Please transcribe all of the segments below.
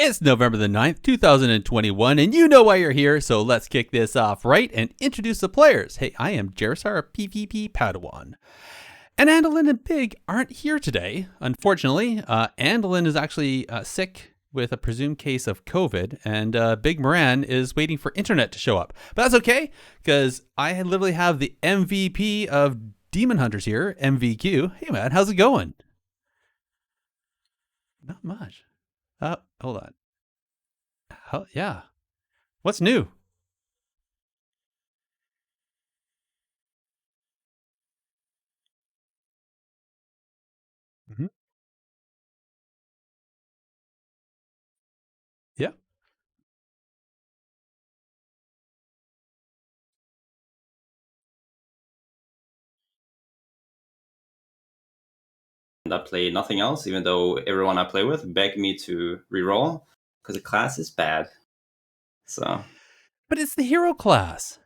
It's November the 9th, 2021, and you know why you're here, so let's kick this off right and introduce the players. Hey, I am Gerissar, a PvP Padawan. And Andolin and Big aren't here today, unfortunately. Andolin is actually sick with a presumed case of COVID, and Big Moran is waiting for internet to show up. But that's okay, because I literally have the MVP of Demon Hunters here, MVQ. Hey man, how's it going? Not much. Hold on. Yeah. What's new? Mm-hmm. Yeah. And I play nothing else, even though everyone I play with begged me to reroll because the class is bad. So, But it's the hero class.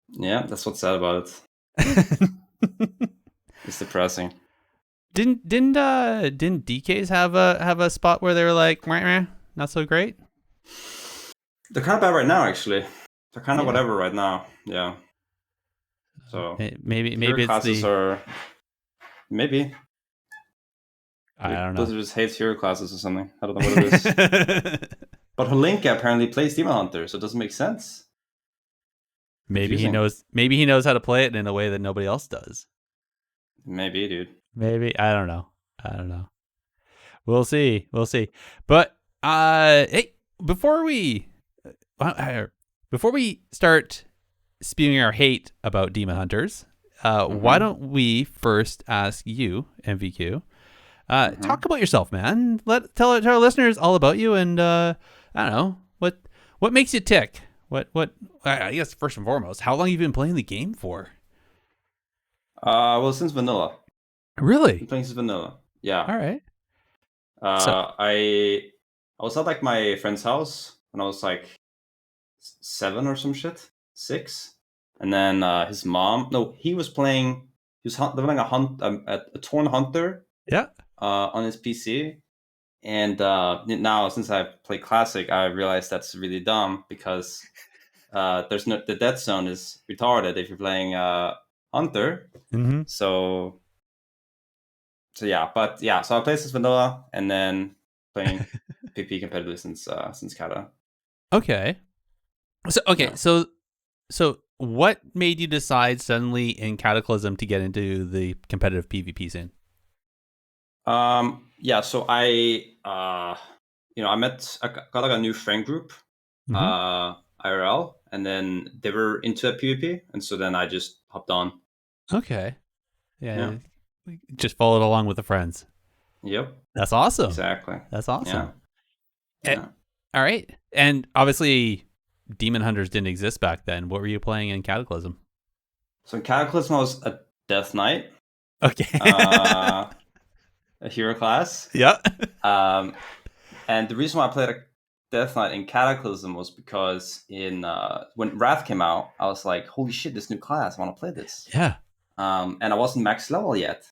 yeah, that's what's sad about it. It's depressing. Didn't DKs have a spot where they were like, meh, not so great? They're kind of bad right now, actually. They're kind of Yeah. whatever right now. Yeah. So maybe hero it's classes are maybe. I don't know. Blizzard just hates hero classes or something. I don't know what it is. But Holinka apparently plays Demon Hunter, so it doesn't make sense. Maybe he Confusing. knows how to play it in a way that nobody else does. Maybe, dude. Maybe. I don't know. We'll see. But hey, before we start spewing our hate about Demon Hunters, why don't we first ask you, MVQ, talk about yourself, man. Tell our listeners all about you, and I don't know what makes you tick. What I guess first and foremost, how long have you been playing the game for? Well, since vanilla. Really? Been playing since vanilla. Yeah. All right. I was at like my friend's house when I was like 7 or some shit, 6, and then his mom. No, he was playing. He was living a Torn Hunter. Yeah. On his PC, and now since I play Classic, I realize that's really dumb because the death zone is retarded if you're playing Hunter. Mm-hmm. So yeah, but yeah, so I played since vanilla and then playing PP competitively since Kata. Okay. So what made you decide suddenly in Cataclysm to get into the competitive PvP scene? Yeah, so I got like a new friend group, IRL, and then they were into a PvP, and so then I just hopped on. Okay. Yeah. Just followed along with the friends. Yep. That's awesome. Exactly. That's awesome. Yeah. All right. And obviously Demon Hunters didn't exist back then. What were you playing in Cataclysm? So in Cataclysm, I was a Death Knight. Okay. A hero class. Yeah. And the reason why I played a Death Knight in Cataclysm was because when Wrath came out, I was like, holy shit, this new class, I want to play this. Yeah. And I wasn't max level yet.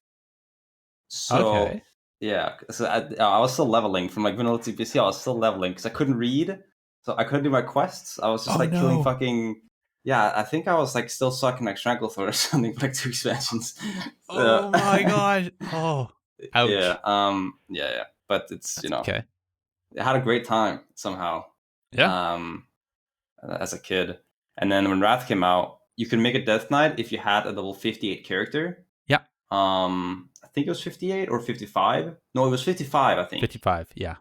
So, okay. Yeah. So I was still leveling from like vanilla to PC. I was still leveling because I couldn't read. So I couldn't do my quests. I was just killing fucking... Yeah, I think I was like still sucking like Stranglethorn or something for like 2 expansions. Oh my gosh. Oh. Ouch. Yeah. But it's, okay. I had a great time somehow. Yeah. As a kid. And then when Wrath came out, you could make a Death Knight if you had a level 58 character. Yeah. I think it was 58 or 55. No, it was 55, I think. 55, yeah.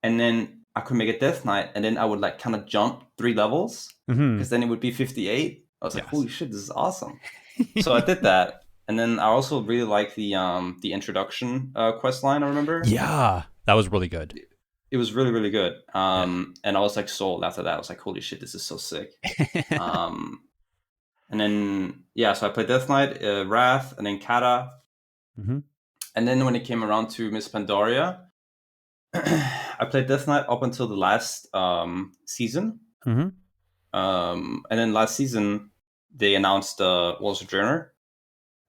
And then I could make a Death Knight, and then I would like kind of jump 3 levels, because then it would be 58. I was like, holy shit, this is awesome. So I did that. And then I also really like the introduction quest line, I remember. Yeah, that was really good. It was really, really good. And I was like sold after that. I was like, holy shit, this is so sick. And then, so I played Death Knight, Wrath, and then Kata. And then when it came around to Miss Pandaria, I played Death Knight up until the last season. And then last season, they announced World Sojourner,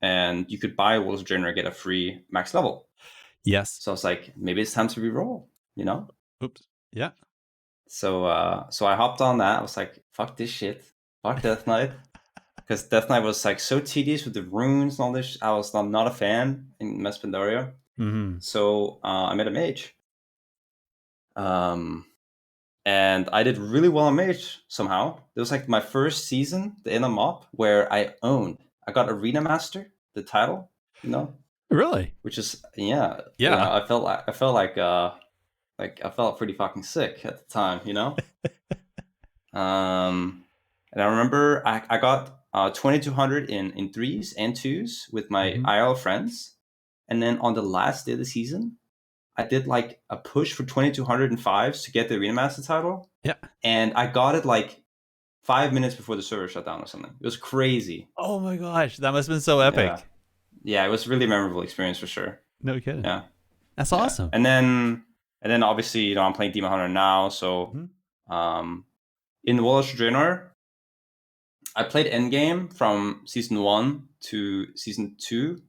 and you could buy World Sojourner and get a free max level. Yes. So I was like, maybe it's time to reroll, Oops. Yeah. So I hopped on that. I was like, fuck this shit. Fuck Death Knight. Because Death Knight was like so tedious with the runes and all this. I was not a fan in Miss Pandaria. Mm-hmm. So I made a mage. And I did really well on mage somehow. It was like my first season, the inner mob, where I got Arena Master, the title, Really? which is Yeah. I felt I felt pretty fucking sick at the time, And I remember I got 2200 in threes and twos with my IRL friends, and then on the last day of the season, I did like a push for 2200 and fives to get the Arena Master title. Yeah. And I got it like 5 minutes before the server shut down or something. It was crazy. Oh my gosh, that must have been so epic. Yeah, it was a really memorable experience for sure. No kidding. Yeah. That's awesome. And then obviously, I'm playing Demon Hunter now, so in Warlords of Draenor, I played Endgame from season 1 to season 2,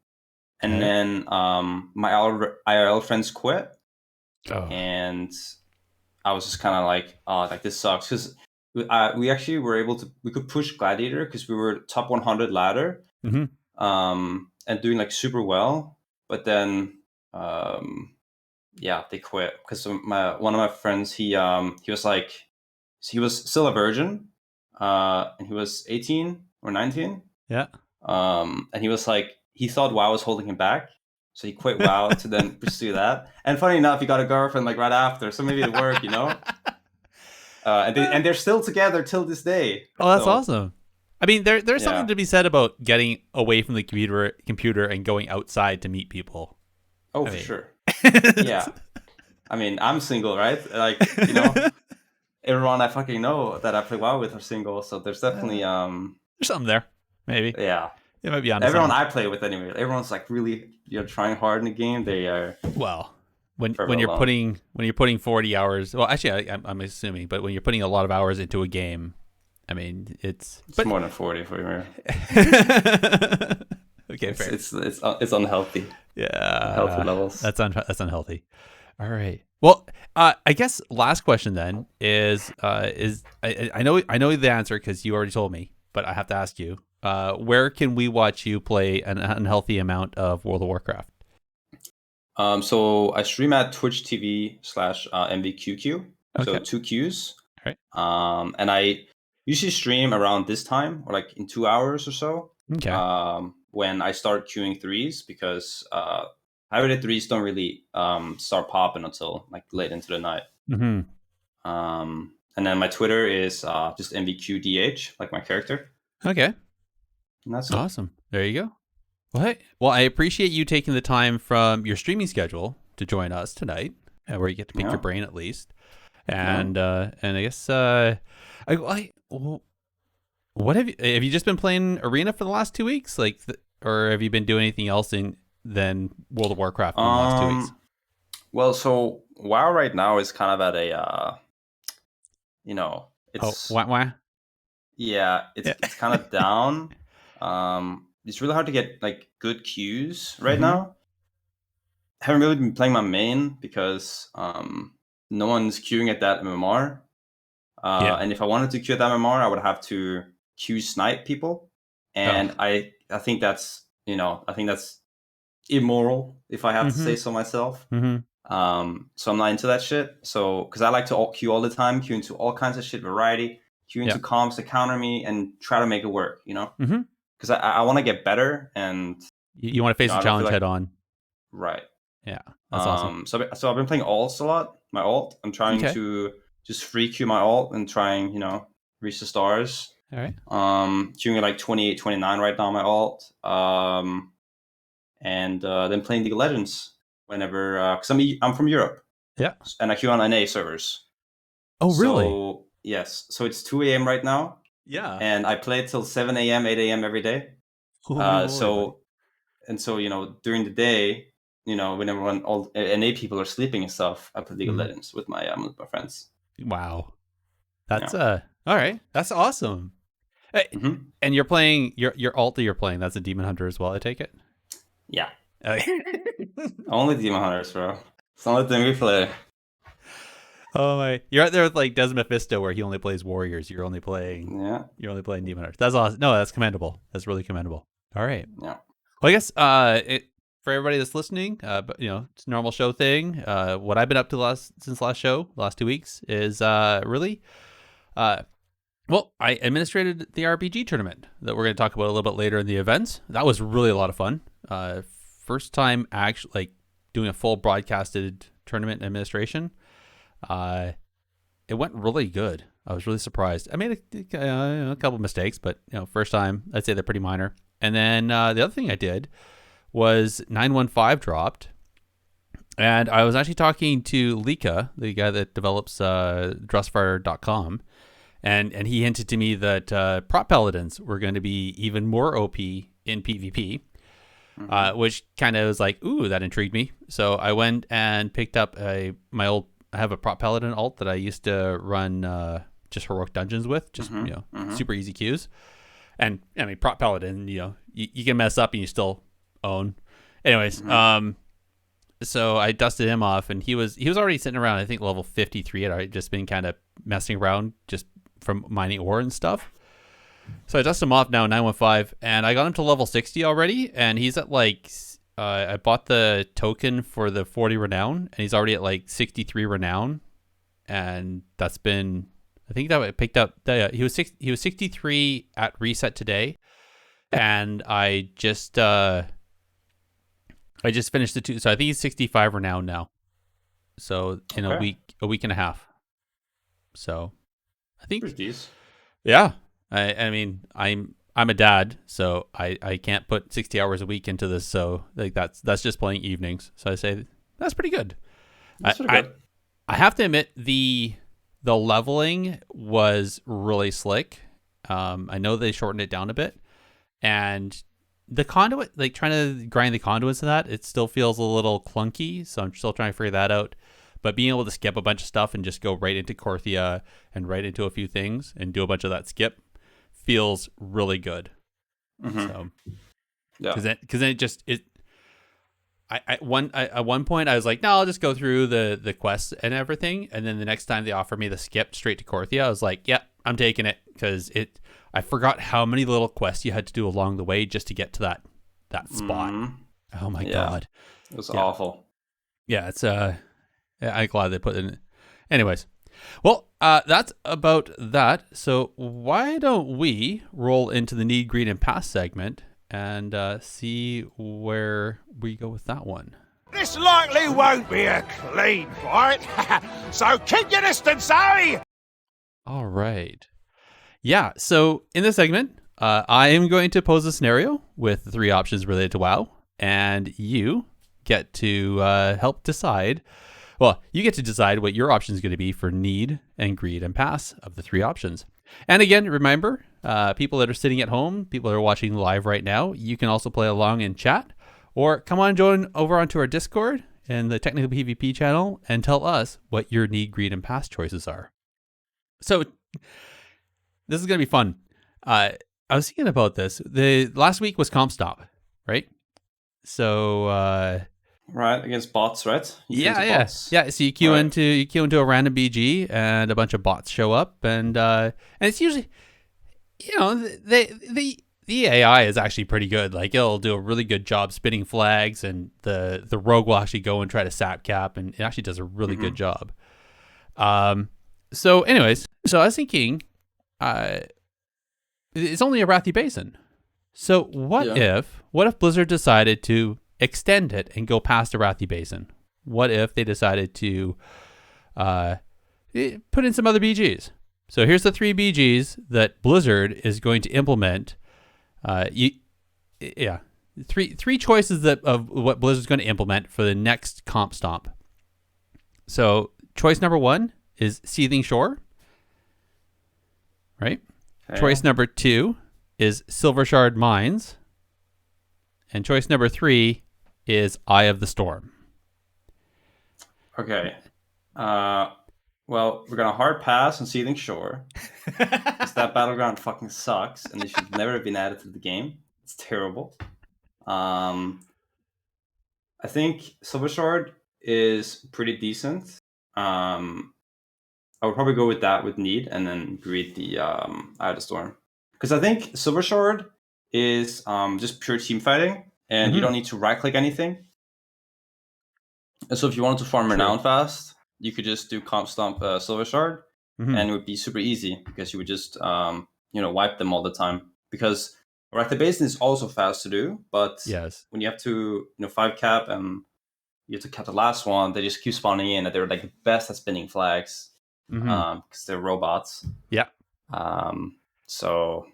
and then my IRL friends quit, and I was just kind of like, oh, like this sucks, because we actually were able to, we could push Gladiator because we were top 100 ladder, and doing like super well, but then they quit because one of my friends, he was like, he was still a virgin, and he was 18 or 19. Yeah. And he was like, he thought WoW was holding him back, so he quit WoW to then pursue that. And funny enough, he got a girlfriend like right after, so maybe it worked, and they're still together till this day. Oh, that's awesome. I mean, there's something to be said about getting away from the computer and going outside to meet people. Oh, for sure. Yeah. I mean, I'm single, right? Like, everyone I fucking know that I play WoW with are single, so there's definitely there's something there, maybe. Yeah, it might be on. Everyone I play with anyway. Everyone's like really, trying hard in the game. They are when you're putting 40 hours. Well, actually, I'm assuming, but when you're putting a lot of hours into a game, I mean, it's more than 40 for you. Okay, fair. It's unhealthy. Yeah, healthy levels. That's unhealthy. All right. Well, I guess last question then is I know the answer because you already told me, but I have to ask you, where can we watch you play an unhealthy amount of World of Warcraft? So I stream at Twitch TV/MVQQ. Okay. So 2 Qs. All right. And I usually stream around this time, or like in 2 hours or so. Okay. When I start queuing threes, because high-rated threes don't really start popping until like late into the night. And then my Twitter is just MVQDH, like my character. Okay. And that's awesome. There you go. Well, I appreciate you taking the time from your streaming schedule to join us tonight, where you get to pick your brain at least. And I guess what have you just been playing Arena for the last 2 weeks, or have you been doing anything else than World of Warcraft in the last 2 weeks? Well, so WoW right now is kind of at a it's why? Yeah, it's kind of down. It's really hard to get like good queues right now. I haven't really been playing my main because no one's queuing at that MMR. And if I wanted to queue at that MMR, I would have to queue snipe people, and I think that's immoral, if I have to say so myself. So I'm not into that shit. So because I like to queue all the time, queue into all kinds of shit, variety, queue into comps to counter me and try to make it work, because I want to get better, and you want to face the challenge head on. Right. Yeah, that's awesome. So I've been playing alts a lot. My alt, I'm trying to just free queue my alt and trying, reach the stars. All right. Queuing at like 28, 29 right now, my alt. And then playing League of Legends whenever, because I'm from Europe. Yeah. And I queue on NA servers. Oh, really? So, yes. So it's 2 a.m. right now. Yeah. And I play till 7 a.m., 8 a.m. every day. So during the day, when all NA people are sleeping and stuff, I play League of Legends with my friends. Wow. That's all right. That's awesome. Hey, and you're playing your alt that you're playing. That's a Demon Hunter as well, I take it. Yeah. Only Demon Hunters, bro. It's the only thing we play. Oh my! You're out there with like Desmond Mephisto, where he only plays warriors. You're only playing demon arts. That's awesome. No, that's commendable. That's really commendable. All right. Yeah. Well, I guess for everybody that's listening, but it's a normal show thing. What I've been up to since last show, last 2 weeks, is really, well, I administrated the RPG tournament that we're going to talk about a little bit later in the events. That was really a lot of fun. First time actually like doing a full broadcasted tournament administration. It went really good. I was really surprised. I made a couple mistakes, but first time, I'd say they're pretty minor. And then the other thing I did was 915 dropped, and I was actually talking to Lika, the guy that develops Dressfire.com, and he hinted to me that prop paladins were going to be even more OP in PvP, which kind of was like, ooh, that intrigued me. So I went and picked up I have a prop paladin alt that I used to run just heroic dungeons with, just super easy queues. And I mean, prop paladin, you can mess up and you still own. Anyways, so I dusted him off, and he was already sitting around, I think, level 53. And I'd just been kind of messing around just from mining ore and stuff. So I dusted him off now, 915, and I got him to level 60 already, and he's at like, I bought the token for the 40 renown, and he's already at like 63 renown, and that's been, I think that I picked up, he was 63 at reset today, and I just finished the two, so I think he's 65 renown now, so in a week and a half, so I think, yeah. I mean, I'm a dad, so I can't put 60 hours a week into this. So like that's just playing evenings. So I say that's pretty good. I have to admit the leveling was really slick. I know they shortened it down a bit, and the conduit, like trying to grind the conduits of that, it still feels a little clunky. So I'm still trying to figure that out. But being able to skip a bunch of stuff and just go right into Korthia and right into a few things and do a bunch of that skip feels really good. So, yeah, because then at one point I was like, no, I'll just go through the quests and everything, and then the next time they offered me the skip straight to Korthia, I was like, yeah, I'm taking it, because I forgot how many little quests you had to do along the way just to get to that spot. Oh my god, it was awful. Yeah, it's I'm glad they put it in. Anyways. Well, that's about that. So why don't we roll into the need, greed, and pass segment and see where we go with that one. This likely won't be a clean fight, so keep your distance, eh? All right. Yeah, so in this segment, I am going to pose a scenario with 3 options related to WoW, and you get to help decide. Well, you get to decide what your option is going to be for need and greed and pass of the 3 options. And again, remember, people that are sitting at home, people that are watching live right now, you can also play along in chat, or come on, join over onto our Discord and the Technical PvP channel and tell us what your need, greed, and pass choices are. So this is going to be fun. I was thinking about this. The last week was Comp Stop, right? So... Right, against bots, right? Yeah. So you queue into a random BG, and a bunch of bots show up, and it's usually, the AI is actually pretty good. Like, it'll do a really good job spinning flags, and the rogue will actually go and try to sap cap, and it actually does a really good job. So anyways, so I was thinking, it's only a Wrathy Basin. So what if Blizzard decided to extend it and go past the Wrathy Basin? What if they decided to put in some other BGs? So here's the 3 BGs that Blizzard is going to implement. Three choices of what Blizzard's going to implement for the next Comp Stomp. So choice number 1 is Seething Shore, right? Okay. Choice number 2 is Silver Shard Mines, and choice number 3 is Eye of the Storm. Okay. Well, we're going to hard pass on Seething Shore. Because that battleground fucking sucks, and they should never have been added to the game. It's terrible. I think Silver Shard is pretty decent. I would probably go with that with Need, and then greed the Eye of the Storm. Because I think Silver Shard is just pure team fighting, and you don't need to right click anything. And so if you wanted to farm Renown fast, you could just do Comp Stomp Silver Shard, and it would be super easy because you would just wipe them all the time. Because Wrath the Basin is also fast to do, but when you have to 5 cap and you have to cap the last one, they just keep spawning in, and they're like the best at spinning flags because they're robots. Yeah. So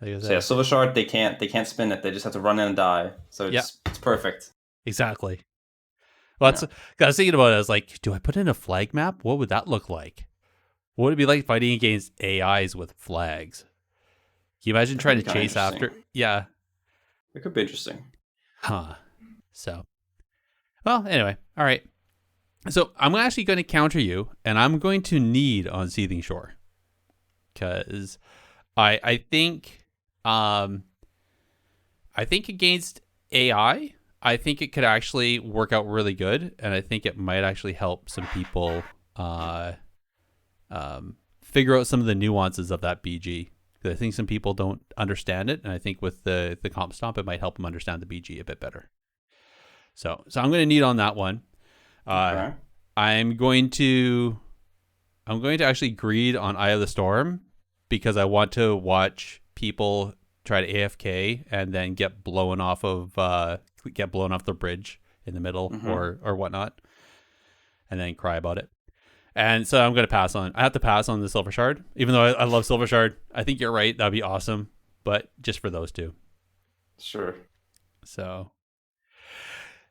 yeah, Silver Shard, they can't spin it. They just have to run in and die. So it's perfect. Exactly. Well, I was thinking about it. I was like, do I put in a flag map? What would that look like? What would it be like fighting against AIs with flags? Can you imagine trying to chase after? Yeah. It could be interesting. Huh. So, well, anyway. All right. So I'm actually going to counter you, and I'm going to Need on Seething Shore. Because I think against AI, I think it could actually work out really good, and I think it might actually help some people figure out some of the nuances of that BG. I think some people don't understand it, and I think with the Comp Stomp, it might help them understand the BG a bit better. So I'm going to Need on that one. Okay. I'm going to actually greed on Eye of the Storm because I want to watch people try to AFK and then get blown off the bridge in the middle or whatnot, and then cry about it. And so I'm going to pass on. I have to pass on the Silver Shard, even though I love Silver Shard. I think you're right. That'd be awesome, but just for those two. Sure. So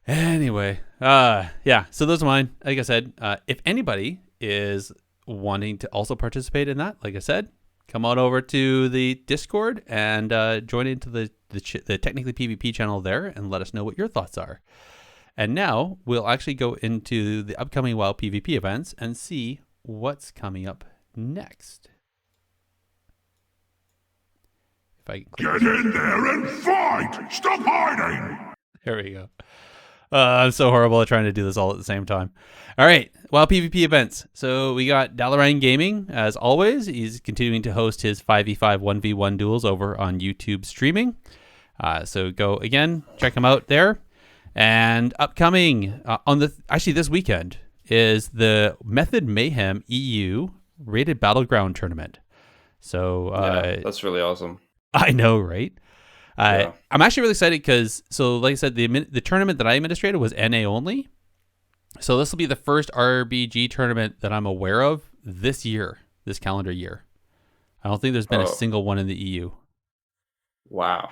anyway, yeah. So those are mine. Like I said, if anybody is wanting to also participate in that, like I said, come on over to the Discord and join into the Technically PvP channel there and let us know what your thoughts are. And now we'll actually go into the upcoming WoW PvP events and see what's coming up next. If I can get in there and fight! Stop hiding! There we go. I'm so horrible at trying to do this all at the same time. All right. WoW PvP events. So we got Dalaran Gaming, as always. He's continuing to host his 5v5 1v1 duels over on YouTube streaming. So go again, check him out there. And upcoming this weekend is the Method Mayhem EU Rated Battleground Tournament. So that's really awesome. I know, right? I'm actually really excited because, so like I said, the tournament that I administrated was NA only. So this will be the first RBG tournament that I'm aware of this calendar year. I don't think there's been a single one in the EU. Wow.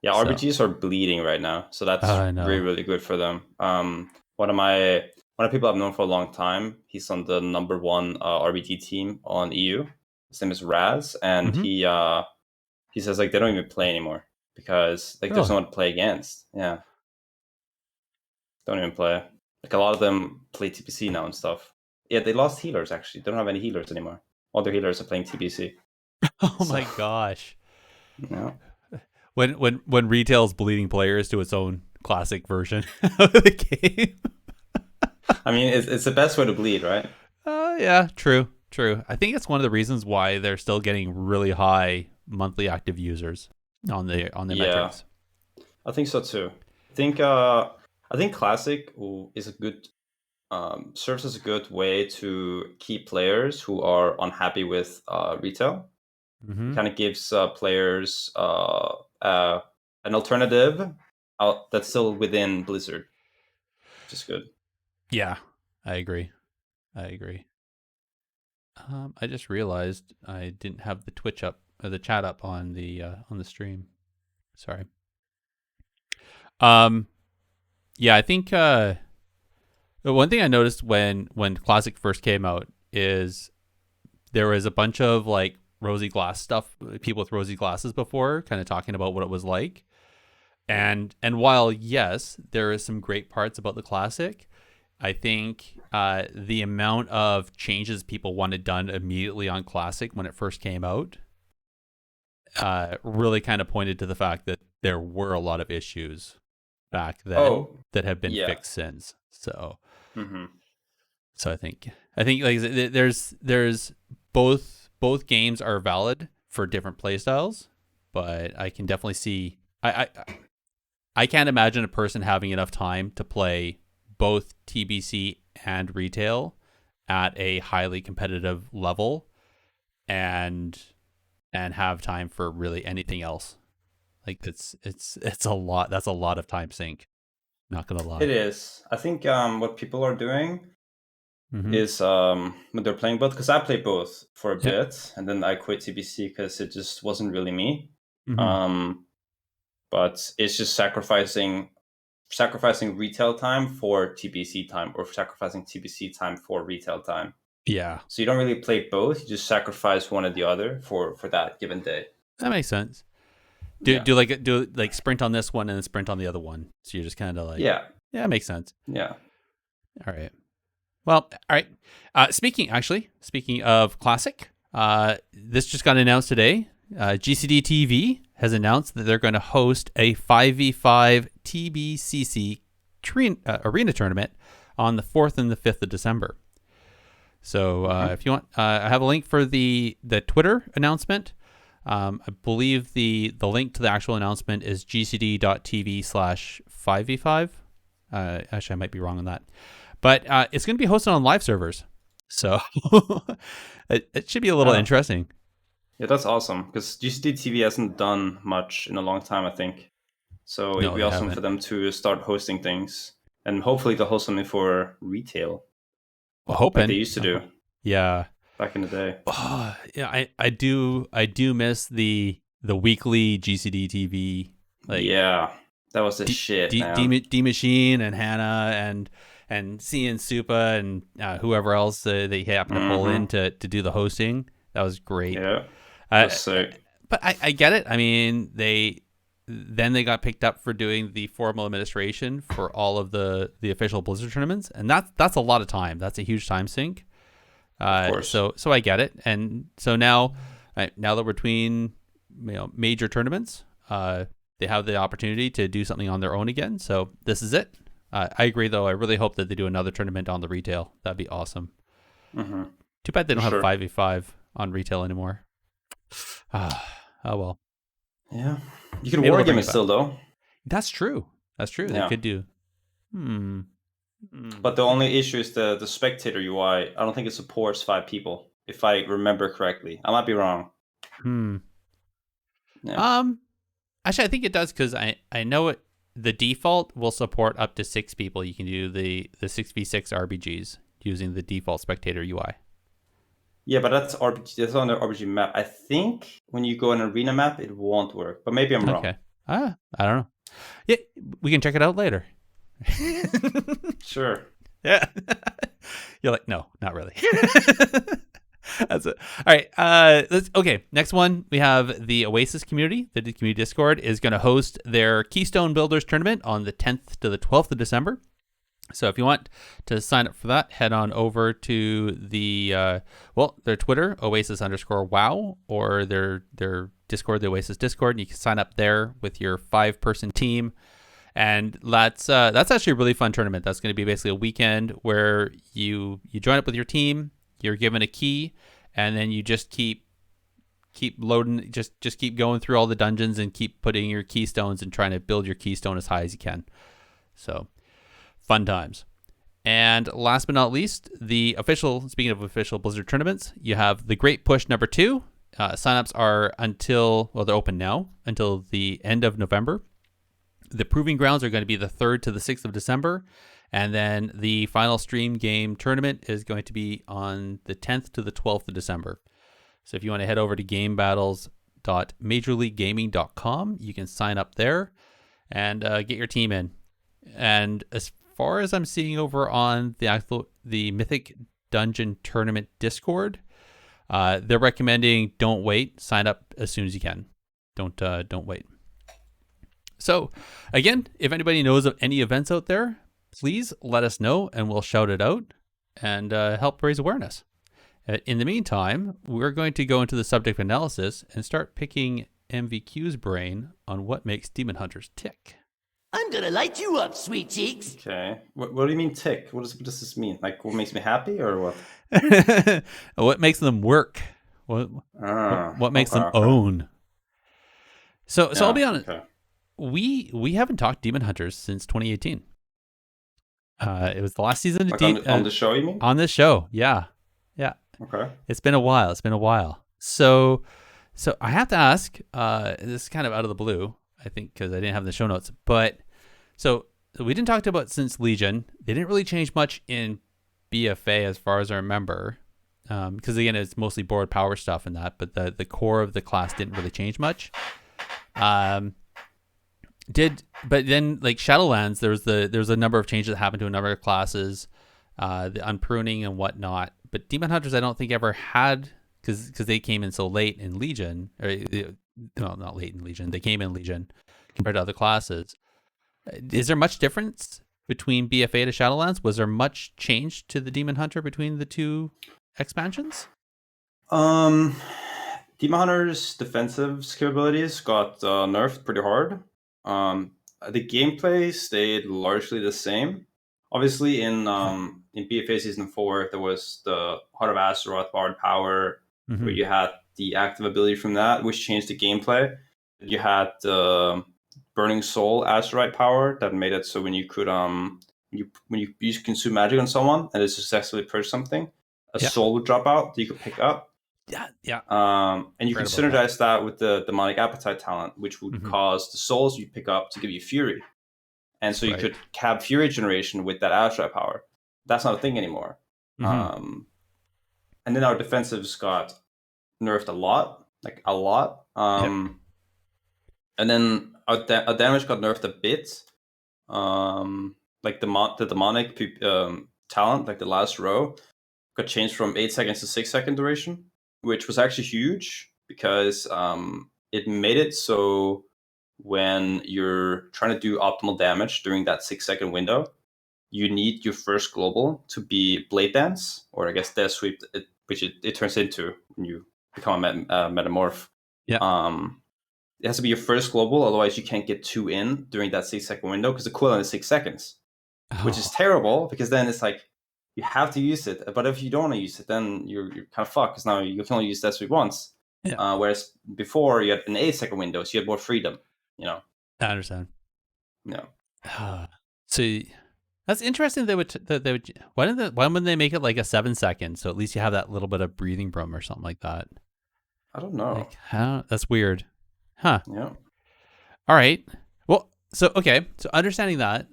Yeah, RBGs are bleeding right now, so that's really, really good for them. One of people I've known for a long time, he's on the number 1 RBG team on EU. His name is Raz, and he says like they don't even play anymore because like there's no one to play against. Yeah, don't even play. Like a lot of them play TPC now and stuff. Yeah, they lost healers actually. They don't have any healers anymore. All their healers are playing TPC. My gosh. Yeah. When retail's bleeding players to its own classic version of the game. I mean, it's the best way to bleed, right? Yeah, true. I think it's one of the reasons why they're still getting really high monthly active users on the metrics. I think so too. I think classic is a good serves as a good way to keep players who are unhappy with retail. Kind of gives players an alternative that's still within Blizzard, which is good. Yeah, I agree. I just realized I didn't have the Twitch up or the chat up on the stream. Sorry. Yeah, I think the one thing I noticed when Classic first came out is there was a bunch of like rosy glass stuff, people with rosy glasses before, kind of talking about what it was like. And while yes, there is some great parts about the Classic, I think the amount of changes people wanted done immediately on Classic when it first came out really kind of pointed to the fact that there were a lot of issues back then that have been fixed since. So, So I think like there's both games are valid for different playstyles, but I can definitely see I can't imagine a person having enough time to play both TBC and retail at a highly competitive level and have time for really anything else. Like it's a lot. That's a lot of time sink. Not gonna lie. It is. I think what people are doing is when they're playing both, because I played both for a bit and then I quit TBC because it just wasn't really me. But it's just sacrificing retail time for TBC time, or sacrificing TBC time for retail time. Yeah. So you don't really play both. You just sacrifice one or the other for that given day. That makes sense. Do like sprint on this one and then sprint on the other one. So you're just kind of like, yeah, it makes sense. Yeah. All right. Well, all right. Speaking of Classic, this just got announced today. GCD TV has announced that they're going to host a 5v5 TBCC arena tournament on the 4th and the 5th of December. So if you want, I have a link for the Twitter announcement. I believe the link to the actual announcement is gcd.tv/5v5. Actually, I might be wrong on that. But it's going to be hosted on live servers. So it should be a little interesting. Yeah, that's awesome, because GCD TV hasn't done much in a long time, I think. So it'd be awesome for them to start hosting things. And hopefully they'll host something for retail. Well, hoping. Like they used to do. Yeah. Back in the day. Oh, yeah, I do miss the weekly GCD TV. Like, yeah, that was the shit. D Machine and Hannah and Cian Supa and whoever else they happen to pull in to do the hosting. That was great. Yeah, that's sick. But I get it. I mean, they got picked up for doing the formal administration for all of the official Blizzard tournaments, and that's a lot of time. That's a huge time sink. Of course. So I get it, and so now that we're between major tournaments, they have the opportunity to do something on their own again. So this is it. I agree, though. I really hope that they do another tournament on the retail. That'd be awesome. Too bad they don't have 5v5 on retail anymore. Oh well. Yeah, you can wargame it still, though. That's true. They could do. But the only issue is the spectator UI. I don't think it supports 5 people, if I remember correctly. I might be wrong. Yeah. Actually, I think it does, because I know it. The default will support up to 6 people. You can do the 6v6 RBGs using the default spectator UI. Yeah, but that's RPG. That's on the RPG map. I think when you go on an arena map, it won't work. But maybe I'm wrong. Okay. I don't know. Yeah, we can check it out later. Sure. Yeah. You're like, no, not really. That's it. All right. Okay. Next one, we have the Oasis community. The community Discord is going to host their Keystone Builders tournament on the 10th to the 12th of December. So if you want to sign up for that, head on over to their Twitter, Oasis_WoW, or their Discord, the Oasis Discord, and you can sign up there with your 5-person team. And that's actually a really fun tournament. That's going to be basically a weekend where you join up with your team, you're given a key, and then you just keep loading, just keep going through all the dungeons and keep putting your keystones and trying to build your keystone as high as you can. So fun times. And last but not least, speaking of official Blizzard tournaments, you have the Great Push number 2. Signups are they're open now until the end of November. The Proving Grounds are going to be the 3rd to the 6th of December. And then the final stream game tournament is going to be on the 10th to the 12th of December. So if you want to head over to gamebattles.majorleaguegaming.com, you can sign up there and get your team in. And as far as I'm seeing over on the Mythic Dungeon Tournament Discord, they're recommending don't wait. Sign up as soon as you can. Don't wait. So again, if anybody knows of any events out there, please let us know and we'll shout it out and help raise awareness. In the meantime, we're going to go into the subject analysis and start picking MVQ's brain on what makes Demon Hunters tick. I'm gonna light you up, sweet cheeks. Okay. What do you mean tick? What does this mean? Like, what makes me happy or what? What makes them work? What makes them own? So I'll be honest. Okay. We haven't talked Demon Hunters since 2018. It was the last season of on the show, you mean? On this show, yeah. Okay. It's been a while. So I have to ask. This is kind of out of the blue, I think, because I didn't have the show notes. But so we didn't talk about since Legion. They didn't really change much in BFA as far as I remember, because again, it's mostly board power stuff and that. But the core of the class didn't really change much. But then like Shadowlands, there was a number of changes that happened to a number of classes, the unpruning and whatnot. But Demon Hunters, I don't think ever had, because they came in so late in Legion, or no, not late in Legion. They came in Legion compared to other classes. Is there much difference between BFA to Shadowlands? Was there much change to the Demon Hunter between the two expansions? Demon Hunter's defensive capabilities got nerfed pretty hard. The gameplay stayed largely the same. Obviously, in BFA Season 4, there was the Heart of Azeroth Bard Power, where you had the active ability from that, which changed the gameplay. You had the Burning Soul Azerite power that made it so when you could when you consume magic on someone and it successfully purged something, a soul would drop out that you could pick up. Yeah. And you can synergize that with the Demonic Appetite talent, which would cause the souls you pick up to give you Fury. And so you could have Fury generation with that Azure power. That's not a thing anymore. And then our defensives got nerfed a lot. And then our damage got nerfed a bit. Like the Demonic talent, like the last row, got changed from 8 seconds to 6 second duration, which was actually huge because it made it so when you're trying to do optimal damage during that 6 second window, you need your first global to be Blade Dance, or I guess Death Sweep, which it turns into when you become a metamorph. It has to be your first global, otherwise you can't get 2 in during that 6 second window because the cooldown is 6 seconds, which is terrible because then it's like you have to use it. But if you don't want to use it, then you're kind of fucked because now you can only use Death Sweep once. Whereas before you had an 8 second window, so you had more freedom. I understand. Yeah. So that's interesting. They would why wouldn't they make it like a 7 second? So at least you have that little bit of breathing room or something like that. I don't know. That's weird. Huh. Yeah. All right. Well, so understanding that,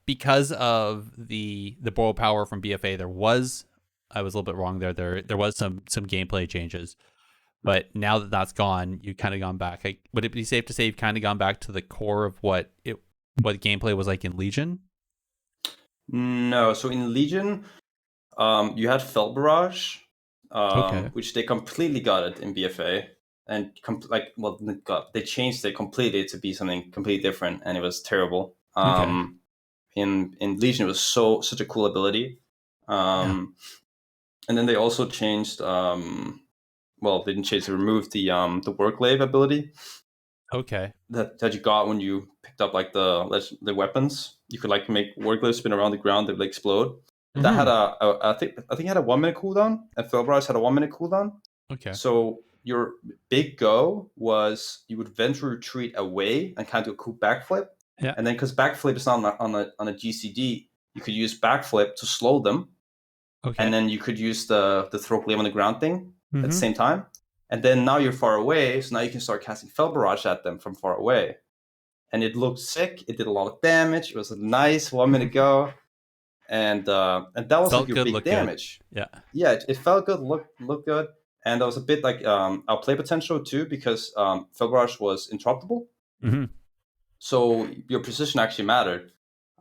because of the borrow power from BFA, I was a little bit wrong there. There was some gameplay changes. But now that that's gone, you've kind of gone back. Would it be safe to say you've kind of gone back to the core of what gameplay was like in Legion? No. So in Legion, you had Fel Barrage, which they completely got it in BFA, and they changed it completely to be something completely different, and it was terrible. In Legion, it was such a cool ability, and then they also changed. Well, they didn't change. They removed the Worklave ability. Okay. That you got when you picked up like the weapons. You could like make Worklave spin around the ground. They would explode. That had I think it had a 1 minute cooldown, and Felbras had a 1 minute cooldown. Okay. So your big go was you would venture retreat away and kind of do a cool backflip. Yeah. And then because backflip is on a GCD, you could use backflip to slow them. Okay. And then you could use the throw glaive on the ground thing at the same time. And then now you're far away, so now you can start casting Fel Barrage at them from far away. And it looked sick. It did a lot of damage. It was a nice 1 minute go. And that was felt like your good, big damage. Good. Yeah, it felt good, looked good. And there was a bit like outplay potential too, because Fel Barrage was interruptible. So your precision actually mattered.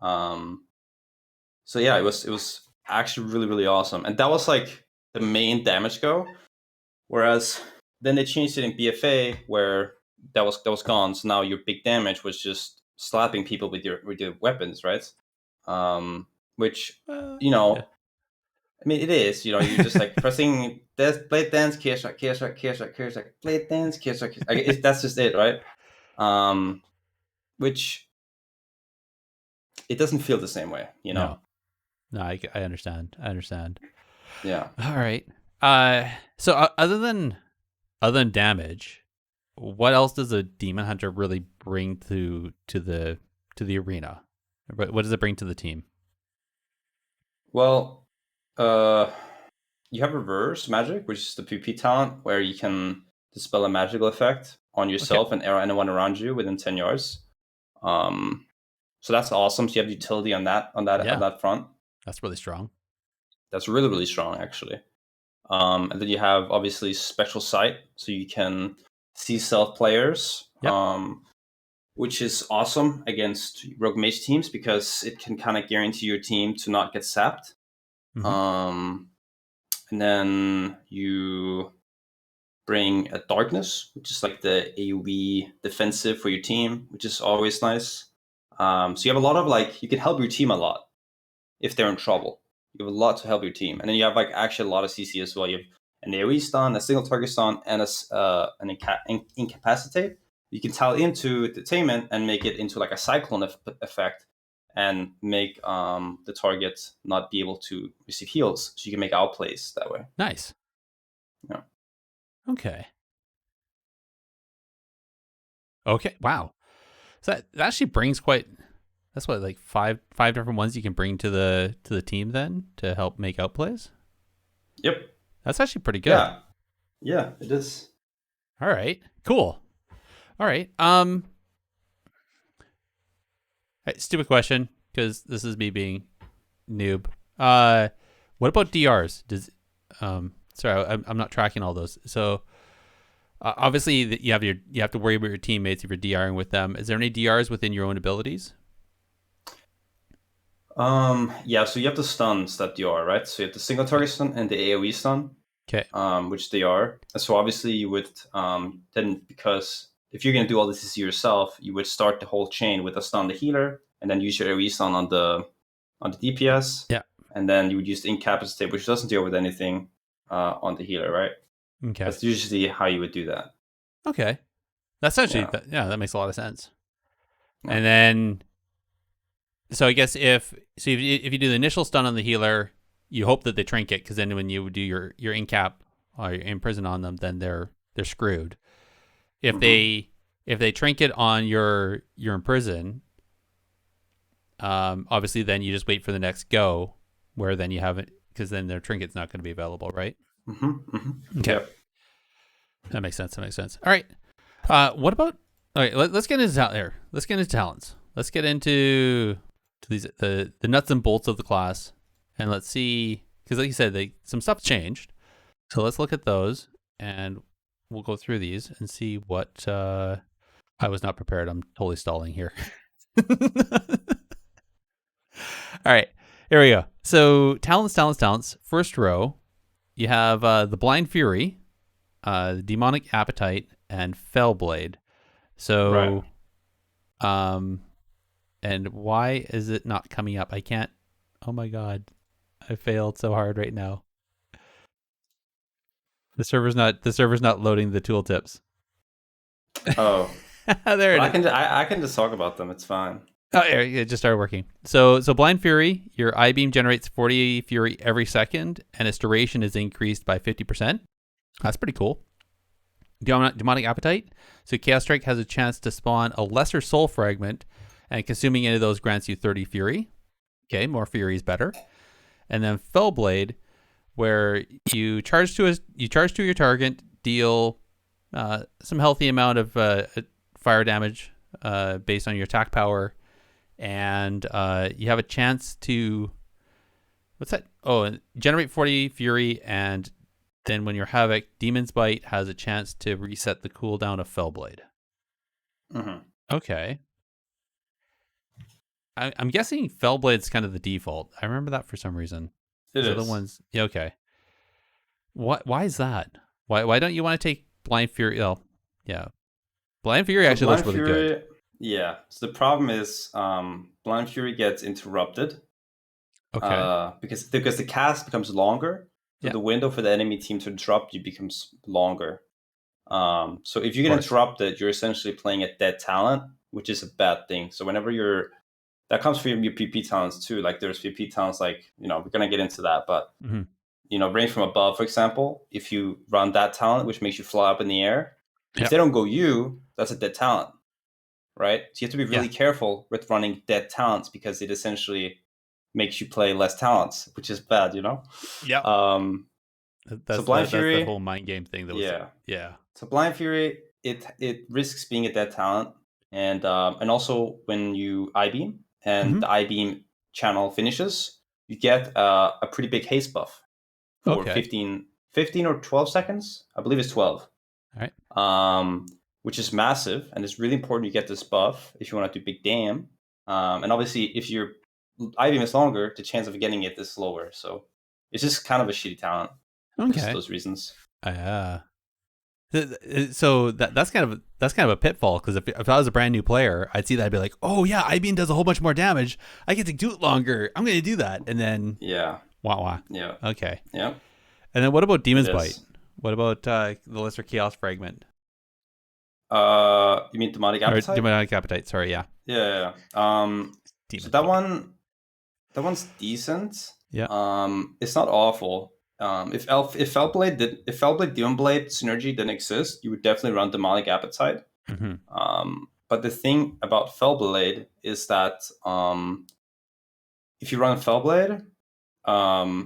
So yeah, it was actually really, really awesome. And that was like the main damage go. Whereas then they changed it in BFA where that was gone. So now your big damage was just slapping people with your weapons, right? Which yeah. I mean, it is. You're just like pressing blade dance, chaos shot, blade dance, chaos shot. That's just it, right? which it doesn't feel the same way, you know? No, I understand. I understand. Yeah. All right. So other than damage, what else does a demon hunter really bring to the arena? What does it bring to the team? Well, you have reverse magic, which is the PP talent, where you can dispel a magical effect on yourself and anyone around you within 10 yards. So that's awesome. So you have utility on that on that front. That's really strong. That's really, really strong, actually. And then you have obviously Spectral Sight, so you can see stealth players, which is awesome against rogue mage teams because it can kind of guarantee your team to not get sapped. And then you bring a Darkness, which is like the AoE defensive for your team, which is always nice. So you have a lot of you can help your team a lot if they're in trouble. You have a lot to help your team, and then you have actually a lot of CC as well. You have an AoE stun, a single target stun, and an incapacitate. You can tell into detainment and make it into a cyclone effect, and make the target not be able to receive heals. So you can make outplays that way. Nice. Yeah. Okay. Wow. So that actually brings quite. That's what five different ones you can bring to the team then to help make outplays. Yep. That's actually pretty good. Yeah, it is. All right. Cool. All right. Stupid question because this is me being noob. What about DRs? Sorry, I'm not tracking all those. So obviously you have to worry about your teammates if you're DRing with them. Is there any DRs within your own abilities? Yeah, so you have the stuns that you are, right? So you have the single target stun and the AoE stun. Okay. Which they are. So obviously you would then, because if you're gonna do all this yourself, you would start the whole chain with a stun the healer, and then use your AoE stun on the DPS. Yeah. And then you would use the incapacitate, which doesn't deal with anything on the healer, right? Okay. That's usually how you would do that. Okay. That's actually that makes a lot of sense. Yeah. And then so I guess if you do the initial stun on the healer, you hope that they trinket, because then when you do your incap or your imprison on them, then they're screwed. If they trinket on your imprison, obviously then you just wait for the next go, where then you haven't, because then their trinket's not going to be available, right? Okay. Yep. That makes sense. All right. What about? All right. Let's get into there. Let's get into talents. Let's get into these the nuts and bolts of the class, and let's see, because like you said, some stuff's changed. So let's look at those, and we'll go through these and see what. I was not prepared. I'm totally stalling here. All right. Here we go. So talents. First row, you have the Blind Fury, the Demonic Appetite, and Fellblade. So, and why is it not coming up? I can't. Oh my god, I failed so hard right now. The server's not loading the tooltips. Oh, there it is. I can just talk about them. It's fine. Oh, yeah, it just started working. So Blind Fury, your eye beam generates 40 fury every second, and its duration is increased by 50%. That's pretty cool. Demonic Appetite. So Chaos Strike has a chance to spawn a lesser soul fragment, and consuming any of those grants you 30 fury. Okay, more fury is better. And then Fellblade, where you charge to your target, deal some healthy amount of fire damage based on your attack power, and you have a chance to generate 40 fury, and then when you're Havoc, Demon's Bite has a chance to reset the cooldown of Fellblade. Okay. I'm guessing Fellblade's kind of the default. I remember that for some reason. It is. The ones, yeah, okay. Why is that? Why don't you want to take Blind Fury? Oh, yeah. Blind Fury actually looks really good. Yeah. So the problem is Blind Fury gets interrupted. Okay. Because the cast becomes longer. So the window for the enemy team to interrupt you becomes longer. So if you get interrupted, you're essentially playing a dead talent, which is a bad thing. So whenever that comes from your PP talents too. Like there's PP talents, like, we're going to get into that, but, range from above, for example, if you run that talent, which makes you fly up in the air, if they don't go you, that's a dead talent, right? So you have to be really careful with running dead talents because it essentially makes you play less talents, which is bad, Yeah. So Blind Fury, that's the whole mind game thing. So Blind Fury, it risks being a dead talent, and also when you I-beam and the I-beam channel finishes, you get a pretty big haste buff for 15 or 12 seconds. I believe it's 12. All right. Which is massive, and it's really important you get this buff if you want to do big dam. And obviously, if your I-beam is longer, the chance of getting it is lower. So it's just kind of a shitty talent. Okay. For those reasons. So that's kind of a pitfall, because if I was a brand new player, I'd see that, I'd be like, oh yeah, I-beam does a whole bunch more damage. I get to do it longer. I'm going to do that, and then wah. Yeah. Okay. Yeah. And then what about Demon's Bite? What about the Lesser Chaos Fragment? You mean Demonic Appetite? Or Demonic Appetite. Sorry. Yeah. Yeah. So that one's decent. Yeah. It's not awful. If Fellblade Demon Blade synergy didn't exist, you would definitely run Demonic Appetite. But the thing about Fellblade is that if you run Fellblade,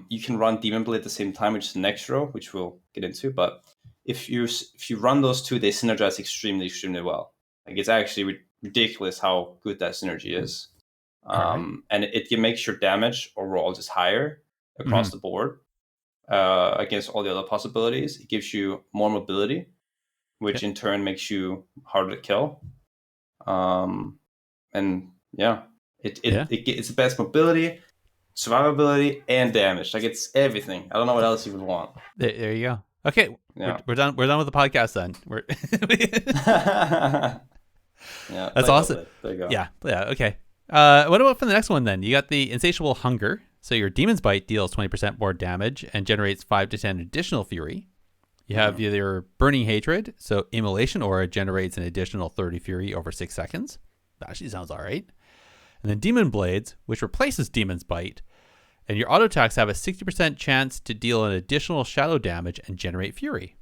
you can run Demon Blade at the same time, which is the next row, which we'll get into. But if you run those two, they synergize extremely, extremely well. Like, it's actually ridiculous how good that synergy is. And it makes your damage overall just higher across the board. Against all the other possibilities. It gives you more mobility, which in turn makes you harder to kill. It's the best mobility, survivability, and damage. Like, it's everything. I don't know what else you would want. There you go. Okay, we're done. We're done with the podcast then. That's awesome. There you go. Yeah. Okay. What about for the next one then? You got the Insatiable Hunger. So your Demon's Bite deals 20% more damage and generates 5 to 10 additional fury. You have your Burning Hatred. So Immolation Aura generates an additional 30 fury over 6 seconds. That actually sounds all right. And then Demon Blades, which replaces Demon's Bite. And your auto attacks have a 60% chance to deal an additional shadow damage and generate fury.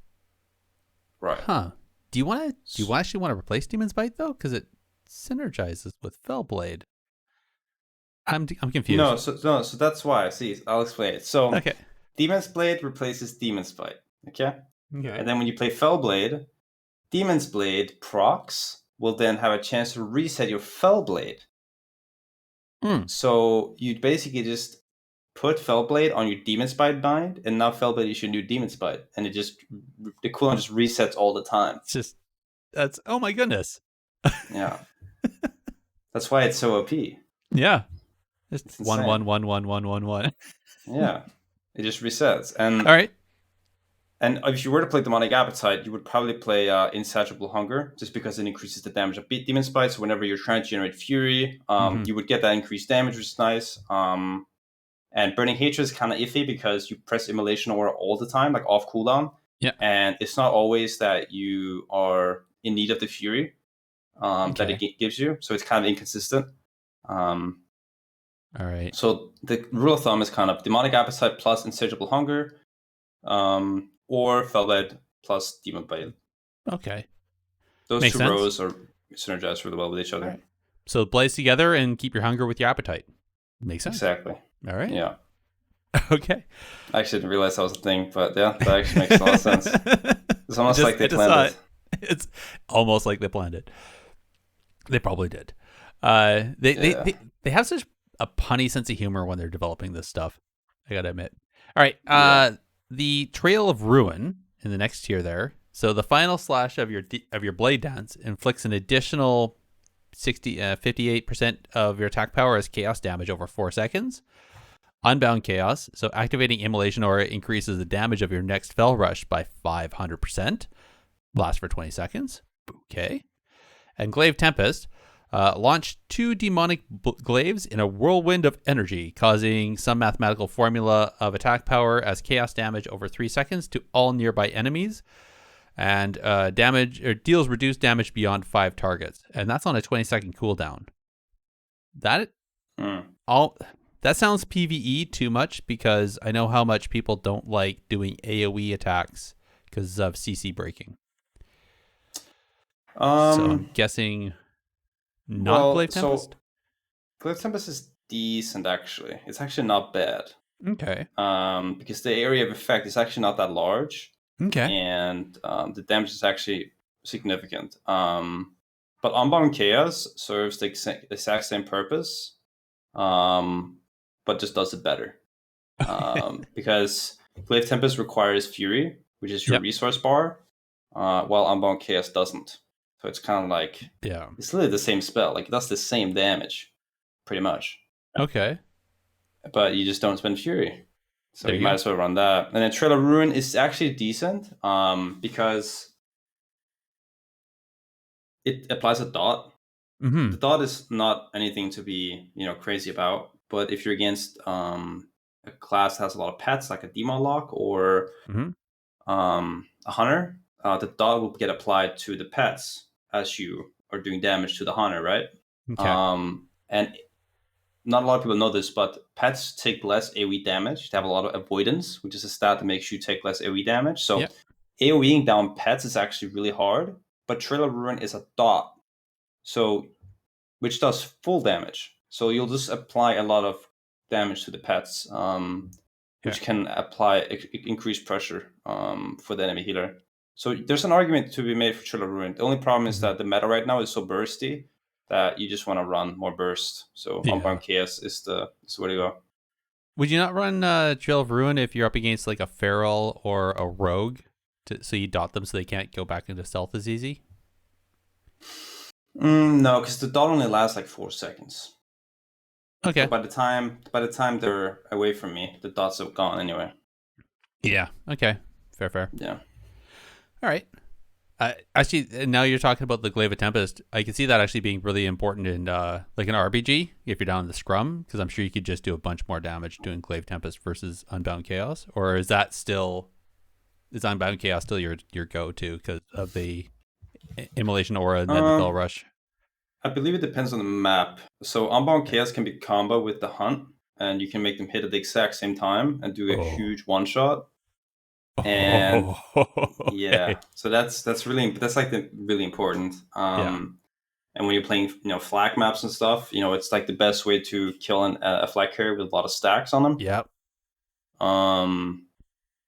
Right. Huh. Do you actually want to replace Demon's Bite though? Because it synergizes with Fellblade. I'm confused. No, so that's why. See, I'll explain it. So, Demon's Blade replaces Demon's Bite. Okay. And then when you play Fellblade, Demon's Blade procs will then have a chance to reset your Fellblade. So you basically just put Fellblade on your Demon's Bite bind, and now Fellblade is your new Demon's Bite, and the cooldown just resets all the time. That's oh my goodness. Yeah. That's why it's so OP. Yeah. It's 1 1 1 1 1 1 1. Yeah, it just resets. And all right. And if you were to play Demonic Appetite, you would probably play Insatiable Hunger, just because it increases the damage of Demon's Bite. So whenever you're trying to generate Fury, you would get that increased damage, which is nice. And Burning Hatred is kind of iffy because you press Immolation Aura all the time, like off cooldown. Yeah. And it's not always that you are in need of the Fury that it gives you. So it's kind of inconsistent. All right. So the rule of thumb is kind of Demonic Appetite plus Insatiable Hunger, or Fellblade plus Demon Bite. Okay. Those Makes two sense. rows are synergized really well with each other. Right. So blaze together and keep your hunger with your appetite. Makes sense. Exactly. All right. Yeah. Okay. I actually didn't realize that was a thing, but yeah, that actually makes a lot of sense. It's almost like they planned it. It's almost like they planned it. They probably did. They have such a punny sense of humor when they're developing this stuff, I gotta admit. All right. The Trail of Ruin in the next tier there. So the final slash of your blade dance inflicts an additional 58% of your attack power as chaos damage over 4 seconds. Unbound Chaos. So activating Immolation Aura increases the damage of your next Fell Rush by 500%. Lasts for 20 seconds. Okay. And Glaive Tempest. Launch 2 demonic glaives in a whirlwind of energy, causing some mathematical formula of attack power as chaos damage over 3 seconds to all nearby enemies. and damage or deals reduced damage beyond 5 targets, and that's on a 20-second cooldown. That sounds PvE too much, because I know how much people don't like doing AoE attacks because of CC breaking. So I'm guessing not Glaive Tempest. So Glaive Tempest is decent, actually. It's actually not bad. Okay. Because the area of effect is actually not that large. Okay. And the damage is actually significant. But Unbound Chaos serves the exact same purpose, but just does it better. Because Glaive Tempest requires Fury, which is your resource bar, while Unbound Chaos doesn't. So it's kind of like, it's literally the same spell. Like, it does the same damage, pretty much. Okay. But you just don't spend Fury. So you might as well run that. And then Trail of Ruin is actually decent, because it applies a dot. Mm-hmm. The dot is not anything to be, crazy about. But if you're against a class that has a lot of pets, like a Demon Lock or a Hunter, the dot will get applied to the pets as you are doing damage to the Hunter, right? Okay. And not a lot of people know this, but pets take less AoE damage. They have a lot of avoidance, which is a stat that makes you take less AoE damage. So AoEing down pets is actually really hard, but Trail of Ruin is a dot, so which does full damage. So you'll just apply a lot of damage to the pets, which can apply increased pressure for the enemy healer. So there's an argument to be made for Trail of Ruin. The only problem is that the meta right now is so bursty that you just want to run more burst. So Unbound Chaos is the way to go. Would you not run Trail of Ruin if you're up against like a Feral or a Rogue, so you dot them so they can't go back into stealth as easy? No, because the dot only lasts like 4 seconds. Okay. So by the time they're away from me, the dots are gone anyway. Yeah. Okay. Fair. Yeah. All right. Actually, now you're talking about the Glaive Tempest. I can see that actually being really important in like an RPG if you're down in the scrum, because I'm sure you could just do a bunch more damage doing Glaive Tempest versus Unbound Chaos. Or is Unbound Chaos still your go-to because of the Immolation Aura and then the Bell Rush? I believe it depends on the map. So Unbound Chaos can be combo with the Hunt, and you can make them hit at the exact same time and do a huge one-shot. And so that's really important. And when you're playing flag maps and stuff, it's like the best way to kill a flag carrier with a lot of stacks on them.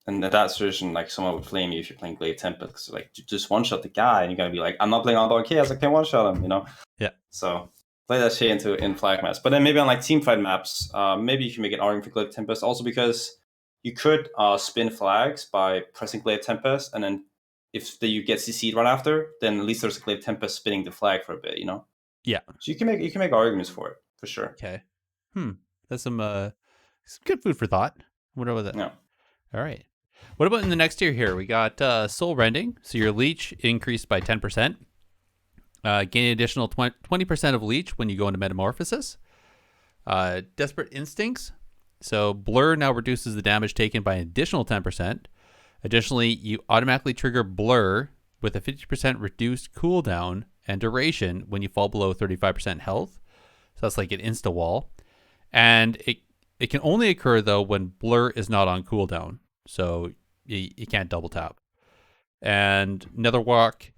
And that situation, like, someone would flame you if you're playing Glaive Tempest, like, just one shot the guy, and you gotta be like, I'm not playing Unbound Chaos, I can't one shot him, So play that shit in flag maps. But then maybe on like team fight maps, maybe you can make an argument for Glaive Tempest, also because you could spin flags by pressing Glaive Tempest, and then if you get CC'd right after, then at least there's a Glaive Tempest spinning the flag for a bit, Yeah. So you can make arguments for it, for sure. Okay. That's some good food for thought. What about that? Yeah. All right. What about in the next tier here? We got Soul Rending. So your leech increased by 10%. Gain additional 20% of leech when you go into Metamorphosis. Desperate Instincts. So Blur now reduces the damage taken by an additional 10%. Additionally, you automatically trigger Blur with a 50% reduced cooldown and duration when you fall below 35% health. So that's like an insta-wall. And it can only occur, though, when Blur is not on cooldown. So you can't double tap. And Nether Walk,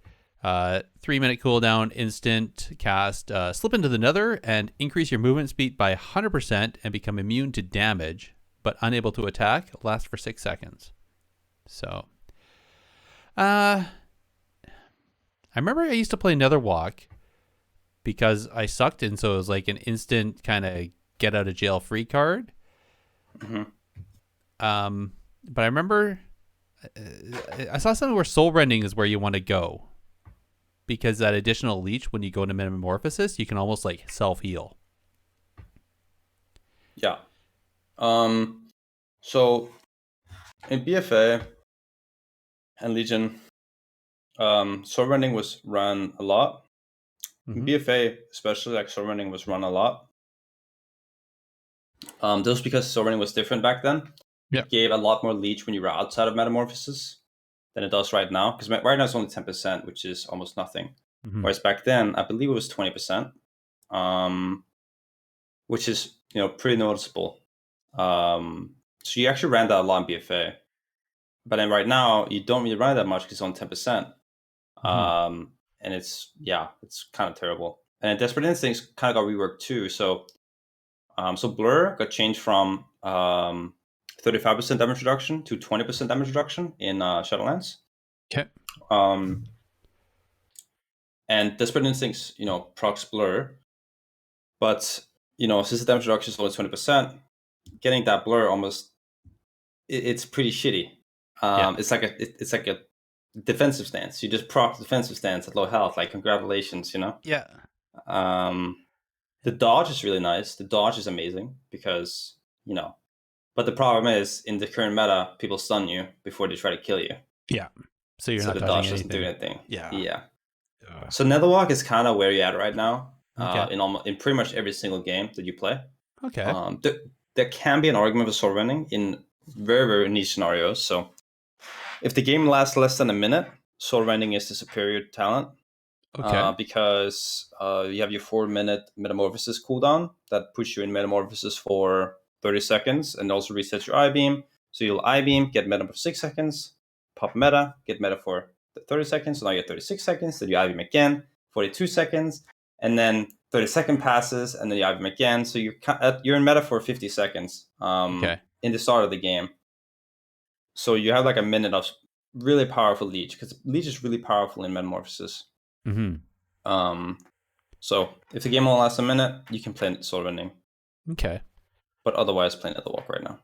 3-minute cooldown, instant cast, slip into the Nether and increase your movement speed by 100% and become immune to damage, but unable to attack, last for 6 seconds. So, I remember I used to play Nether Walk because I sucked, and so it was like an instant kind of get out of jail free card. But I remember I saw something where Soul Rending is where you want to go, because that additional leech when you go into Metamorphosis, you can almost like self-heal. Yeah. So in BFA and Legion, Soul Rending was run a lot. In BFA, especially, like, Soul Rending was run a lot. That was because Soul Rending was different back then. It gave a lot more leech when you were outside of Metamorphosis. than it does right now. Because right now it's only 10%, which is almost nothing. Whereas back then, I believe it was 20%, which is pretty noticeable. So you actually ran that a lot in BFA. But then right now, you don't really run that much because it's on 10%. And it's kind of terrible. And Desperate Instincts kind of got reworked too. So Blur got changed from 35% damage reduction to 20% damage reduction in Shadowlands. Okay. And Desperate Instincts, procs Blur. But, since the damage reduction is only 20%, getting that Blur it's pretty shitty. It's like a defensive stance. You just proc defensive stance at low health. Like, congratulations, Yeah. The dodge is really nice. The dodge is amazing because, but the problem is in the current meta, people stun you before they try to kill you. Yeah. So you're not the dodging dodge anything. doesn't do anything. Yeah. So Netherwalk is kind of where you're at right now. Okay. In pretty much every single game that you play. Okay. There can be an argument for sword running in very, very niche scenarios. So if the game lasts less than a minute, sword running is the superior talent. Okay. Because you have your 4-minute metamorphosis cooldown that puts you in metamorphosis for 30 seconds and also resets your I-beam. So you'll I-beam, get meta for 6 seconds, pop meta, get meta for 30 seconds. So now you get 36 seconds, then you I-beam again, 42 seconds, and then 30 second passes, and then you I-beam again. So you're in meta for 50 seconds in the start of the game. So you have like a minute of really powerful leech, because leech is really powerful in metamorphosis. So if the game only lasts a minute, you can play sword running. Okay. But otherwise, play Netherwalk right now.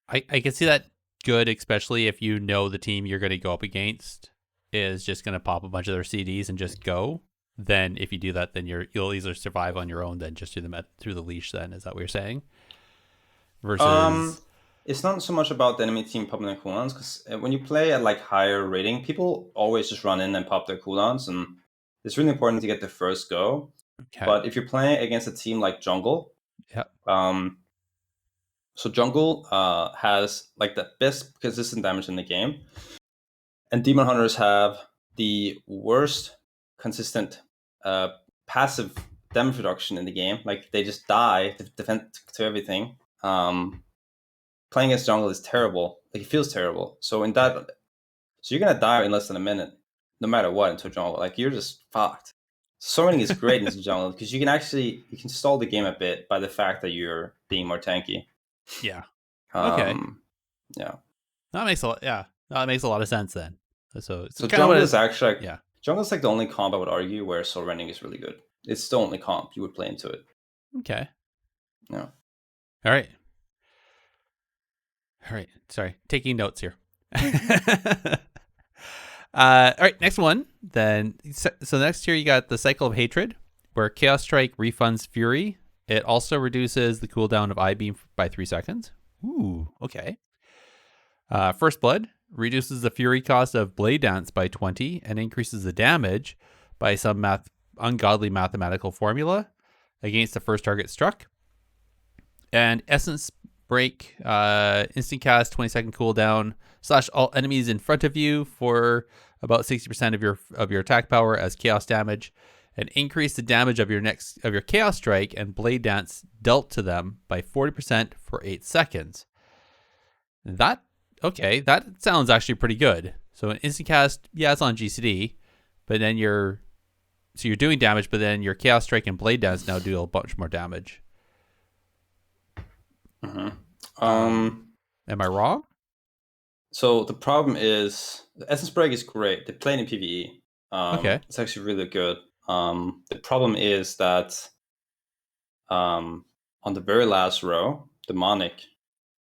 I can see that good, especially if you know the team you're going to go up against is just going to pop a bunch of their CDs and just go. Then if you do that, then you'll either survive on your own, then just do them through the leash. Then is that what you're saying? Versus, it's not so much about the enemy team popping their cooldowns, because when you play at like higher rating, people always just run in and pop their cooldowns, and it's really important to get the first go. okay. But if you're playing against a team like Jungle, so Jungle has like the best consistent damage in the game, and Demon Hunters have the worst consistent passive damage reduction in the game. Like, they just die to defend to everything. Playing against Jungle is terrible. Like, it feels terrible. So you're gonna die in less than a minute, no matter what, into Jungle. Like, you're just fucked. Swording is great in Jungle because you can stall the game a bit by the fact that you're being more tanky. Yeah. Okay. Yeah. That makes a lot. Yeah. That makes a lot of sense then. So Jungle is actually Jungle's like the only comp I would argue where sword running is really good. It's the only comp you would play into it. Okay. Yeah. All right. Sorry. Taking notes here. All right. Next one. Then, so next here you got the Cycle of Hatred, where Chaos Strike refunds Fury. It also reduces the cooldown of I-beam by 3 seconds. Ooh. Okay. First Blood reduces the Fury cost of Blade Dance by 20 and increases the damage by some ungodly mathematical formula against the first target struck. And Essence Break, instant cast, 20-second cooldown / all enemies in front of you for about 60% of your attack power as chaos damage, and increase the damage of your Chaos Strike and Blade Dance dealt to them by 40% for 8 seconds. That sounds actually pretty good. So an instant cast, it's on GCD, but then you're doing damage, but then your Chaos Strike and Blade Dance now do a bunch more damage. Mm-hmm. Am I wrong? So the problem is the Essence Break is great. They play it in PvE. Okay. It's actually really good. The problem is that on the very last row, Demonic,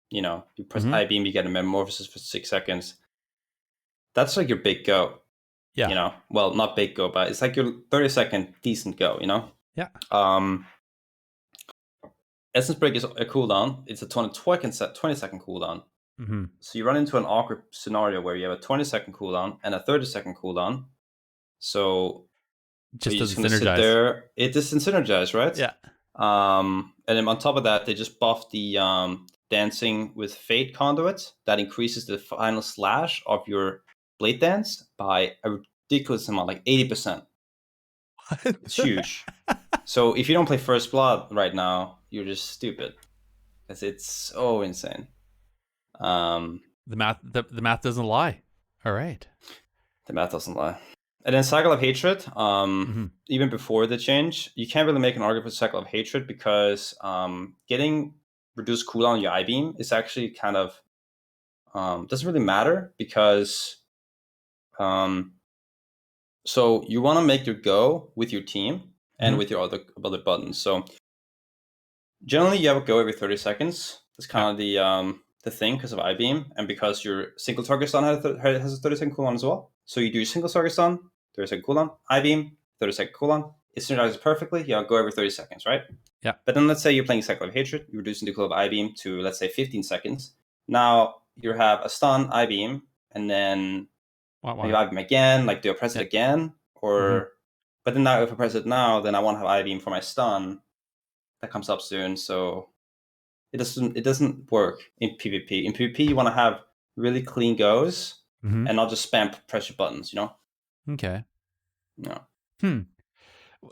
you press I-beam, you get a metamorphosis for 6 seconds. That's like your big go. Yeah. Well, not big go, but it's like your 30-second decent go, Yeah. Essence Break is a cooldown. It's a 20-second cooldown. Mm-hmm. So you run into an awkward scenario where you have a 20-second cooldown and a 30-second cooldown. So just doesn't synergize. Sit there. It doesn't synergize, right? Yeah. And then on top of that, they just buffed the Dancing with Fate conduit that increases the final slash of your Blade Dance by a ridiculous amount, like 80%. It's huge. So if you don't play First Blood right now, you're just stupid. Because it's so insane. The math doesn't lie. All right. The math doesn't lie. And then Cycle of Hatred, even before the change, you can't really make an argument for Cycle of Hatred because getting reduced cooldown on your I-Beam is actually kind of doesn't really matter because so you want to make your go with your team and with your other buttons. So generally you have a go every 30 seconds. That's kind of the thing because of I-Beam and because your single target stun has a 30-second cooldown as well. So you do your single target stun, 30-second cooldown, I-Beam, 30-second cooldown. It synergizes perfectly. You go every 30 seconds, right? Yeah. But then let's say you're playing Cycle of Hatred, you're reducing the cooldown of I-Beam to, let's say, 15 seconds. Now you have a stun, I-Beam, and then maybe I-Beam again, like do I press it again? Or but then now if I press it now, then I want to have I-Beam for my stun. That comes up soon, so it doesn't work in PvP. In PvP, you want to have really clean goes and not just spam pressure buttons, you know? Okay. No.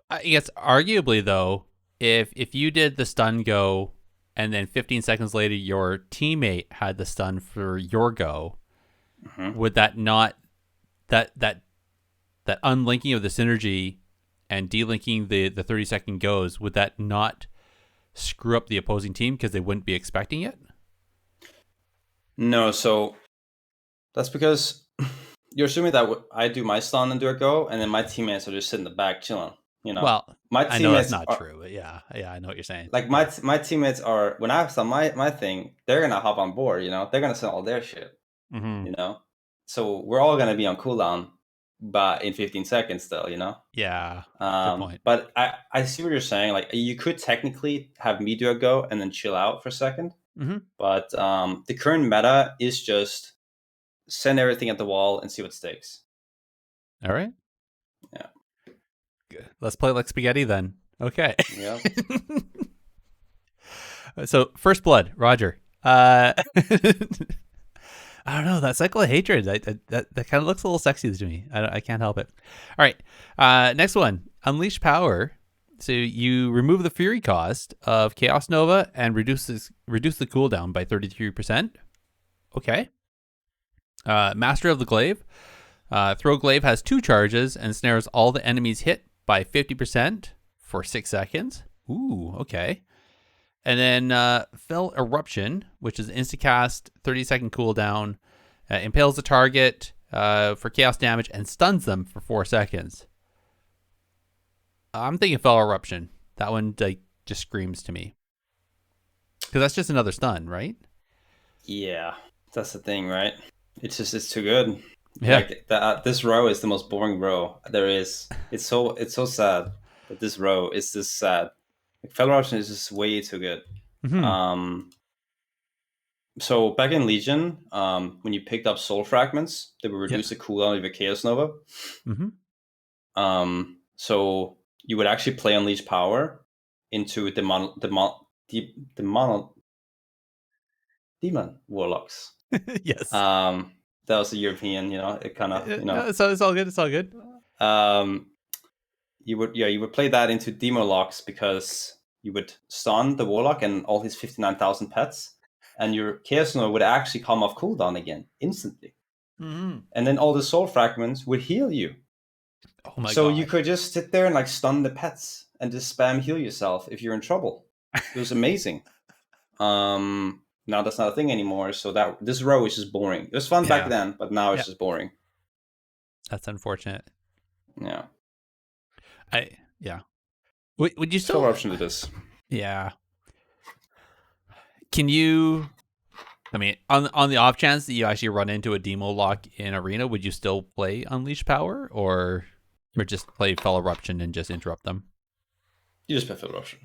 I guess arguably though, if you did the stun go and then 15 seconds later your teammate had the stun for your go, would that not that unlinking of the synergy and delinking the 30-second goes, would that not screw up the opposing team because they wouldn't be expecting it? No, so that's because you're assuming that I do my stun and do a go, and then my teammates are just sitting in the back chilling. You know, well, my teammates I know that's not true, but yeah, I know what you're saying. Like my teammates are, when I have some my thing, they're gonna hop on board. You know, they're gonna send all their shit. You know, so we're all gonna be on cooldown, but in 15 seconds still. You know. Yeah. Good point. But I see what you're saying. Like you could technically have me do a go and then chill out for a second. But the current meta is just send everything at the wall and see what sticks. All right. Yeah. Good. Let's play like spaghetti then. Okay. Yeah. So First Blood, Roger. I don't know, that Cycle of Hatred, that kind of looks a little sexy to me. I can't help it. All right. Next one, Unleash Power. So you remove the Fury cost of Chaos Nova and reduce the cooldown by 33%. Okay. Master of the Glaive. Throw Glaive has 2 charges and snares all the enemies hit by 50% for 6 seconds. Ooh, okay. And then Fell Eruption, which is instacast, 30-second cooldown, impales the target for chaos damage and stuns them for 4 seconds. I'm thinking Fell Eruption. That one just screams to me. Because that's just another stun, right? Yeah, that's the thing, right? It's too good. Yeah. Like this row is the most boring row there is. It's so sad that this row is this sad. Like, Fell Eruption is just way too good. So back in Legion, when you picked up Soul Fragments, they would reduce the cooldown of your Chaos Nova. So you would actually play Unleash Power into Demon Warlocks. Yes. That was a European, you know, it kind of, you know. So it's all good. It's all good. You would play that into Demo Locks because you would stun the Warlock and all his 59,000 pets, and your Chaos Nova would actually come off cooldown again instantly. And then all the Soul Fragments would heal you. Oh my god! So you could just sit there and like stun the pets and just spam heal yourself if you're in trouble. It was amazing. Now that's not a thing anymore. So that this row is just boring. It was fun back then, but now it's just boring. That's unfortunate. Yeah. Would you still option to this? Yeah. Can you? I mean, on the off chance that you actually run into a demo lock in arena, would you still play Unleash Power or just play Fell Eruption and just interrupt them? You just play Fell Eruption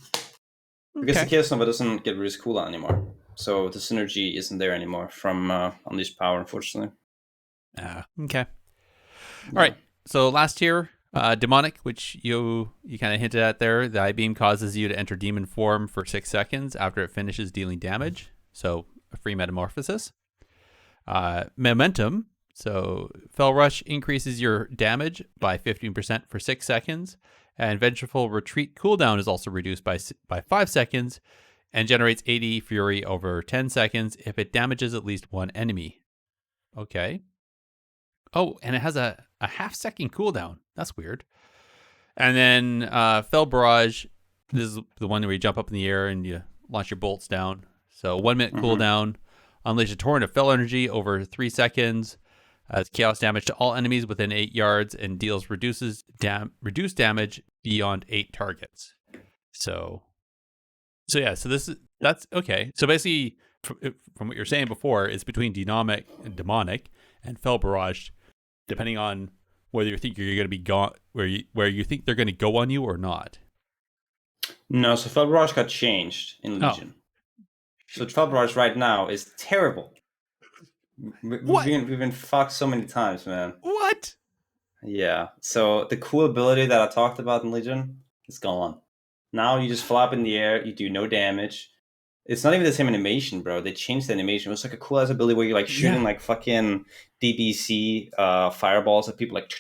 because the Chaos Nova doesn't get really cooldown anymore, so the synergy isn't there anymore from Unleash Power, unfortunately. Okay. All right. So last tier, Demonic, which you kind of hinted at there. The I-Beam causes you to enter demon form for 6 seconds after it finishes dealing damage. So a free metamorphosis. Momentum. So Fell Rush increases your damage by 15% for 6 seconds, and Vengeful Retreat cooldown is also reduced by 5 seconds, and generates 80 Fury over 10 seconds if it damages at least one enemy. Okay. Oh, and it has a half-second cooldown. That's weird. And then Fell Barrage, this is the one where you jump up in the air and you launch your bolts down. So 1 minute cooldown. Unleash a torrent of Fell Energy over 3 seconds. Chaos damage to all enemies within 8 yards and deals reduced damage beyond 8 targets. So that's okay. So basically, from what you're saying before, it's between demonic and Fell Barrage, depending on whether you think you're going to be gone, where you think they're going to go on you or not. No, so Fell Barrage got changed in Legion. So Fell Barrage right now is terrible. We've been fucked so many times, man. What? Yeah. So the cool ability that I talked about in Legion is gone. Now you just fly up in the air. You do no damage. It's not even the same animation, bro. They changed the animation. It was like a cool ass ability where you're like shooting like fucking DBC fireballs at people, like.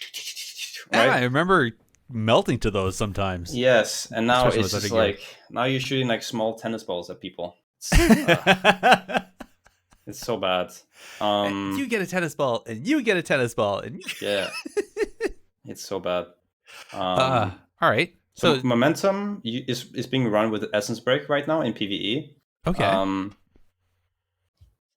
Right? Yeah, I remember melting to those sometimes. Yes, and now Especially it's with just other gear. like now you're shooting like small tennis balls at people. It's so bad. You get a tennis ball, and you get a tennis ball, and Yeah, it's so bad. all right. So momentum is being run with Essence Break right now in PvE. Okay.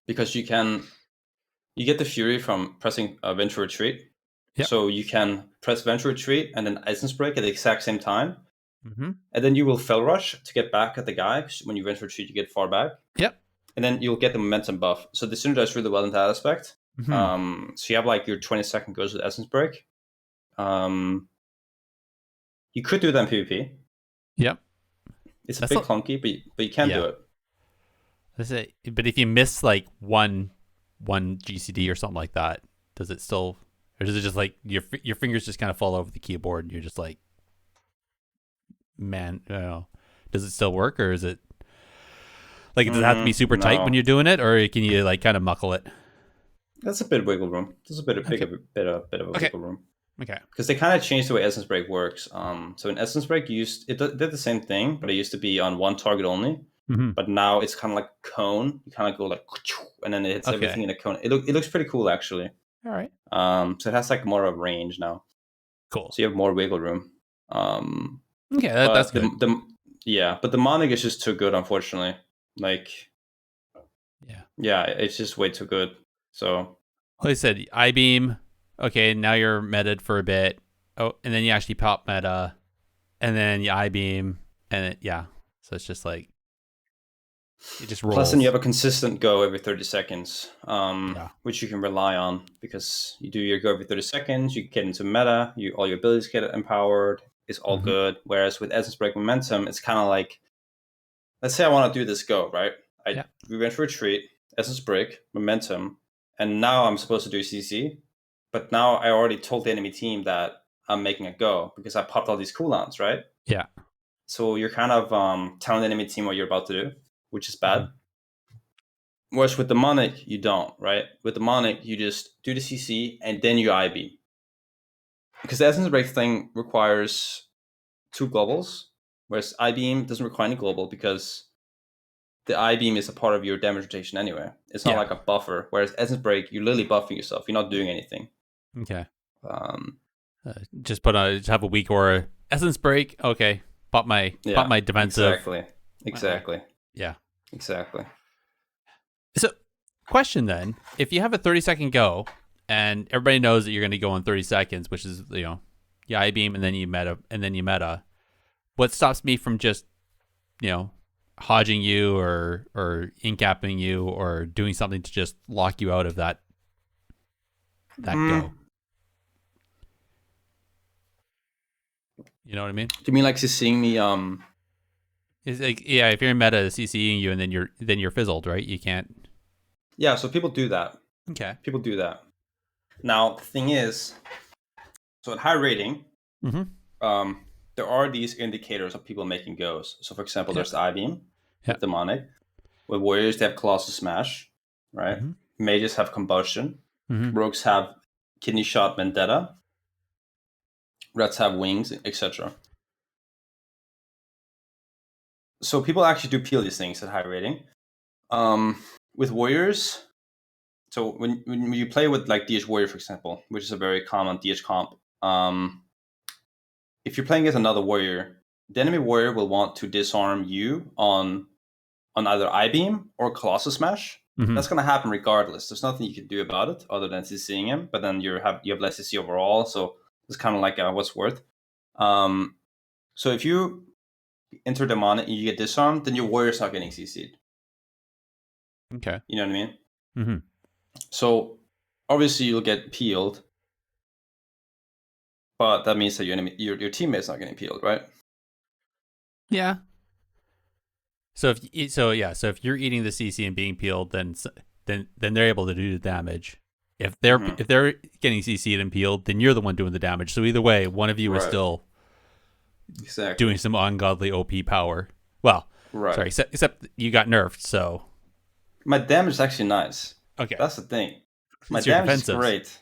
Because you get the Fury from pressing Venture Retreat. Yep. So you can press Venture Retreat and then Essence Break at the exact same time. Mm-hmm. And then you will Fell Rush to get back at the guy. 'Cause when you Venture Retreat, you get far back. Yep. And then you'll get the momentum buff. So they synergize really well in that aspect. Mm-hmm. So you have like your 20-second goes with Essence Break. You could do that in PvP. Yep. It's a bit clunky, but you can do it. That's it. But if you miss like one GCD or something like that, does it still, or does it just like your fingers just kind of fall over the keyboard and you're just like, man, I don't know. Does it still work, or is it like does it have to be super tight when you're doing it, or can you like kind of muckle it? That's a bit of wiggle room. There's a bit of a wiggle room. Okay. Because they kind of changed the way Essence Break works. So in Essence Break, it did the same thing, but it used to be on one target only. Mm-hmm. But now it's kind of like a cone. You kind of go like, and then it hits everything in a cone. It looks pretty cool, actually. All right. So it has like more of a range now. Cool. So you have more wiggle room. Okay, that's good. But the Demonic is just too good, unfortunately. Like, yeah, it's just way too good. So, like I said, I-beam. Okay, now you're meted for a bit. Oh, and then you actually pop meta, and then you I-beam, and so it's just like it just rolls. Plus, then you have a consistent go every 30 seconds, which you can rely on because you do your go every 30 seconds. You get into meta. All your abilities get empowered. It's all good. Whereas with Essence Break Momentum, it's kind of like, let's say I want to do this go, right? We went for Retreat, Essence Break, Momentum, and now I'm supposed to do CC. But now I already told the enemy team that I'm making a go because I popped all these cooldowns, right? Yeah. So you're kind of telling the enemy team what you're about to do, which is bad. Whereas with Demonic, you don't, right? With Demonic, you just do the CC and then you IB. Because the Essence Break thing requires 2 globals, whereas I-beam doesn't require any global because the I-beam is a part of your damage rotation anyway. It's not like a buffer. Whereas Essence Break, you're literally buffing yourself. You're not doing anything. Okay. Just have a weak aura. Essence Break. Okay. Pop my defensive. Exactly. Yeah. Exactly. So, question then: if you have a 30-second go, and everybody knows that you're going to go in 30 seconds, which is I-beam and then you meta, what stops me from just hodging you or incapping you or doing something to just lock you out of that go? You know what I mean? Do you mean like seeing me? It's like, if you're in meta, CCing you and then you're fizzled, right? You can't. Yeah, so people do that. Okay. People do that. Now the thing is, so at high rating, there are these indicators of people making goes. So for example, there's the I-beam, with Demonic. With warriors, they have Colossus Smash, right? Mages have Combustion. Rogues have Kidney Shot Vendetta. Reds have Wings, etc. So people actually do peel these things at high rating. With warriors, so when you play with like DH Warrior, for example, which is a very common DH comp, if you're playing as another warrior, the enemy warrior will want to disarm you on either I-Beam or Colossus Smash. That's going to happen regardless. There's nothing you can do about it other than CCing him, but then you have less CC overall, so it's kind of like what's worth. So if you enter Demonic and you get disarmed, then your warrior's not getting CC'd. Okay. You know what I mean? So obviously you'll get peeled, but that means that your teammate's not getting peeled, right? Yeah. So if you're eating the CC and being peeled, then they're able to do the damage. If they're getting CC'd and peeled, then you're the one doing the damage. So either way, one of you is still doing some ungodly OP power. Well, sorry, except you got nerfed, so my damage is actually nice. Okay, that's the thing. My damage is great,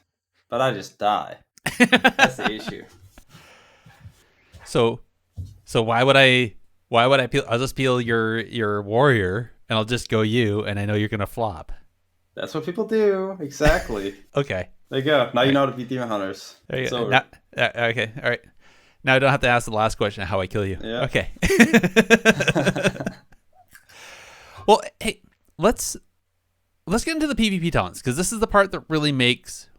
but I just die. That's the issue. So why would I peel? I'll just peel your warrior, and I'll just go you, and I know you're gonna flop. That's what people do. Exactly. Okay. There you go. Now you know how to beat demon hunters. There you go. Now, okay. All right. Now I don't have to ask the last question: how I kill you. Yeah. Okay. Well, hey, let's get into the PvP talents, because this is the part that really makes,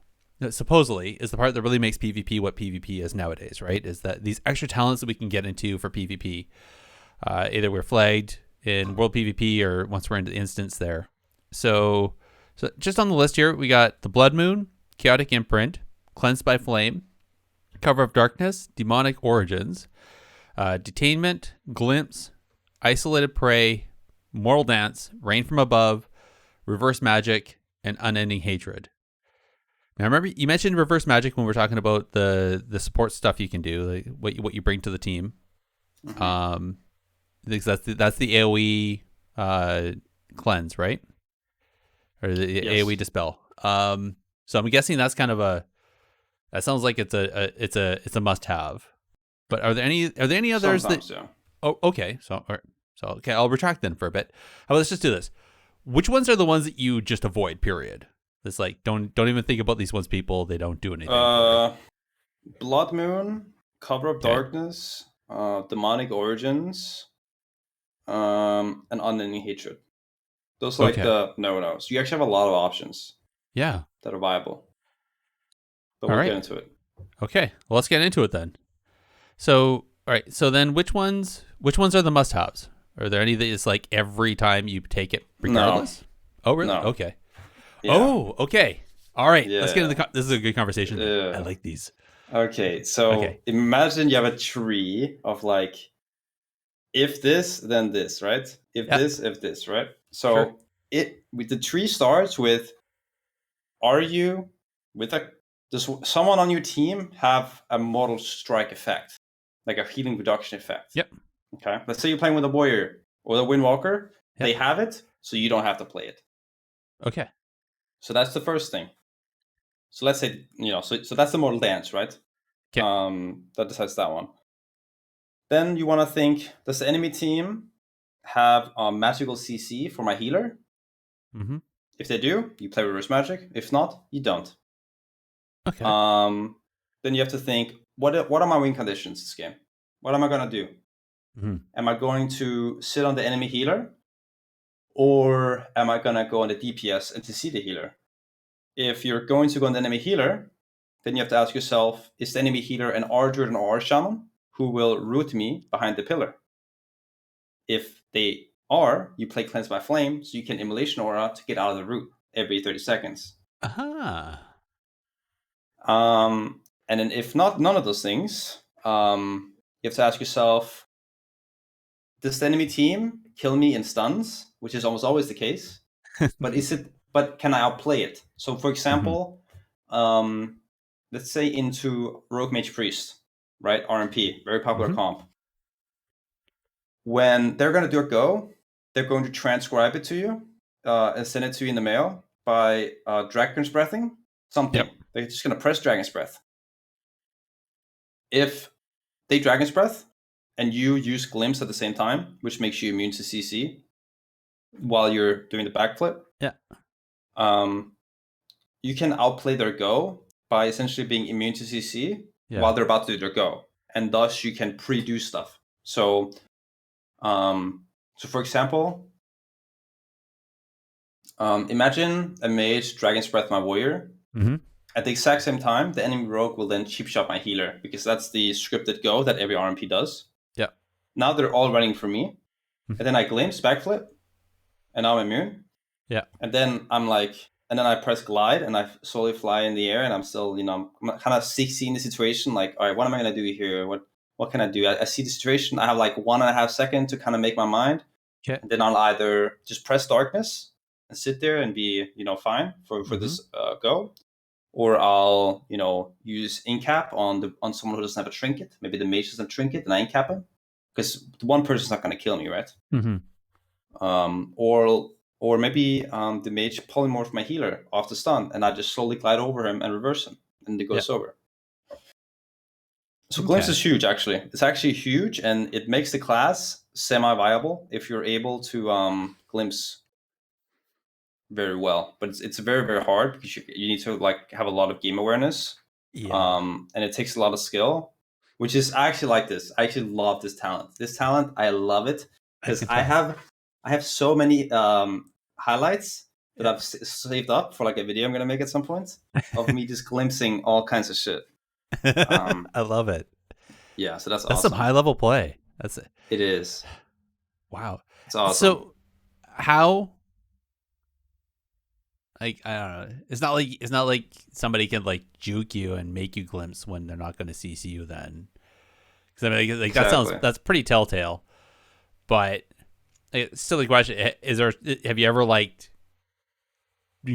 supposedly, is the part that really makes PvP what PvP is nowadays, right? Is that these extra talents that we can get into for PvP. Either we're flagged in World PvP or once we're into the instance there. So just on the list here, we got the Blood Moon, Chaotic Imprint, Cleansed by Flame, Cover of Darkness, Demonic Origins, Detainment, Glimpse, Isolated Prey, Mortal Dance, Rain from Above, Reverse Magic, and Unending Hatred. Now, remember, you mentioned Reverse Magic when we were talking about the support stuff you can do, like what you bring to the team. Because that's the AoE cleanse, right? Or the AoE dispel. So I'm guessing that's kind of that sounds like it's a must have. But are there any others Sometimes, that? Yeah. Oh, okay. So okay, I'll retract then for a bit. How about let's just do this. Which ones are the ones that you just avoid? Period. It's like don't even think about these ones, people. They don't do anything. Blood Moon, Cover of Darkness, Demonic Origins, and Unending Hatred. Those are like the no-nos. You actually have a lot of options. Yeah. That are viable. But we'll get into it. Okay. Well, let's get into it then. So, all right. So then which ones are the must-haves? Are there any that is like every time you take it regardless? No. Oh, really? No. Okay. Yeah. Oh, okay. All right. Yeah. Let's get into this is a good conversation. I like these. Okay. So imagine you have a tree of like, if this, then this, right? If this, right? So the tree starts with, does someone on your team have a Mortal Strike effect? Like a healing reduction effect? Yep. Okay. Let's say you're playing with a warrior or the Windwalker. Yep. They have it, so you don't have to play it. Okay. So that's the first thing. So let's say, so that's the Mortal Dance, right? Okay. That decides that one. Then you want to think, does the enemy team have magical CC for my healer? Mm-hmm. If they do, you play Reverse Magic. If not, you don't. Okay. Then you have to think, what are my win conditions this game? What am I going to do? Mm-hmm. Am I going to sit on the enemy healer? Or am I going to go on the DPS and to see the healer? If you're going to go on the enemy healer, then you have to ask yourself, is the enemy healer an R-Druid and R-Shaman who will root me behind the pillar? If they are, you play Cleanse by Flame, so you can Immolation Aura to get out of the root every 30 seconds. Uh-huh. And then if not, none of those things, you have to ask yourself, does the enemy team kill me in stuns, which is almost always the case, but can I outplay it? So for example, let's say into Rogue Mage Priest, right? RMP, very popular comp. When they're going to do a go, they're going to transcribe it to you and send it to you in the mail by Dragon's Breathing. something. Yep. They're just going to press Dragon's Breath. If they Dragon's Breath and you use Glimpse at the same time, which makes you immune to CC while you're doing the backflip, you can outplay their go by essentially being immune to CC while they're about to do their go. And thus you can pre-do stuff. So for example, imagine a mage Dragon's Breath my warrior. Mm-hmm. At the exact same time, the enemy rogue will then cheap shot my healer, because that's the scripted go that every RMP does. Yeah. Now they're all running for me. And then I glimpse, backflip, and now I'm immune. Yeah. And then I'm like, and then I press glide and I slowly fly in the air, and I'm still, I'm kind of seeing the situation, like, all right, what am I going to do here? What can I do? I see the situation. I have like 1.5 seconds to kind of make my mind. Okay. And then I'll either just press darkness and sit there and be, fine for this go. Or I'll, use incap on someone who doesn't have a trinket. Maybe the mage doesn't trinket, and I incap him, because the one person's not going to kill me, right? Mm-hmm. Or maybe the mage polymorph my healer off the stun, and I just slowly glide over him and reverse him, and it goes over. So Glimpse is huge, actually. It's actually huge, and it makes the class semi-viable if you're able to Glimpse very well. But it's very, very hard, because you need to have a lot of game awareness. And it takes a lot of skill, which is actually like this. I actually love this talent. This talent, I love it, because I have so many highlights that I've saved up for a video I'm gonna make at some point of me just glimpsing all kinds of shit. I love it. Yeah, so that's awesome. awesome. Some high level play. That's it. It is. Wow. It's awesome. So how? I don't know. It's not like somebody can juke you and make you glimpse when they're not going to CC you then. Because exactly. that's pretty telltale. But still, the question is: have you ever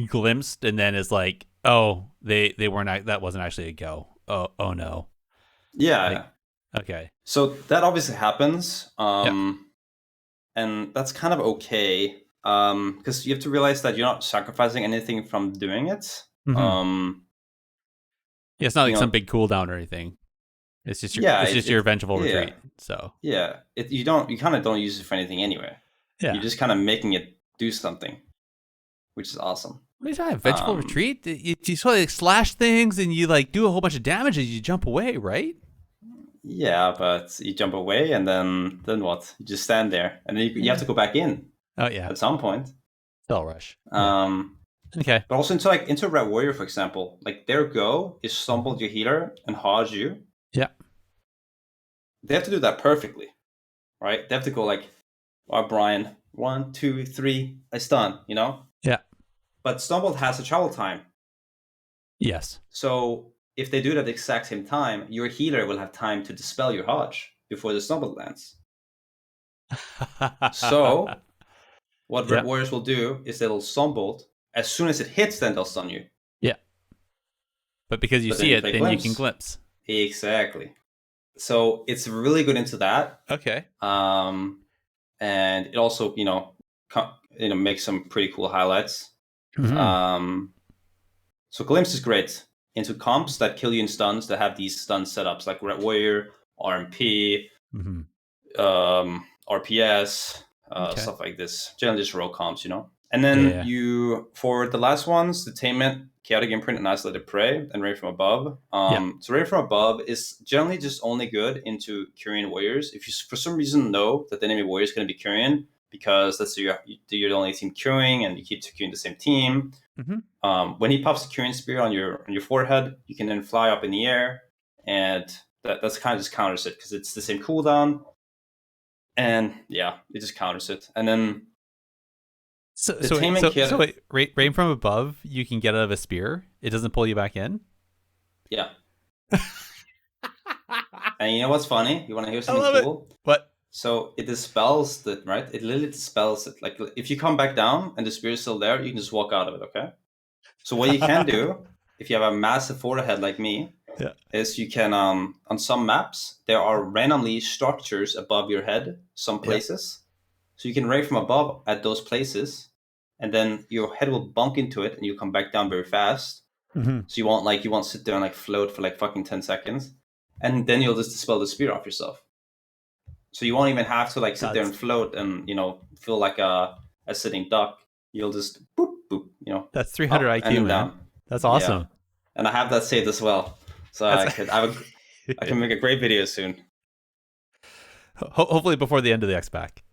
glimpsed and then it's like, oh, they weren't, that wasn't actually a go. Oh no. Yeah. Okay. So that obviously happens, and that's kind of okay. Because you have to realize that you're not sacrificing anything from doing it. Mm-hmm. It's not some big cooldown or anything. It's just your vengeful retreat. So you kind of don't use it for anything anyway. Yeah, you're just kind of making it do something, which is awesome. What are you talking? Vengeful retreat? You sort of slash things and you do a whole bunch of damage and you jump away, right? Yeah, but you jump away and then what? You just stand there and then you have to go back in. Oh yeah. At some point. Spell rush. Okay. But also into Red Warrior, for example, their go is stumble your healer and hodge you. Yeah. They have to do that perfectly, right? They have to go Brian, 1, 2, 3, I stun, Yeah. But stumbled has a travel time. Yes. So if they do it at the exact same time, your healer will have time to dispel your hodge before the stumbled lands. So what Red Warriors will do is they'll stumbled. As soon as it hits, then they'll stun you. Yeah. But because you see it, then glimpse. You can glimpse. Exactly. So it's really good into that. Okay. And it also, makes some pretty cool highlights. Mm-hmm. So Glimpse is great into comps that kill you in stuns, that have these stun setups like Red Warrior, RMP, RPS, stuff like this. Generally just roll comps, And then for the last ones, Detainment, Chaotic Imprint, and Isolated Prey, and Rain from Above. So Rain from Above is generally just only good into Curian Warriors. If you for some reason know that the enemy warrior is going to be Curian, because let's say you're the only team curing and you keep securing the same team. Mm-hmm. When he pops the Curian Spear on your forehead, you can then fly up in the air, and that's kind of just counters it, because it's the same cooldown. And it just counters it. And then So wait, Rain from Above, you can get out of a spear. It doesn't pull you back in? Yeah. And you know what's funny? You want to hear something cool? What? So it dispels it, right? It literally dispels it. If you come back down and the spear is still there, you can just walk out of it, okay? So what you can do, if you have a massive forehead like me, is you can, on some maps, there are randomly structures above your head, some places. So you can rain from above at those places, and then your head will bump into it, and you come back down very fast. So you won't sit there and like float for like fucking 10 seconds, and then you'll just dispel the spear off yourself. So you won't even have to like sit there and float and feel like a sitting duck. You'll just boop boop. That's 300 up IQ, and then man. down. That's awesome. Yeah. And I have that saved as well, so I can make a great video soon. Hopefully before the end of the X-Pack.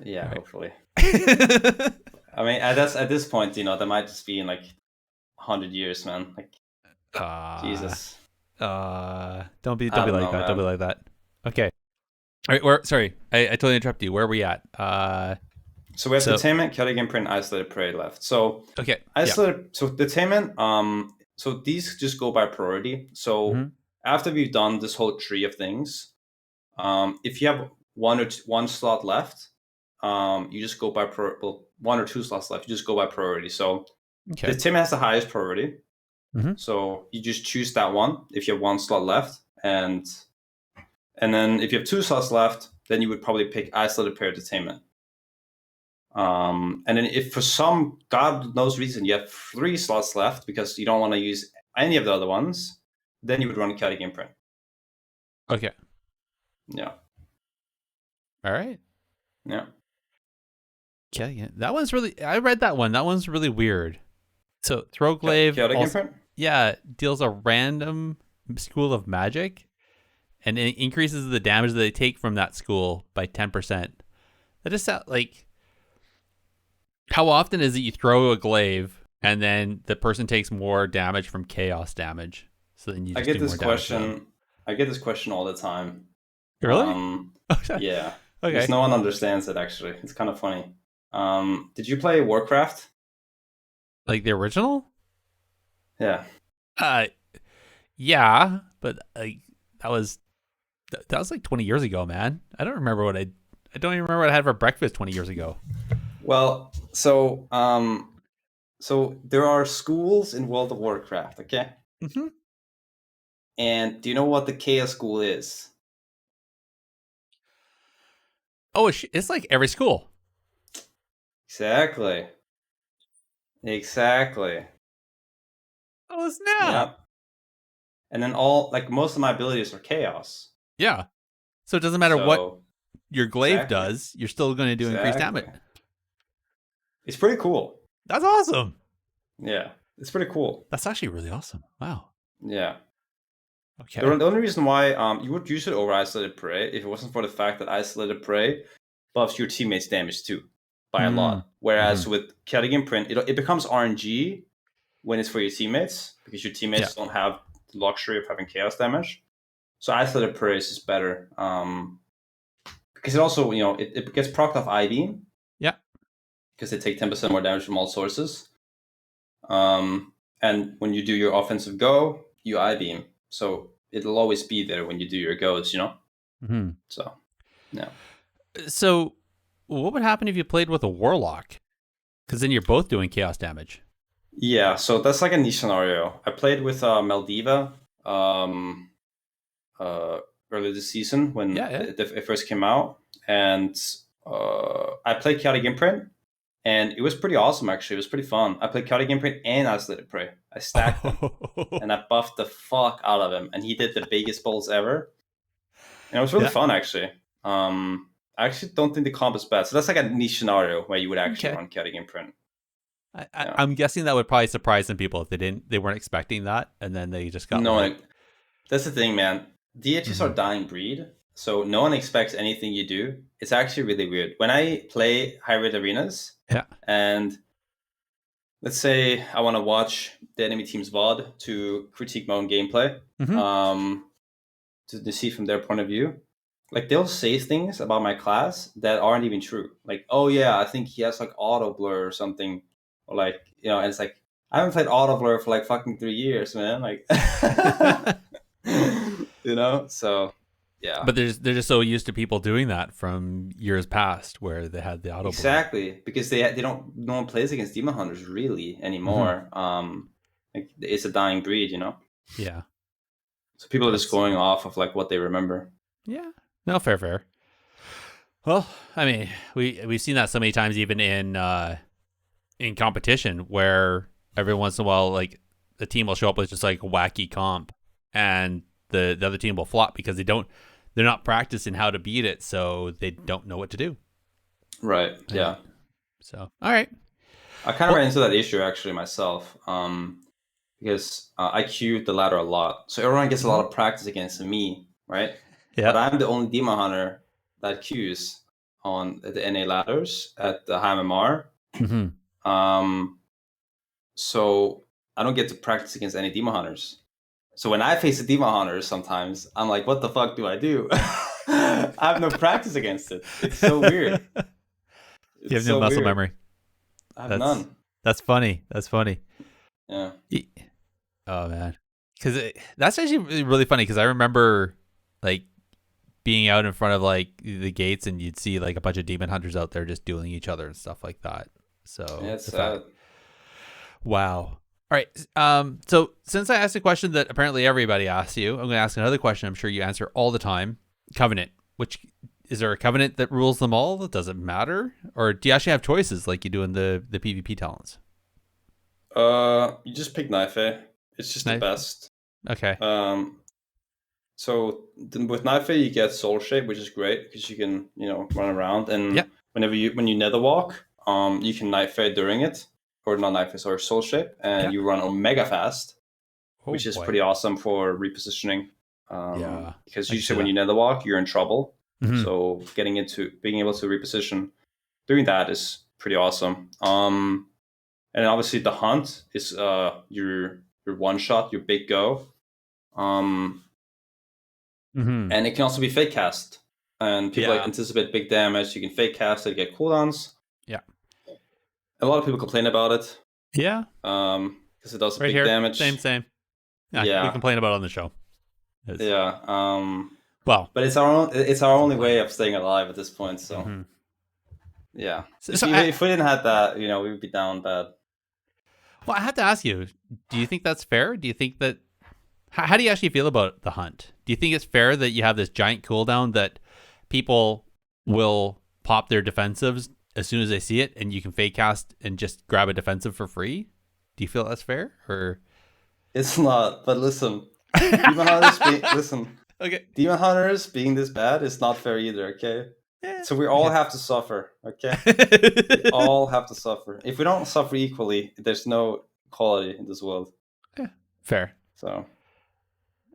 Yeah, right. Hopefully. I mean, at this point, that might just be in like 100 years, man. Like, Jesus. Don't be like that. Man. Don't be like that. Okay. All right. Sorry, I totally interrupted you. Where are we at? So we have Detainment, Chaotic Imprint, Isolated Prey left. So So Detainment. So these just go by priority. So after we've done this whole tree of things, if you have one slot left, you just go by one or two slots left. You just go by priority. So Detainment has the highest priority. So you just choose that one if you have one slot left, and then if you have two slots left, then you would probably pick Isolated Prey or Detainment. And then if for some God knows reason you have 3 slots left because you don't want to use any of the other ones, then you would run Chaotic Imprint. Okay. Yeah. All right. Yeah. Okay. That one's I read that one. That one's really weird. So Throwglaive Chaotic Imprint? Yeah, deals a random school of magic, and it increases the damage that they take from that school by 10%. That just sounds like... How often is it you throw a glaive and then the person takes more damage from chaos damage? So then you just I get this question all the time. Really? Yeah. Okay. Because no one understands it, actually. It's kind of funny. Did you play Warcraft? Like the original? Yeah. Yeah, but that was like 20 years ago, man. I don't remember I don't even remember what I had for breakfast 20 years ago. Well, so there are schools in World of Warcraft, okay? And do you know what the Chaos School is? Oh, it's like every school. Exactly. Oh, snap. Yep. And then most of my abilities are chaos. Yeah. So it doesn't matter what your glaive does, you're still going to do increased damage. It's pretty cool. That's awesome. Yeah. It's pretty cool. That's actually really awesome. Wow. Yeah. Okay. The only reason why you would use it over Isolated Prey if it wasn't for the fact that Isolated Prey buffs your teammates' damage too by a lot. Whereas with Chaotic Imprint, it becomes RNG when it's for your teammates because your teammates don't have the luxury of having chaos damage. So Isolated Prey is just better because it also it gets procced off I-Beam. Yeah. Because they take 10% more damage from all sources. And when you do your offensive go, you I-Beam. So it'll always be there when you do your goes, So, yeah. So what would happen if you played with a Warlock? Because then you're both doing chaos damage. Yeah, so that's like a niche scenario. I played with Maldiva earlier this season when it first came out. And I played Chaotic Imprint. And it was pretty awesome, actually. It was pretty fun. I played Chaotic Imprint and Isolated Prey. I stacked them, and I buffed the fuck out of him. And he did the biggest bolts ever. And it was really fun, actually. I actually don't think the comp is bad. So that's like a niche scenario where you would actually run Chaotic Imprint. I'm guessing that would probably surprise some people if they weren't expecting that, and then they just got... No, that's the thing, man. DHs are dying breed. So no one expects anything you do. It's actually really weird. When I play high-rate arenas, and let's say I want to watch the enemy team's VOD to critique my own gameplay, to see from their point of view, like they'll say things about my class that aren't even true. Like, oh yeah, I think he has like auto blur or something, or like and it's like I haven't played auto blur for like fucking 3 years, man. Like, so. Yeah, but they're just so used to people doing that from years past where they had the auto exactly because no one plays against demon hunters really anymore. Like it's a dying breed, Yeah. So people are just going off of like what they remember. Yeah. No, fair. Well, I mean, we've seen that so many times even in competition where every once in a while, like the team will show up with just like a wacky comp, and the other team will flop because they're not practicing how to beat it, so they don't know what to do. Right. Yeah. So all right. I kind of ran into that issue actually myself, because I queued the ladder a lot, so everyone gets a lot of practice against me, right? Yeah. But I'm the only demon hunter that queues on the NA ladders at the high MMR. So I don't get to practice against any demon hunters. So when I face a demon hunter, sometimes I'm like, what the fuck do I do? I have no practice against it. It's so weird. You have no muscle memory. I have none. That's funny. Yeah. Oh man, because that's actually really funny. Because I remember like being out in front of like the gates, and you'd see like a bunch of demon hunters out there just dueling each other and stuff like that. So yeah, it's sad. Wow. All right. So since I asked a question that apparently everybody asks you, I'm going to ask another question. I'm sure you answer all the time. Covenant. Is there a covenant that rules them all? Does it matter, or do you actually have choices like you do in the PvP talents? You just pick Knife. It's just the best. Okay. So with Knife you get Soul Shape, which is great because you can run around, and when you nether walk, you can Knife during it, or not Knife, sorry, Soul Shape, and you run Omega fast, which is pretty awesome for repositioning. Because usually when you nether walk, you're in trouble. So being able to reposition, doing that is pretty awesome. And obviously the hunt is your one shot, your big go. And it can also be fake cast. And people anticipate big damage. You can fake cast it, get cooldowns. Yeah. A lot of people complain about it. Yeah. Because it does big damage. Same. Yeah. We complain about it on the show. Well, but it's our only way of staying alive at this point. So, yeah. If we didn't have that, we would be down bad. Well, I have to ask you: do you think that's fair? Do you think that? How do you actually feel about the hunt? Do you think it's fair that you have this giant cooldown that people will pop their defensives as soon as they see it, and you can fake cast and just grab a defensive for free? Do you feel that's fair, or? It's not. But listen, Demon Hunters being this bad is not fair either. Okay. Yeah. So we all have to suffer. Okay. We all have to suffer. If we don't suffer equally, there's no quality in this world. Yeah. Fair. So.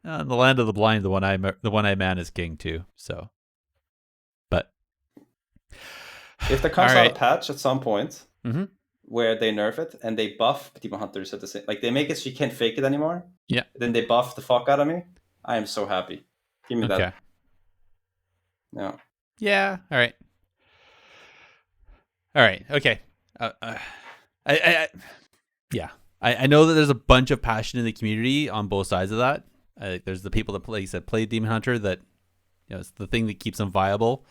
In the land of the blind, the one-eyed man is king too. So, but if there comes out a patch at some point where they nerf it and they buff Demon Hunters at the same, like they make it so you can't fake it anymore. Yeah. Then they buff the fuck out of me. I am so happy. Give me that. Yeah. Yeah. All right. Okay. I know that there's a bunch of passion in the community on both sides of that. There's the people that play Demon Hunter, that it's the thing that keeps them viable.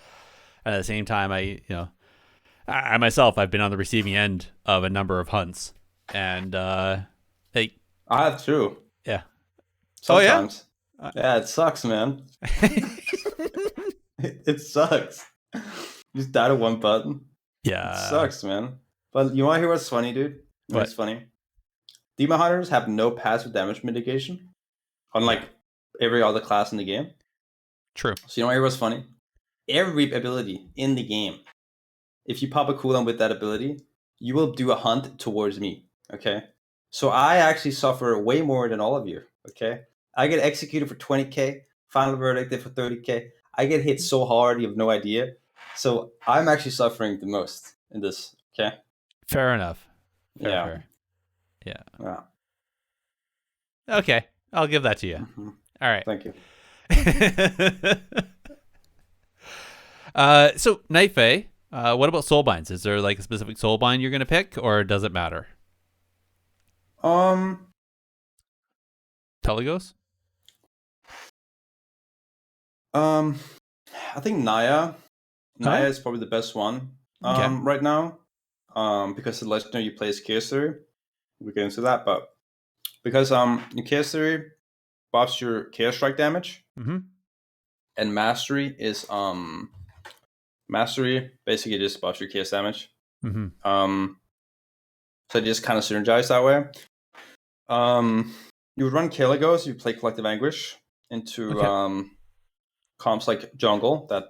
And at the same time, I myself, I've been on the receiving end of a number of hunts, and I have too. Yeah. Sometimes. Yeah, it sucks, man. It sucks. You just die to one button. Yeah. It sucks, man. But you want to hear what's funny, dude? What's funny? Demon Hunters have no passive damage mitigation, unlike every other class in the game. True. So you want to hear what's funny? Every ability in the game, if you pop a cooldown with that ability, you will do a hunt towards me. Okay? So I actually suffer way more than all of you. Okay? I get executed for 20k, final verdict for 30k. I get hit so hard, you have no idea. So I'm actually suffering the most in this. Okay? Fair enough. Fair. Yeah. Okay. I'll give that to you. All right. Thank you. So Knife, what about soulbinds? Is there like a specific soulbind you're going to pick, or does it matter? Telegos? I think Naya is probably the best one right now. Because the legendary you play is Chaos Theory. We'll get into that, but because your Chaos Theory buffs your Chaos Strike damage, and Mastery is Mastery basically just buffs your Chaos damage. So they just kind of synergize that way. You would run Caligos, you play Collective Anguish into comps like Jungle that,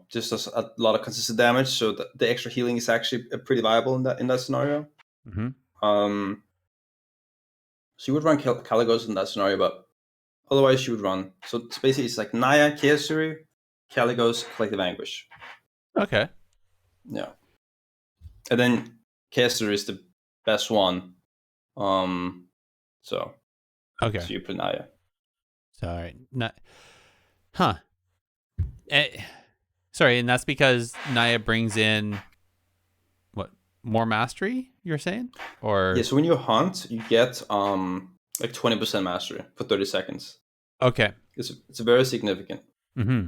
just does a lot of consistent damage, so the extra healing is actually pretty viable in that scenario. Mm-hmm. So you would run Caligos in that scenario, but otherwise you would run. So it's basically like Naya, Kiesuri, Caligos, Collective Anguish. Okay. Yeah. And then Kiesuri is the best one. So you play Naya. Sorry. Sorry, and that's because Naya brings in what, more mastery, you're saying? Or yeah, so when you hunt, you get like 20% mastery for 30 seconds. Okay. It's very significant. Mm-hmm.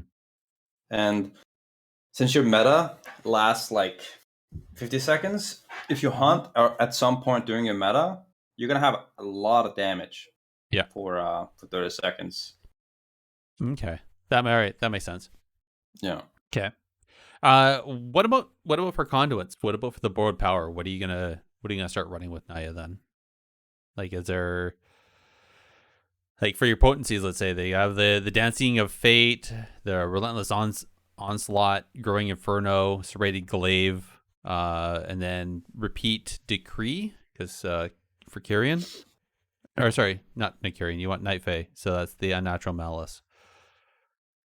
And since your meta lasts like 50 seconds, if you hunt or at some point during your meta, you're gonna have a lot of damage. Yeah. For 30 seconds. Okay. That makes sense. Yeah. Okay. What about for conduits? What about for the board power? What are you gonna start running with Naya then? Like, is there, like, for your potencies, let's say they have the Dancing of Fate, the Relentless Onslaught, Growing Inferno, Serrated Glaive, and then Repeat Decree, because for Kyrian, or sorry, not Kyrian, you want Night Fae, so that's the Unnatural Malice.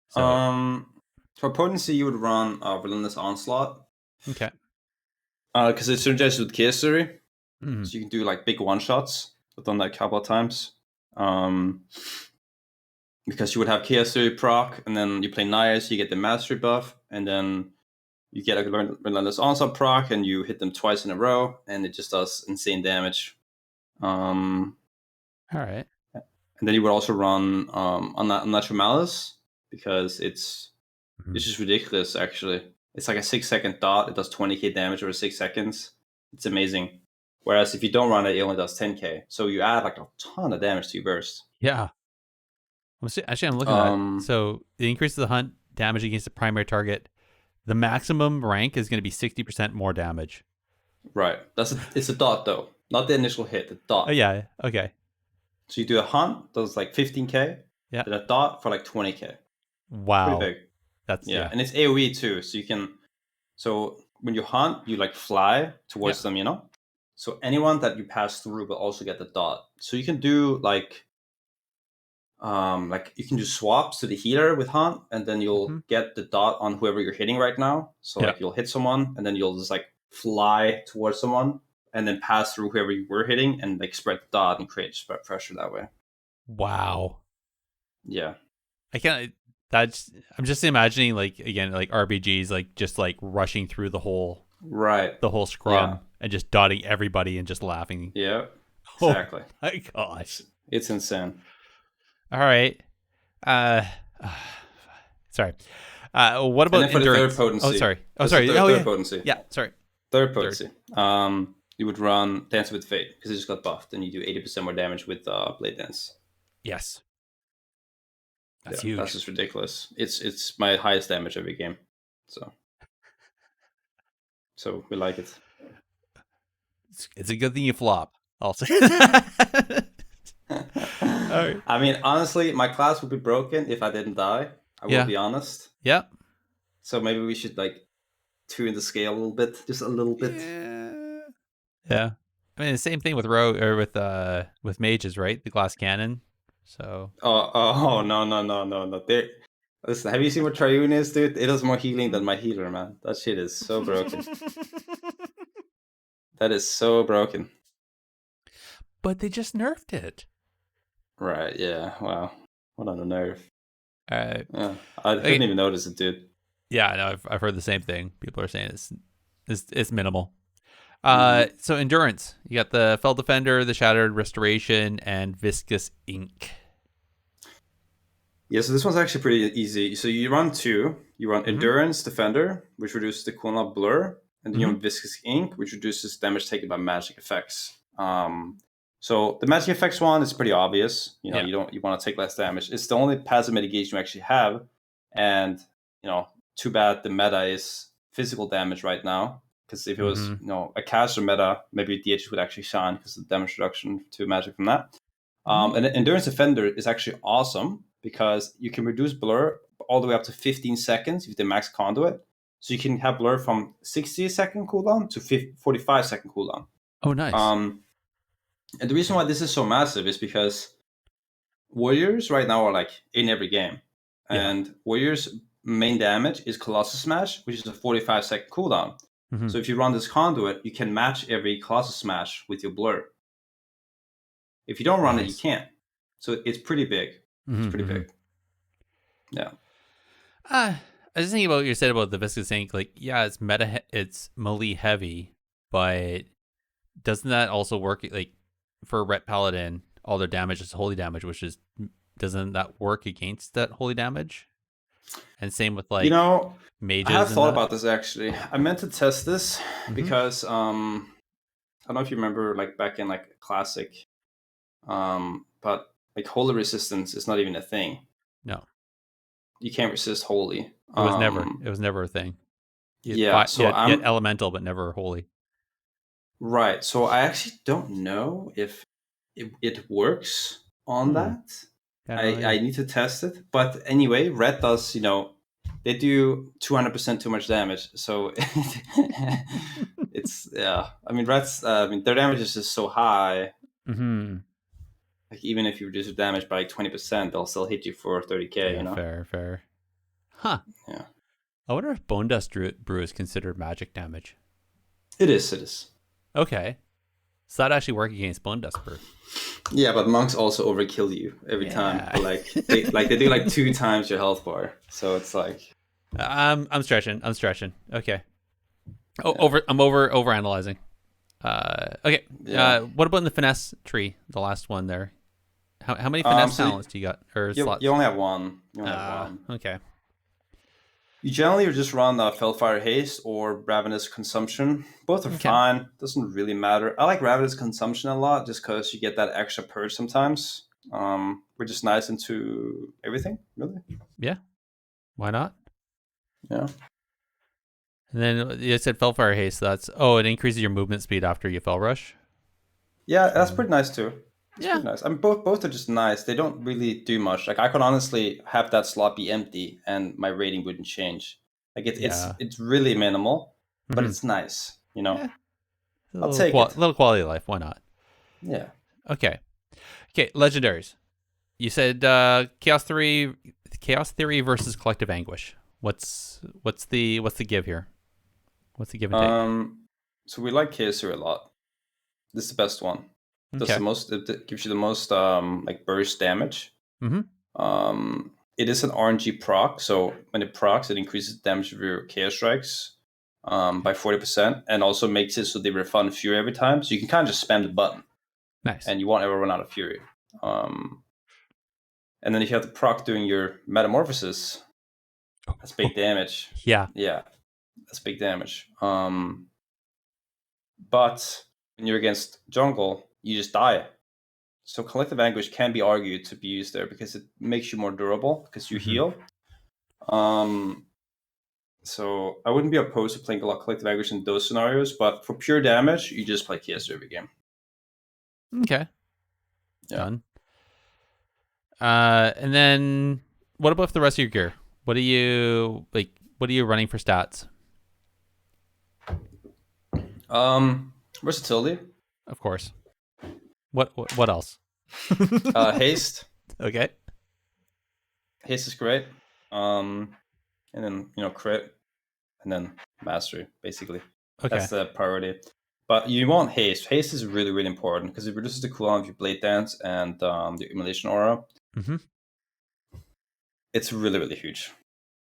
So, for potency, you would run Relentless Onslaught. Okay. Because it synergizes with Kiesuri, Mm-hmm. so you can do like big one shots. I've done that a couple of times. Because you would have Kiesuri proc, and then you play Naya, so you get the mastery buff, and then you get a Relentless Onslaught proc, and you hit them twice in a row, and it just does insane damage. All right. And then you would also run Unnatural Malice, because it's just ridiculous, actually. It's like a 6-second dot. It does 20k damage over 6 seconds. It's amazing. Whereas if you don't run it, it only does 10k. So you add like a ton of damage to your burst. Yeah. Actually, I'm looking at it. So it increases the hunt damage against the primary target. The maximum rank is going to be 60% more damage. Right. It's a dot, though. Not the initial hit, the dot. Oh, yeah. Okay. So you do a hunt, does like 15k. Yeah. And a dot for like 20k. Wow. Pretty big. That's yeah. And it's AoE too. So when you hunt, you like fly towards them, So anyone that you pass through will also get the dot. So you can do like you can do swaps to the healer with hunt, and then you'll get the dot on whoever you're hitting right now. So like you'll hit someone, and then you'll just like fly towards someone, and then pass through whoever you were hitting, and like spread the dot and create spread pressure that way. Wow. Yeah. I'm just imagining, like, again, like RPGs, like just like rushing through the whole scrum and just dotting everybody and just laughing. Yeah. Exactly. Oh my gosh. It's insane. All right. Sorry. What about for endurance? The third potency? Oh, sorry. Third potency. Yeah, sorry. Third potency. You would run Dance with Fate because it just got buffed, and you do 80% more damage with Blade Dance. Yes. That's huge. That's just ridiculous. It's my highest damage every game. So we like it. It's a good thing you flop. I'll say that. Right. I mean, honestly, my class would be broken if I didn't die. I will be honest. Yeah. So maybe we should like tune the scale a little bit, just a little bit. Yeah. I mean, the same thing with with mages, right? The glass cannon. So. Oh no. Listen, have you seen what Triune is, dude? It does more healing than my healer, man. That shit is so broken. That is so broken. But they just nerfed it. Right, yeah. Wow. What on a nerf. Yeah, I didn't even notice it, dude. Yeah, I know. I've heard the same thing. People are saying it's minimal. So endurance. You got the Fell Defender, the Shattered Restoration, and Viscous Ink. Yeah, so this one's actually pretty easy. So you run two. You run Endurance Defender, which reduces the cooldown blur, and then you run Viscous Ink, which reduces damage taken by magic effects. So the magic effects one is pretty obvious. You want to take less damage. It's the only passive mitigation you actually have, and too bad the meta is physical damage right now, Because if it was a caster meta, maybe DH would actually shine because of the damage reduction to magic from that. And Endurance Defender is actually awesome because you can reduce blur all the way up to 15 seconds with the max conduit. So you can have blur from 60-second cooldown to 45-second cooldown. Oh, nice. And the reason why this is so massive is because warriors right now are like in every game. And warriors' main damage is Colossus Smash, which is a 45-second cooldown. So if you run this conduit, you can match every Colossus Smash with your blur. If you don't run it, you can't. So it's pretty big. It's pretty big. Yeah. I was just thinking about what you said about the Viscous Ink. Like, yeah, it's it's melee heavy, but doesn't that also work like for Ret Paladin? All their damage is holy damage, doesn't that work against that holy damage? And same with like mages. I have thought about this actually. I meant to test this because I don't know if you remember like back in like Classic, but like holy resistance is not even a thing. No, you can't resist holy. It was never a thing. You had elemental, but never holy. Right. So I actually don't know if it works on that. I need to test it. But anyway, red does, they do 200% too much damage. So it's, I mean, reds, their damage is just so high. Like even if you reduce the damage by like 20%, they'll still hit you for 30k, Fair. Huh. Yeah. I wonder if Bone Dust Brew is considered magic damage. It is. Okay. So that actually work against Bone Dust Brew. Yeah, but monks also overkill you every time. Like they do like 2 times your health bar. So it's like I'm stretching. Okay. I'm over analyzing. Okay. Yeah. What about in the finesse tree? The last one there. How many finesse talents do you got? Or slots? You only have one. Okay. You generally just run Fellfire Haste or Ravenous Consumption. Both are fine. Doesn't really matter. I like Ravenous Consumption a lot just because you get that extra purge sometimes, which is nice into everything, really. Yeah. Why not? Yeah. And then you said Fellfire Haste. So it increases your movement speed after you Fell Rush. Yeah, that's pretty nice too. Yeah. Nice. I mean, both are just nice. They don't really do much. Like I could honestly have that slot be empty and my rating wouldn't change. Like it's really minimal, but it's nice. Yeah. I'll take it. A little quality of life. Why not? Yeah. Okay. Legendaries. You said Chaos Theory versus Collective Anguish. What's the give here? What's the give and take? So we like Gerissar a lot. This is the best one. Okay. It gives you the most like burst damage. It is an RNG proc, so when it procs, it increases the damage of your Chaos Strikes by 40%, and also makes it so they refund Fury every time. So you can kind of just spam the button. Nice. And you won't ever run out of Fury. And then if you have the proc doing your Metamorphosis, that's big damage. Yeah, that's big damage. But when you're against jungle, you just die. So Collective Anguish can be argued to be used there because it makes you more durable because you heal. So I wouldn't be opposed to playing a lot of Collective Anguish in those scenarios, but for pure damage, you just play Gerissar every game. Okay. Yeah. Done. And then what about the rest of your gear? What are you running for stats? Versatility. Of course. What else? Haste. Okay. Haste is great. And then crit, and then mastery, basically. Okay. That's the priority. But you want haste. Haste is really, really important because it reduces the cooldown of your Blade Dance and the Immolation Aura. It's really, really huge.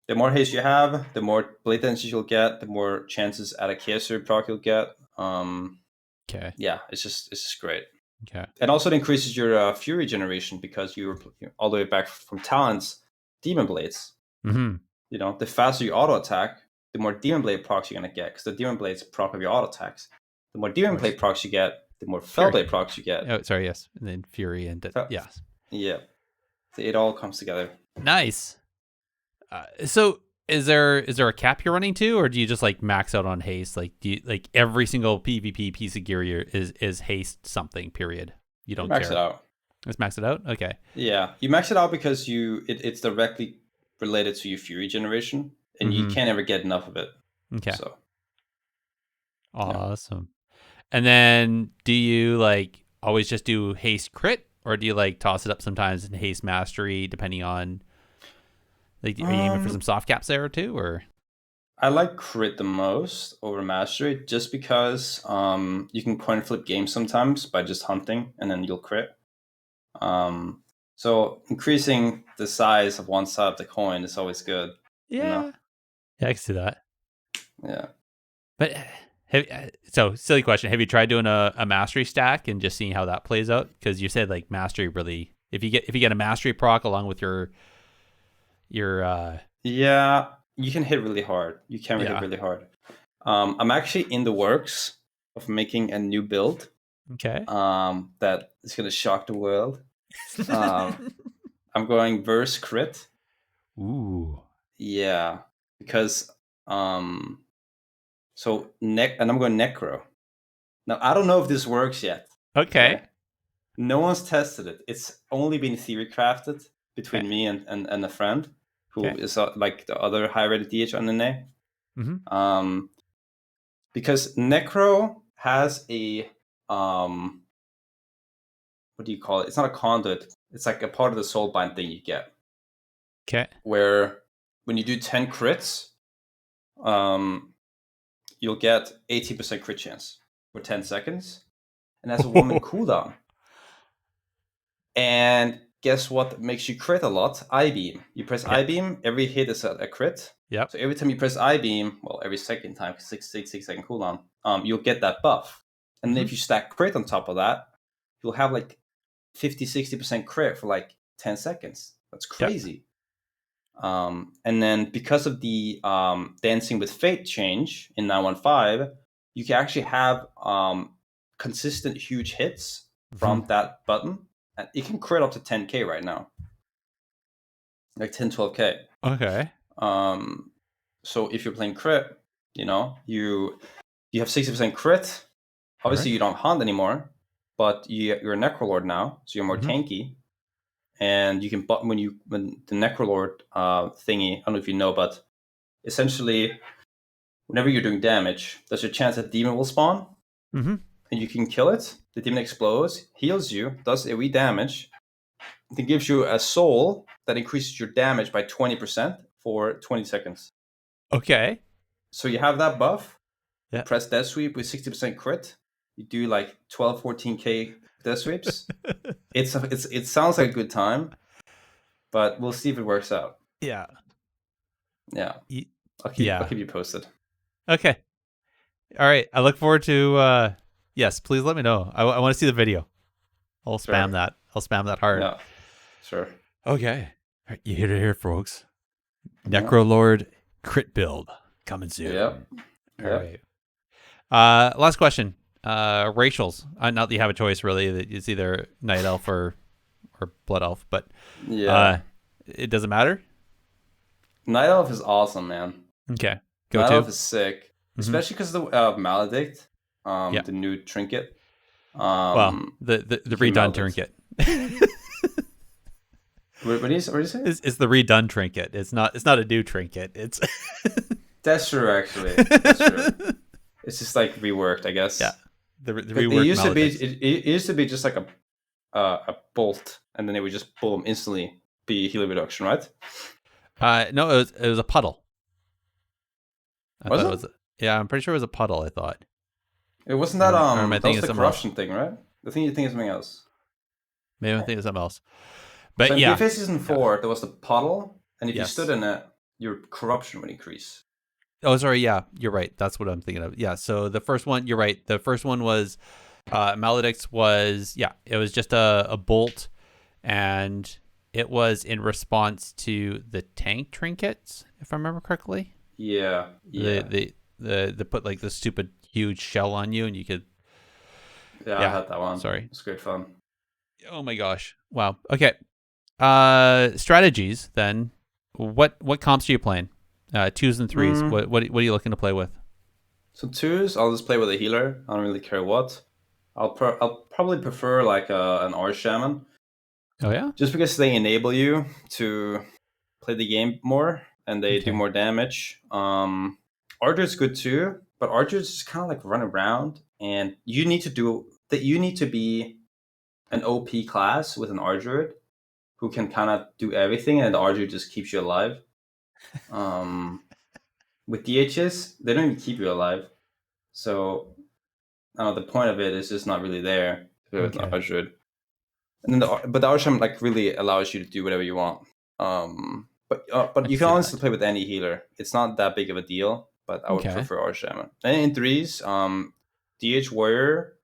The more haste you have, the more Blade Dances you'll get, the more chances at a Gerissar proc you'll get. Okay. Yeah, it's just great. Okay. And also it increases your Fury generation because you're all the way back from talents, Demon Blades. The faster you auto attack, the more Demon Blade procs you're gonna get because the Demon Blades proc of your auto attacks. The more Demon Blade procs you get, the more Fell Blade procs you get. Oh, sorry, yes, and then Fury and yes. Yeah, so it all comes together. Nice. So Is there a cap you're running to, or do you just like max out on haste? Like do you, like every single PvP piece of gear is haste something, period? You don't max care. it out. Let's max it out. Okay. Yeah, you max it out because it's directly related to your fury generation, and you can't ever get enough of it. Okay. So awesome. And then do you like always just do haste crit, or do you like toss it up sometimes in haste mastery, depending on like are you aiming for some soft caps there too, or? I like crit the most over mastery, just because you can coin flip games sometimes by just hunting, and then you'll crit. So increasing the size of one side of the coin is always good. Yeah. You know? Yeah, I can see that. Yeah. But so silly question. Have you tried doing a mastery stack and just seeing how that plays out? Because you said like mastery really, if you get a mastery proc along with your yeah, you can hit really hard. You can hit really hard. I'm actually in the works of making a new build. Okay. That is gonna shock the world. I'm going verse crit. Ooh. Yeah, because so and I'm going necro. Now I don't know if this works yet. Okay. No one's tested it. It's only been theory crafted between me and a friend who is like the other high rated DH on the NA. Mm-hmm. Because necro has a what do you call it? It's not a conduit. It's like a part of the soulbind thing you get. Okay. Where when you do 10 crits, you'll get 80% crit chance for 10 seconds. And that's a 1 minute cooldown. And guess what makes you crit a lot? I-beam. You press I-beam, every hit is a crit. Yep. So every time you press I-beam, well, every second time, 6 second cooldown, you'll get that buff. And then if you stack crit on top of that, you'll have like 50-60% crit for like 10 seconds. That's crazy. Yep. And then because of the Dancing with Fate change in 915, you can actually have consistent huge hits from that button. And it can crit up to 10k right now. Like 10, 12k. Okay. So if you're playing crit, you have 60% crit. Obviously, you don't hunt anymore, but you're a Necrolord now, so you're more tanky. And you can when the Necrolord thingy, I don't know if you know, but essentially, whenever you're doing damage, there's a chance that demon will spawn, and you can kill it. The demon explodes, heals you, does AoE damage, then gives you a soul that increases your damage by 20% for 20 seconds. Okay. So you have that buff. Yeah. Press death sweep with 60% crit. You do like 12, 14k death sweeps. It sounds like a good time, but we'll see if it works out. Yeah. Yeah. I'll keep you posted. Okay. All right. I look forward to. Yes, please let me know. I want to see the video. I'll spam that. I'll spam that hard. Yeah. Sure. Okay. All right, you hear it here, folks. Necrolord crit build coming soon. Yep. All right. Last question. Racials. Not that you have a choice, really. It's either Night Elf or Blood Elf, but it doesn't matter. Night Elf is awesome, man. Okay. Night Elf is sick, especially because of the Maledict, the new trinket. Well, the redone trinket. What do you say? It's the redone trinket. It's not a new trinket. It's That's true, actually. That's true. It's just like reworked, I guess. Yeah. The reworked. It used to be just like a bolt, and then it would just boom instantly be healing reduction, right? No, it was a puddle. Was it? Yeah, I'm pretty sure it was a puddle. I thought it wasn't that. That was the corruption thing, right? The thing you think is something else. Maybe I think it's something else. But so in BFA season 4, there was the puddle, and if you stood in it, your corruption would increase. Oh, sorry. Yeah, you're right. That's what I'm thinking of. Yeah. So the first one, you're right. The first one was Maledict's was it was just a bolt, and it was in response to the tank trinkets, if I remember correctly. Yeah. They put like the stupid huge shell on you, and you could. Yeah, I had that one. Sorry, it's great fun. Oh my gosh! Wow. Okay. Strategies then. What comps are you playing? twos and threes. What are you looking to play with? So twos, I'll just play with a healer. I don't really care what. I'll probably prefer like an Arch Shaman. Oh yeah, just because they enable you to play the game more and they do more damage. Archer's good too, but Archer's just kind of like run around, and you need to be an OP class with an Archer who can kind of do everything, and the Archer just keeps you alive. With DHs, they don't even keep you alive, so I don't know, the point of it is just not really there with an Archer. And then but the Archer like really allows you to do whatever you want. But you can honestly play with any healer. It's not that big of a deal, but I would prefer Arch Shaman. And in threes, DH Warrior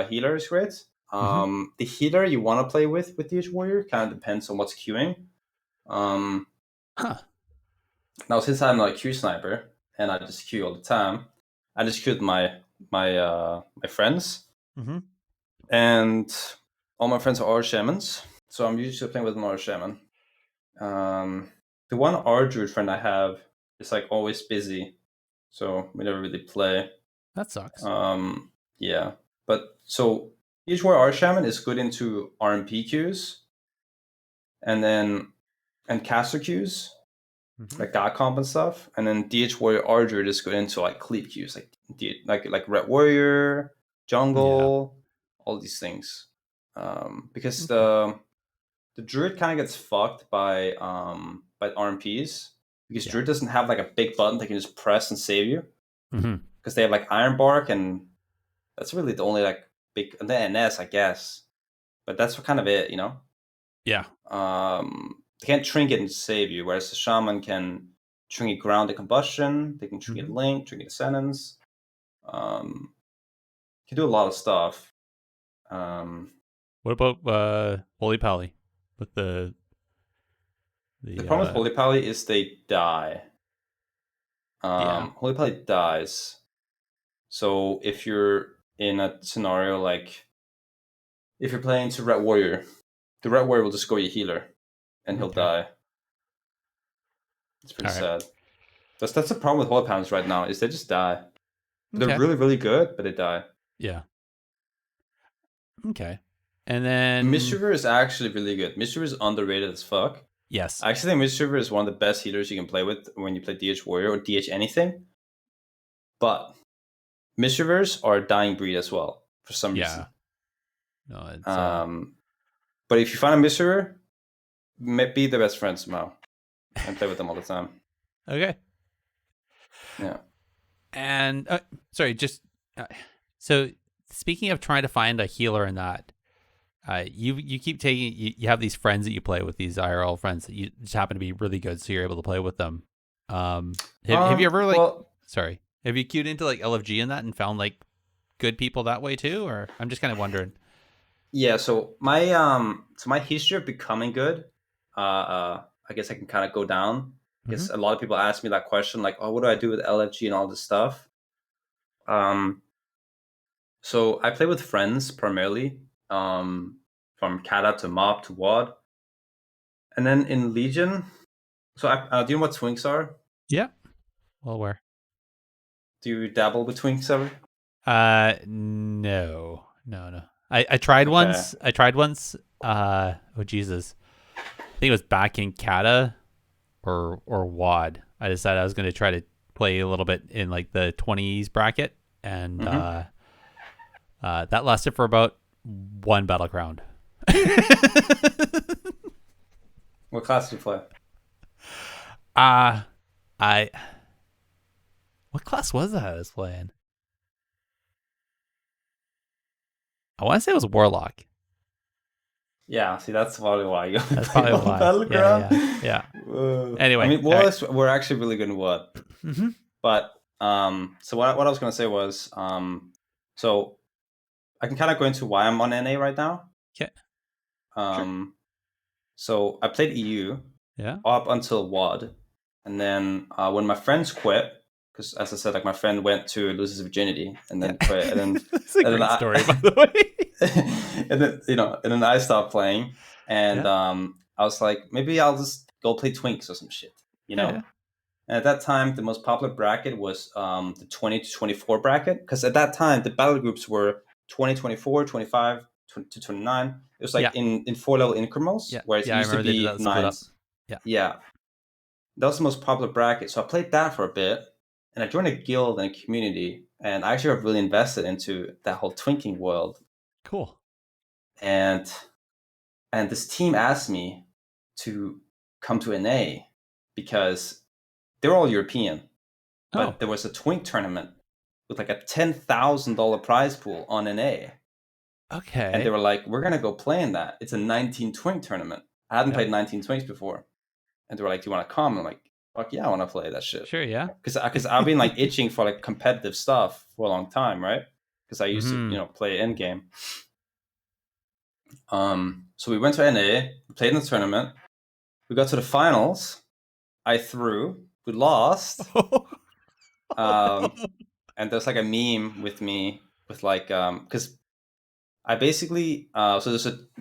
healer is great. The healer you want to play with DH Warrior kind of depends on what's queuing. Now, since I'm not a Q sniper and I just queue all the time, I just queued my friends, and all my friends are Arch Shamans, so I'm usually playing with an Arch Shaman. The one Archer friend I have is like always busy, so we never really play. That sucks. Yeah, but so each Warrior Arch Shaman is good into RMP queues, and caster queues, like God comp and stuff, and then DH Warrior Archer is good into like cleave queues, like Red Warrior, jungle, all these things. Because the Druid kind of gets fucked by RMPs, because Druid doesn't have like a big button they can just press and save you, because they have like Iron Bark, and that's really the only like big, and then NS, I guess, but that's kind of it, you know. Yeah. They can't trinket and save you, whereas the Shaman can trinket Grounded Combustion, they can trinket Link, trinket Sentence, can do a lot of stuff. What about Holy Pally? With the problem with Holy Pally is they die. Holy Pally dies. So if you're in a scenario like if you're playing to Red Warrior, the Red Warrior will just go your healer, and he'll die. It's pretty sad. That's the problem with Holy Pals right now, is they just die. They're really, really good, but they die. Yeah. Okay. And then Mischievous is actually really good. Mischievous is underrated as fuck. Yes. I actually think Mischievous is one of the best healers you can play with when you play DH Warrior or DH anything. But Mischievous are a dying breed as well, for some reason. No, it's, but if you find a Mischievous, be their best friend somehow and play with them all the time. Okay. Yeah. And sorry, just so speaking of trying to find a healer in that, you keep taking you have these friends that you play with, these IRL friends that you just happen to be really good, so you're able to play with them. Have you ever have you queued into like LFG in that and found like good people that way too, or I'm just kind of wondering. Yeah, so my history of becoming good, I guess I can kind of go down. Because a lot of people ask me that question, like, oh, what do I do with LFG and all this stuff? So I play with friends primarily, from Kata to Mob to WAD. And then in Legion, so do you know what Twinks are? Yeah. Well, where? Do you dabble with Twinks ever? No. I tried once. Oh Jesus. I think it was back in Kata or WAD. I decided I was going to try to play a little bit in like the 20s bracket, and that lasted for about one battleground. What class do you play? What class was that I was playing? I want to say it was Warlock. Yeah, see, that's probably why you That's probably why. Battleground. Yeah. Anyway, I mean, we're actually really good in WAD. But so what I was gonna say was, so I can kind of go into why I'm on NA right now. Okay. Sure. So I played EU. Yeah. Up until WAD, and then when my friends quit, because as I said, like my friend went to lose his virginity and then quit, and then that's a great story, by the way. and then I stopped playing, and I was like, maybe I'll just go play Twinks or some shit, you know. And at that time, the most popular bracket was the 20 to 24 bracket, because at that time the battle groups were 20, 24, 25 to 29. It was like in 4-level increments, whereas it used to be 9s. Yeah, that was the most popular bracket. So I played that for a bit, and I joined a guild and a community, and I actually got really invested into that whole twinking world. Cool. And this team asked me to come to NA because they're all European, but there was a twink tournament with like a $10,000 prize pool on NA. Okay. And they were like, we're going to go play in that. It's a 19 twink tournament. I hadn't played 19 twinks before. And they were like, do you want to come? I'm like, fuck yeah, I want to play that shit. Sure, yeah. Because I've been like itching for like competitive stuff for a long time, right? Because I used to, play endgame. So we went to NA, we played in the tournament. We got to the finals. I threw. We lost. And there's like a meme with me with like because I basically so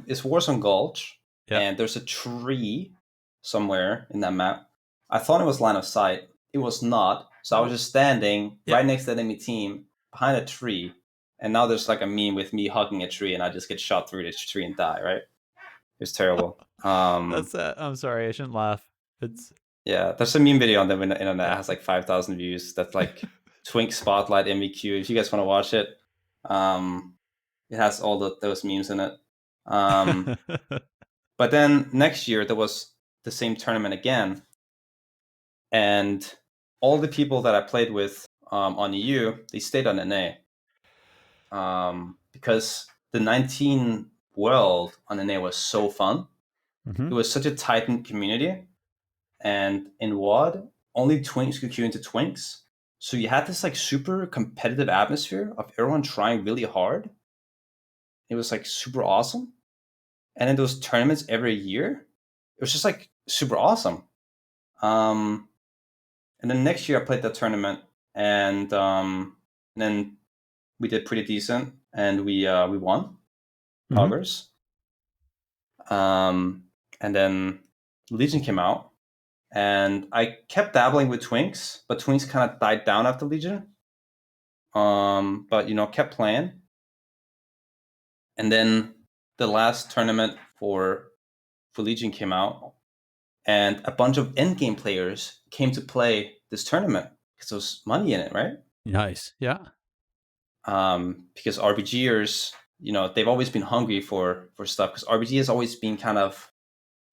it's Warzone Gulch, and there's a tree somewhere in that map. I thought it was line of sight. It was not. So I was just standing right next to the enemy team behind a tree, and now there's like a meme with me hugging a tree, and I just get shot through the tree and die. Right? It's terrible. That's I'm sorry, I shouldn't laugh. There's a meme video on the internet that has like 5,000 views. That's like Twink Spotlight MVQ. If you guys want to watch it, it has all those memes in it. But then next year there was the same tournament again, and all the people that I played with on EU, they stayed on NA, because the 19 world on NA was so fun. It was such a tight-knit community. And in WoD, only twinks could queue into twinks. So you had this like super competitive atmosphere of everyone trying really hard. It was like super awesome. And then those tournaments every year, it was just like super awesome. And then next year I played that tournament, and then we did pretty decent, and we won Augers. And then Legion came out. And I kept dabbling with twinks, but twinks kind of died down after Legion. But kept playing. And then the last tournament for Legion came out, and a bunch of endgame players came to play this tournament because there was money in it, right? Nice, yeah. Because RPGers, they've always been hungry for stuff, because RPG has always been kind of,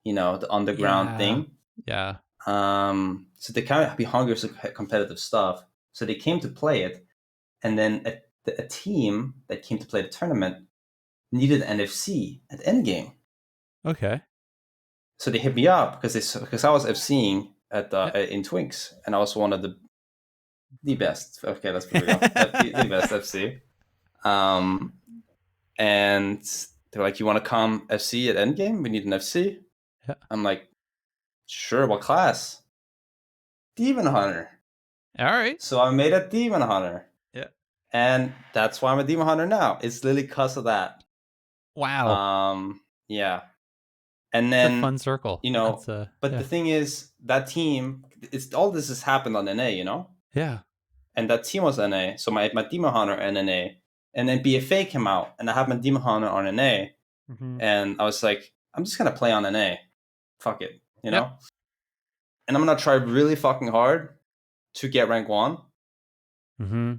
the underground thing. Yeah. So they kind of be hungry for competitive stuff. So they came to play it, and then a team that came to play the tournament needed an FC at endgame. Okay. So they hit me up because I was FCing at in Twinks, and I was one of the best. Okay, let's be real, the best FC. And they're like, "You want to come FC at endgame? We need an FC." Yeah. I'm like, "Sure. What class?" Demon Hunter. All right. So I made a Demon Hunter. Yeah. And that's why I'm a Demon Hunter now. It's literally because of that. Wow. Yeah. And then it's a fun circle. But the thing is, that team, all this has happened on NA, Yeah. And that team was NA. So my Demon Hunter and NA. And then BFA came out, and I had my Demon Hunter on NA. And I was like, I'm just gonna play on NA. Fuck it, you know? And I'm gonna try really fucking hard to get rank 1.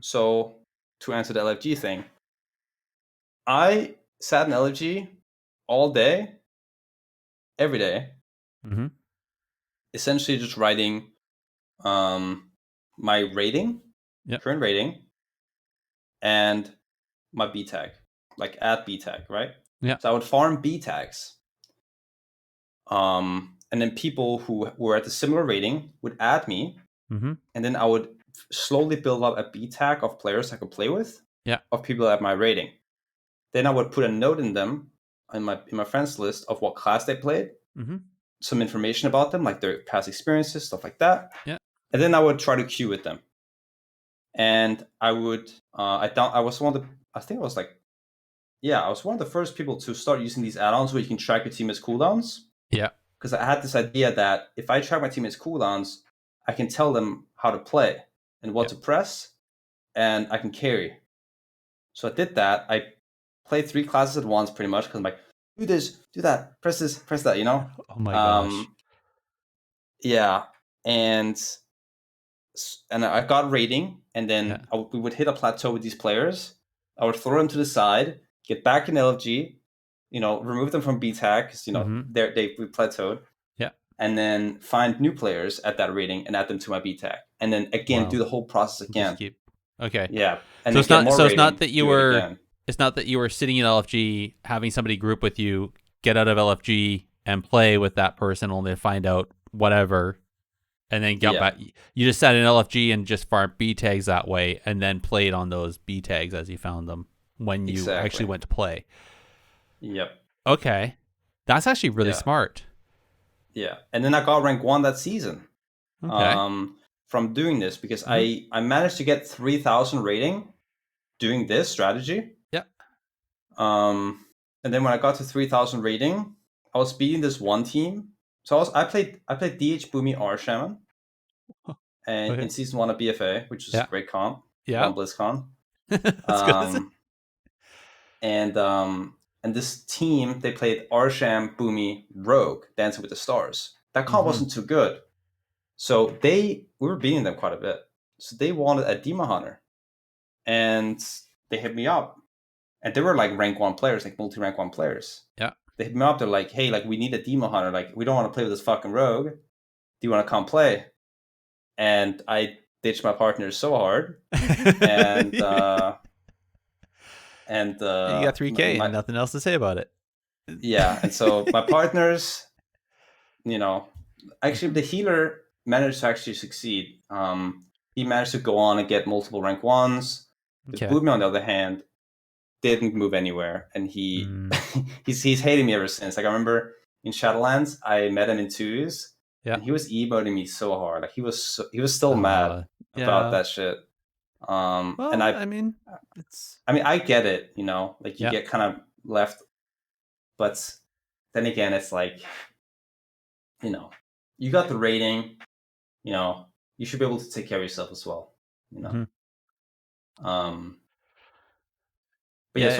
So to answer the LFG thing, I sat in LFG all day, every day, essentially just writing my rating, current rating, and my B tag, like at B tag, right? Yeah. So I would farm B tags. And then people who were at a similar rating would add me, and then I would slowly build up a B tag of players I could play with, of people at my rating. Then I would put a note in them, in my friends list, of what class they played, some information about them, like their past experiences, stuff like that. Yeah. And then I would try to queue with them. And I would, I was one of the, I think I was like, I was one of the first people to start using these add-ons where you can track your teammates' cooldowns. Yeah. Because I had this idea that if I track my teammates' cooldowns, I can tell them how to play and what to press, and I can carry. So I did that. I played 3 classes at once pretty much because I'm like, do this, do that, press this, press that, you know? Oh my gosh. Yeah. And I got rating, and then we would hit a plateau with these players. I would throw them to the side, get back in LFG, remove them from BTAG because we plateaued. Yeah. And then find new players at that rating and add them to my BTAG. And then again do the whole process again. Okay. Yeah. And so it's not that you were it's not that you were sitting in LFG having somebody group with you, get out of LFG and play with that person only to find out whatever. And then get back. You just sat in LFG and just farmed B tags that way, and then played on those B tags as you found them when you actually went to play. Yep. Okay, that's actually really smart. Yeah, and then I got rank 1 that season. Okay. From doing this because I managed to get 3,000 rating doing this strategy. Yeah. And then when I got to 3,000 rating, I was beating this one team. So I played DH Boomy R Shaman, and in season 1 of BFA, which is a great comp. Yeah. On BlizzCon. That's good. And this team, they played Arsham, Boomy, Rogue, Dancing with the Stars. That comp wasn't too good. So we were beating them quite a bit. So they wanted a Demon Hunter. And they hit me up. And they were like rank 1 players, like multi-rank 1 players. Yeah. They hit me up, they're like, hey, like we need a Demon Hunter. Like, we don't want to play with this fucking Rogue. Do you want to come play? And I ditched my partner so hard. And you got 3K and nothing else to say about it. Yeah, and so my partners, actually the healer managed to actually succeed. He managed to go on and get multiple rank 1s. The Boomy, on the other hand, didn't move anywhere, and he's hated me ever since. Like I remember in Shadowlands, I met him in 2s. Yeah, and he was emoting me so hard. Like he was still mad about that shit. And I mean, I get it. Like you get kind of left, but then again, it's like, you got the rating. You should be able to take care of yourself as well. But so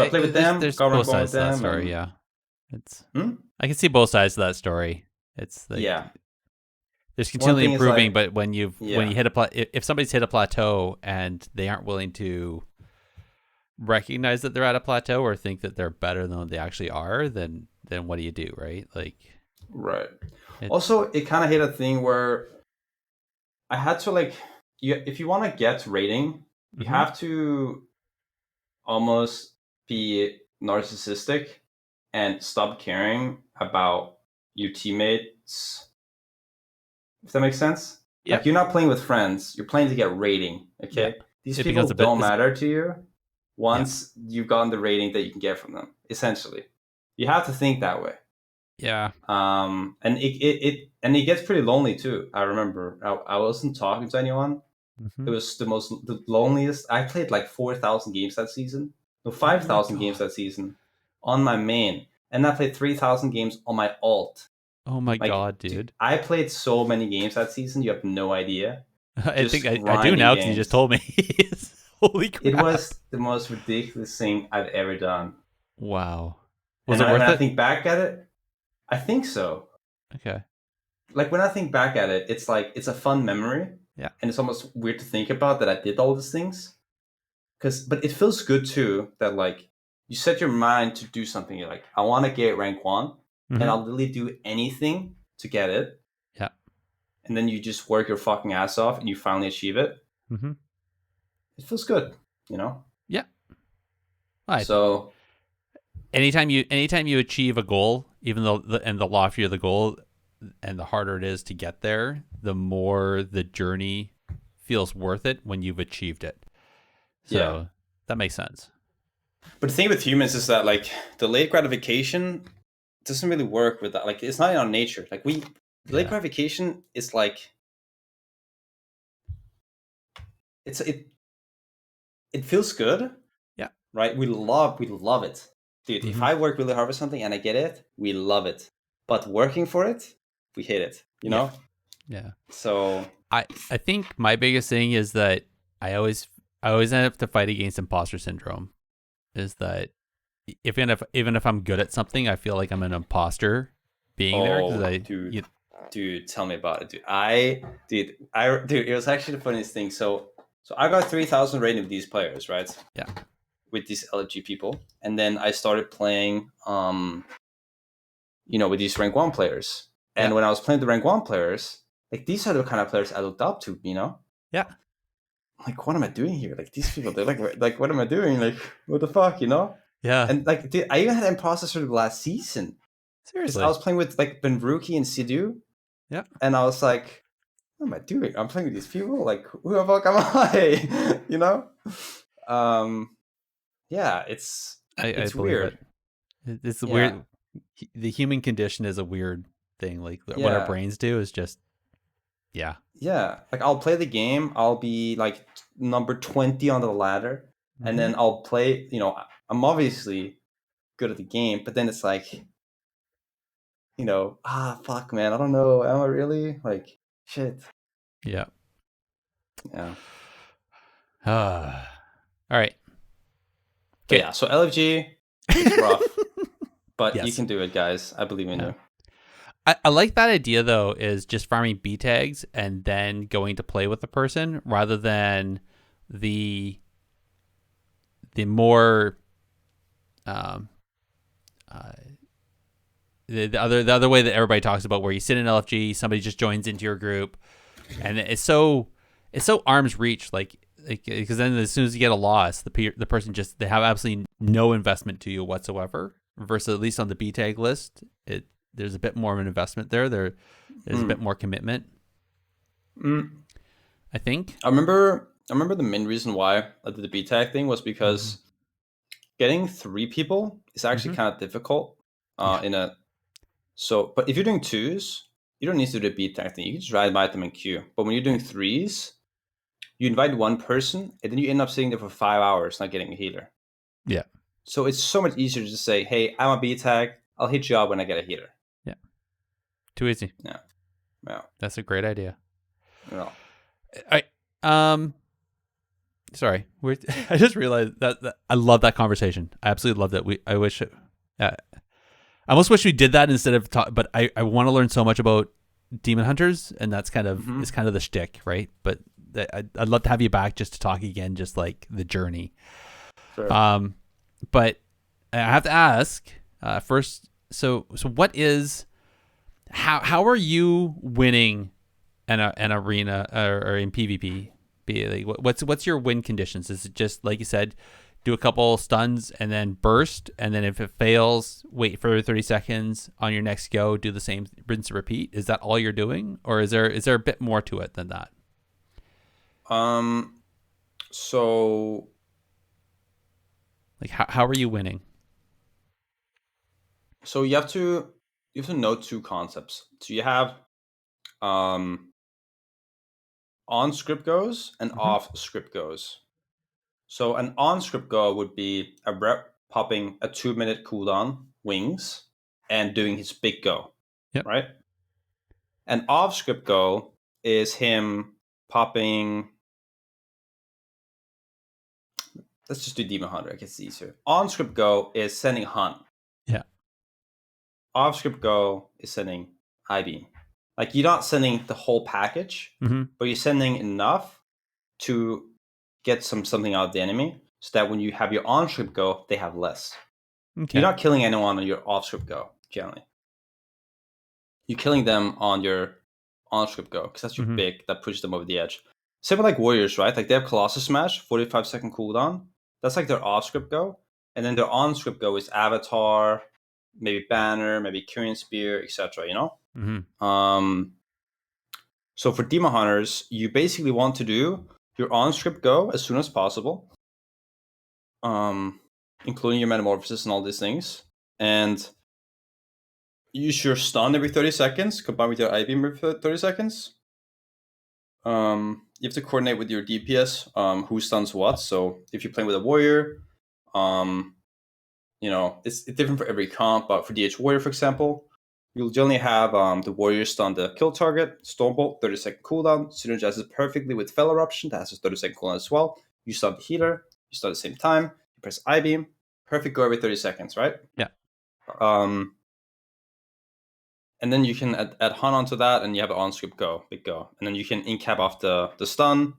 I played with them. There's both sides to that story. Yeah, it's. I can see both sides of that story. It's like, there's continually improving, but when you hit if somebody's hit a plateau and they aren't willing to recognize that they're at a plateau or think that they're better than they actually are, then what do you do, right? Like, right. Also, it kind of hit a thing where I had to if you want to get rating, you have to almost be narcissistic and stop caring about your teammates. If that makes sense? Yep. Like, you're not playing with friends. You're playing to get rating, okay? Yep. These people don't matter to you once you've gotten the rating that you can get from them, essentially. You have to think that way. Yeah. And it gets pretty lonely, too. I remember I wasn't talking to anyone. It was the loneliest. I played like 4,000 games that season. No, 5,000 games that season on my main. And I played 3,000 games on my alt. Oh my god, dude. I played so many games that season, you have no idea. I think I do now because you just told me. Holy crap. It was the most ridiculous thing I've ever done. Wow. Was it worth it? When I think back at it, I think so. Okay. Like, when I think back at it, it's like, it's a fun memory. Yeah. And it's almost weird to think about that I did all these things. But it feels good too that, like, you set your mind to do something. You're like, I want to get rank 1. And I'll literally do anything to get it. Yeah. And then you just work your fucking ass off and you finally achieve it. It feels good, Yeah. So anytime you achieve a goal, even though the loftier the goal and the harder it is to get there, the more the journey feels worth it when you've achieved it. So that makes sense. But the thing with humans is that, like, the late gratification doesn't really work with that. Like, it's not in our nature. Like, late gratification is like, it feels good. Yeah. Right? We love it. Dude, if I work really hard for something and I get it, we love it. But working for it, we hate it, you know? Yeah. So I think my biggest thing is that I always end up to fight against imposter syndrome. Is that even if I'm good at something, I feel like I'm an imposter being there because dude, tell me about it, dude. It was actually the funniest thing. So I got 3,000 rating with these players, right? Yeah. With these LFG people, and then I started playing, with these rank 1 players. And when I was playing the rank 1 players, like these are the kind of players I looked up to, Yeah. Like, what am I doing here? Like these people, they're like, what am I doing? Like, what the fuck, Yeah. And like, dude, I even had imposters for the last season. Seriously. I was playing with like Benruki and Sidhu. Yeah. And I was like, what am I doing? I'm playing with these people. Like, who the fuck am I? Yeah, it's weird. It's weird. The human condition is a weird thing. Like what our brains do is just, yeah. Like I'll play the game. I'll be like number 20 on the ladder, and then I'll play. I'm obviously good at the game, but then it's like, fuck, man. I don't know. Am I really? Like, shit. Yeah. Yeah. All right. Okay. Yeah. So LFG is rough, but Yes. you can do it, guys. I believe in you. I like that idea though, is just farming B tags and then going to play with the person rather than the more the other way that everybody talks about, where you sit in LFG, somebody just joins into your group, and it's so arm's reach, like because then as soon as you get a loss, the person they have absolutely no investment to you whatsoever. Versus at least on the B tag list, there's a bit more of an investment there. There's a bit more commitment. I think. I remember the main reason why I did the B tag thing was because getting 3 people is actually kind of difficult. But if you're doing 2s, you don't need to do the B tag thing. You can just ride by them in queue. But when you're doing 3s, you invite one person and then you end up sitting there for 5 hours not getting a healer. Yeah. So it's so much easier to just say, hey, I'm a B tag. I'll hit you up when I get a healer. Yeah. Too easy. Yeah. That's a great idea. Yeah. Sorry. I just realized that I love that conversation. I absolutely love that. I almost wish we did that instead of but I want to learn so much about demon hunters, and that's kind of is kind of the shtick, right? But I'd love to have you back just to talk again, just like the journey. Sure. But I have to ask first. So what is how are you winning an arena or in PvP? Like, what's your win conditions? Is it just like you said, do a couple stuns and then burst, and then if it fails, wait for 30 seconds on your next go, do the same, rinse and repeat? Is that all you're doing, or is there a bit more to it than that? So like how are you winning? So you have to know 2 concepts. So you have on script goes and off script goes. So an on script go would be a rep popping a 2-minute cooldown wings and doing his big go. Yep. Right? An off script go is him popping. Let's just do Demon Hunter. I guess it's easier. On script go is sending Hunt. Yeah. Off script go is sending IB. Like, you're not sending the whole package, but you're sending enough to get something out of the enemy, so that when you have your on script go, they have less. Okay. You're not killing anyone on your off script go, generally. You're killing them on your on script go, because that's your big that pushes them over the edge. Same with like warriors, right? Like, they have Colossus Smash, 45-second cooldown. That's like their off script go, and then their on script go is Avatar, maybe Banner, maybe Kyrian Spear, etc. So for Demon Hunters, you basically want to do your on script go as soon as possible, including your metamorphosis and all these things, and use your stun every 30 seconds combined with your IB every 30 seconds. You have to coordinate with your DPS who stuns what. So if you're playing with a warrior, it's different for every comp, but for DH Warrior, for example, You'll generally have the warrior stun the kill target, Stormbolt, 30-second cooldown, synergizes perfectly with Fel Eruption, that has a 30-second cooldown as well. You stun the healer, you stun at the same time, you press I-beam, perfect go every 30 seconds, right? Yeah. And then you can add Hun onto that, and you have an on-script go, big go. And then you can in-cap off the stun.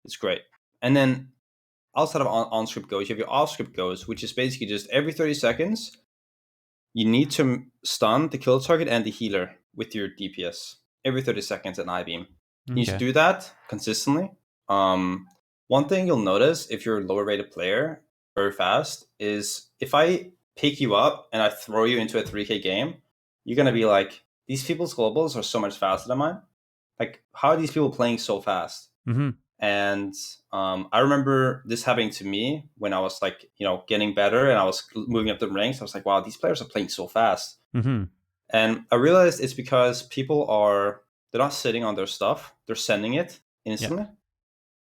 It's great. And then outside of on-script goes, you have your off-script goes, which is basically just every 30 seconds, you need to stun the kill target and the healer with your DPS every 30 seconds at I-beam. You need to do that consistently. One thing you'll notice if you're a lower rated player very fast is if I pick you up and I throw you into a 3K game, you're going to be like, these people's globals are so much faster than mine. Like, how are these people playing so fast? Mm-hmm. And I remember this happening to me when I was like, getting better and I was moving up the ranks. I was like, wow, these players are playing so fast. Mm-hmm. And I realized it's because they're not sitting on their stuff. They're sending it instantly. Yeah.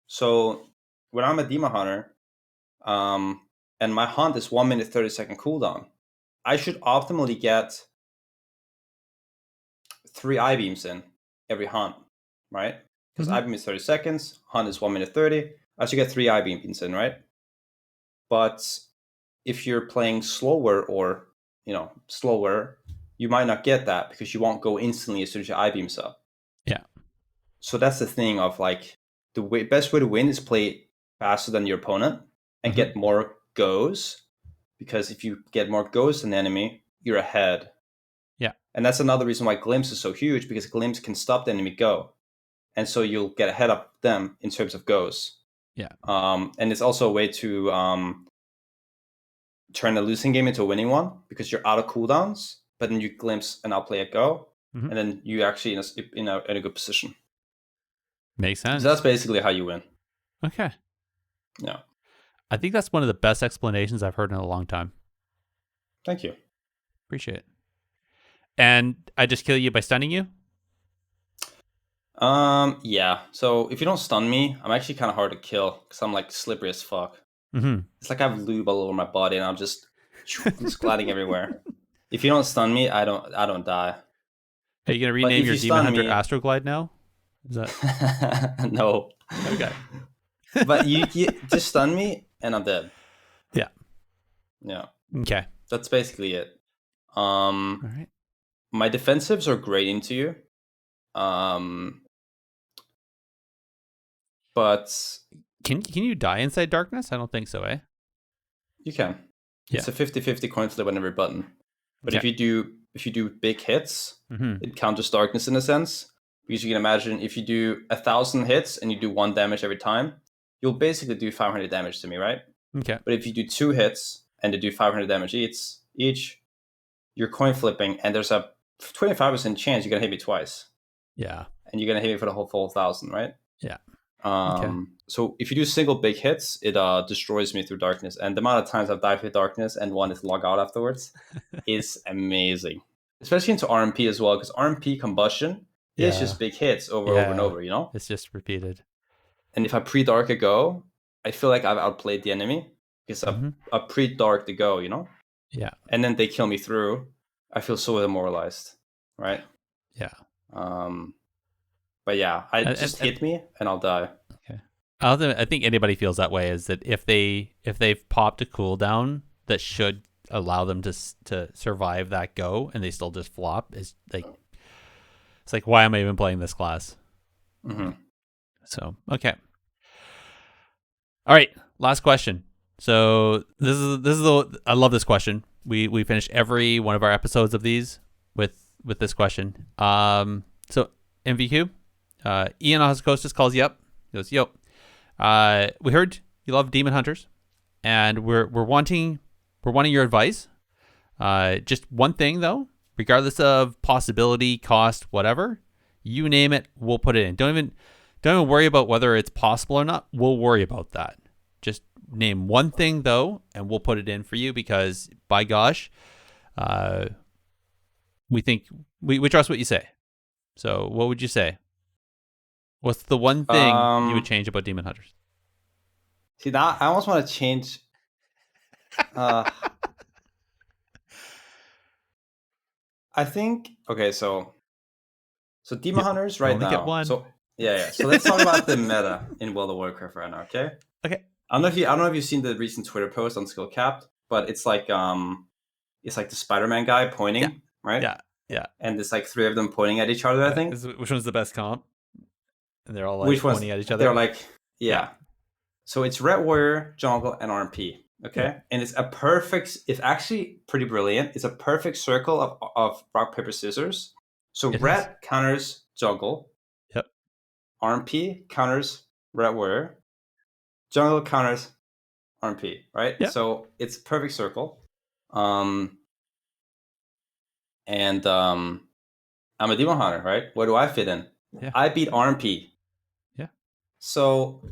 So when I'm a Demon Hunter, and my hunt is 1 minute, 30-second cooldown, I should optimally get 3 I-beams in every hunt, right? Because I-beam is 30 seconds, hunt is 1 minute 30. I should get 3 I-beams in, right? But if you're playing slower or, slower, you might not get that because you won't go instantly as soon as your I-beams up. Yeah. So that's the thing of like, best way to win is play faster than your opponent and get more goes. Because if you get more goes than the enemy, you're ahead. Yeah. And that's another reason why Glimpse is so huge, because Glimpse can stop the enemy go. And so you'll get ahead of them in terms of goes. Yeah. And it's also a way to turn a losing game into a winning one, because you're out of cooldowns, but then you glimpse and outplay a go, and then you actually in a good position. Makes sense. So that's basically how you win. Okay. Yeah. I think that's one of the best explanations I've heard in a long time. Thank you. Appreciate it. And I just kill you by stunning you? Yeah. So if you don't stun me, I'm actually kind of hard to kill because I'm like slippery as fuck. It's like I have lube all over my body and I'm just gliding everywhere. If you don't stun me, I don't die. Are you gonna rename your Demon Hunter Astroglide now? Is that no? Okay. But you just stun me and I'm dead. Yeah. Yeah. Okay. That's basically it. All right. My defensives are great into you. But can you die inside darkness? I don't think so, eh? You can. It's a 50-50 coin flip on every button. But if you do big hits, it counters darkness in a sense. Because you can imagine if you do 1,000 hits and you do 1 damage every time, you'll basically do 500 damage to me, right? Okay. But if you do 2 hits and they do 500 damage each, you're coin flipping and there's a 25% chance you're gonna hit me twice. Yeah. And you're gonna hit me for the whole 1,000, right? Yeah. So if you do single big hits, it destroys me through darkness. And the amount of times I've died with darkness and one is log out afterwards is amazing. Especially into RMP as well, because RMP combustion is just big hits over and over, It's just repeated. And if I pre-dark a go, I feel like I've outplayed the enemy because I pre-dark the go, Yeah. And then they kill me through. I feel so demoralized, right? Yeah. But yeah, hit me and I'll die. Okay. I think anybody feels that way, is that if they've popped a cooldown that should allow them to survive that go and they still just flop, it's like why am I even playing this class? So okay. All right, last question. So this is I love this question. We finish every one of our episodes of these with this question. So MVQ, Ian Oscostas calls you up. He goes, "Yo, we heard you love Demon Hunters, and we're wanting your advice. Just one thing though, regardless of possibility, cost, whatever, you name it, we'll put it in. Don't even worry about whether it's possible or not. We'll worry about that. Just name one thing though, and we'll put it in for you because by gosh, we think we trust what you say. So what would you say? What's the one thing you would change about Demon Hunters?" See, that I almost want to change. I think okay, so Demon Hunters You right only get now. one. So yeah. So let's talk about the meta in World of Warcraft right now, okay? Okay. I don't know if you've seen the recent Twitter post on Skill Capped, but it's like the Spider-Man guy pointing, Yeah. right? Yeah. And there's like 3 of them pointing at each other, I think. Which one's the best comp? And they're all like Which one's pointing at each other. they're like, yeah. So it's Red Warrior, Jungle, and RMP. Okay, Yeah. and it's a perfect. It's actually pretty brilliant. It's a perfect circle of rock paper scissors. So It red is. counters Jungle. Yep. RMP counters Red Warrior. Jungle counters RMP. Right. Yep. So it's a perfect circle. And I'm a Demon Hunter. Right. Where do I fit in? Yeah. I beat RMP. Yeah. So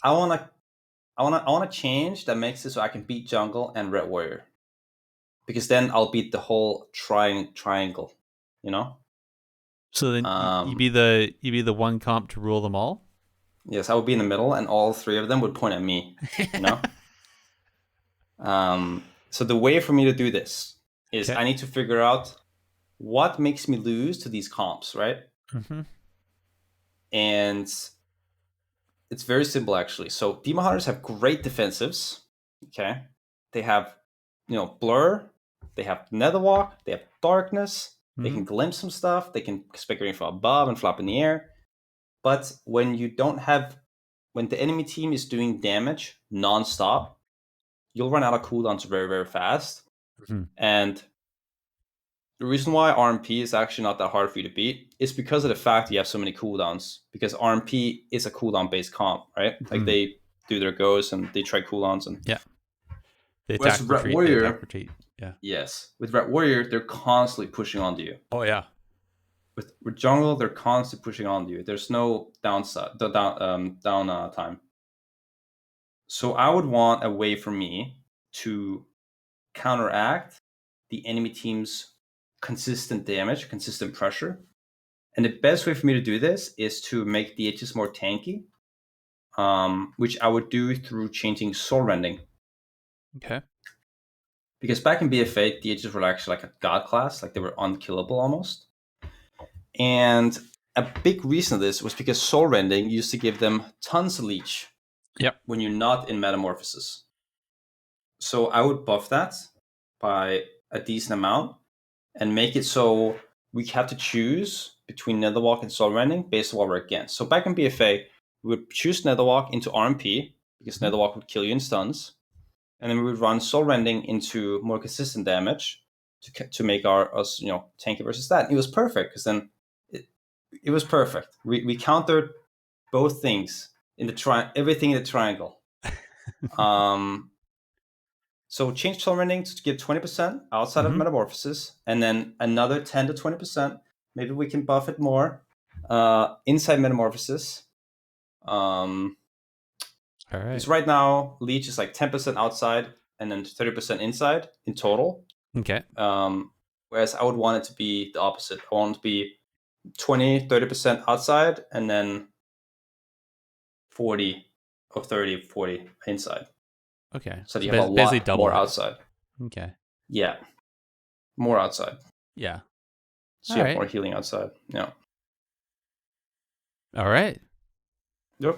I wanna change that makes it so I can beat Jungle and Red Warrior. Because then I'll beat the whole triangle, you know. So then you be the one comp to rule them all. Yes, I would be in the middle, and all 3 of them would point at me, you know. So the way for me to do this is I need to figure out what makes me lose to these comps, right? Mm-hmm. And it's very simple actually. So Demon Hunters have great defensives. Okay, they have blur. They have Netherwalk. They have darkness. They can glimpse some stuff. They can speculate from above and flop in the air. But when the enemy team is doing damage nonstop, you'll run out of cooldowns very, very fast. Mm-hmm. And the reason why RMP is actually not that hard for you to beat is because of the fact you have so many cooldowns. Because RMP is a cooldown-based comp, right? Mm-hmm. Like they do their goes and they try cooldowns and they attack, retreat, Warrior, they attack, retreat. Yeah. Yes, with Red Warrior, they're constantly pushing onto you. Oh yeah. With Jungle, they're constantly pushing onto you. There's no downside, down time. So I would want a way for me to counteract the enemy team's consistent damage, consistent pressure. And the best way for me to do this is to make DHs more tanky, which I would do through changing Soul Rending. Okay. Because back in BFA, DHs were actually like a god class, like they were unkillable almost. And a big reason of this was because Soul Rending used to give them tons of leech. Yep. When you're not in Metamorphosis. So I would buff that by a decent amount and make it so we have to choose between Netherwalk and Soul Rending based on what we're against. So back in BFA, we would choose Netherwalk into RMP because Netherwalk would kill you in stuns. And then we would run Soul Rending into more consistent damage to make us tanky versus that. And it was perfect because then it was perfect. We countered both things in the everything in the triangle. So change Soul Rending to give 20% outside of Metamorphosis, and then another 10 to 20%. Maybe we can buff it more inside Metamorphosis. All right. Because right now Leech is like 10% outside and then 30% inside in total. Okay. Whereas I would want it to be the opposite. I want it to be 20-30% outside and then 40 or 30-40 inside. Okay. So you have a lot more outside. Okay. Yeah. More outside. Yeah. So you have more healing outside. Yeah. All right. Yep.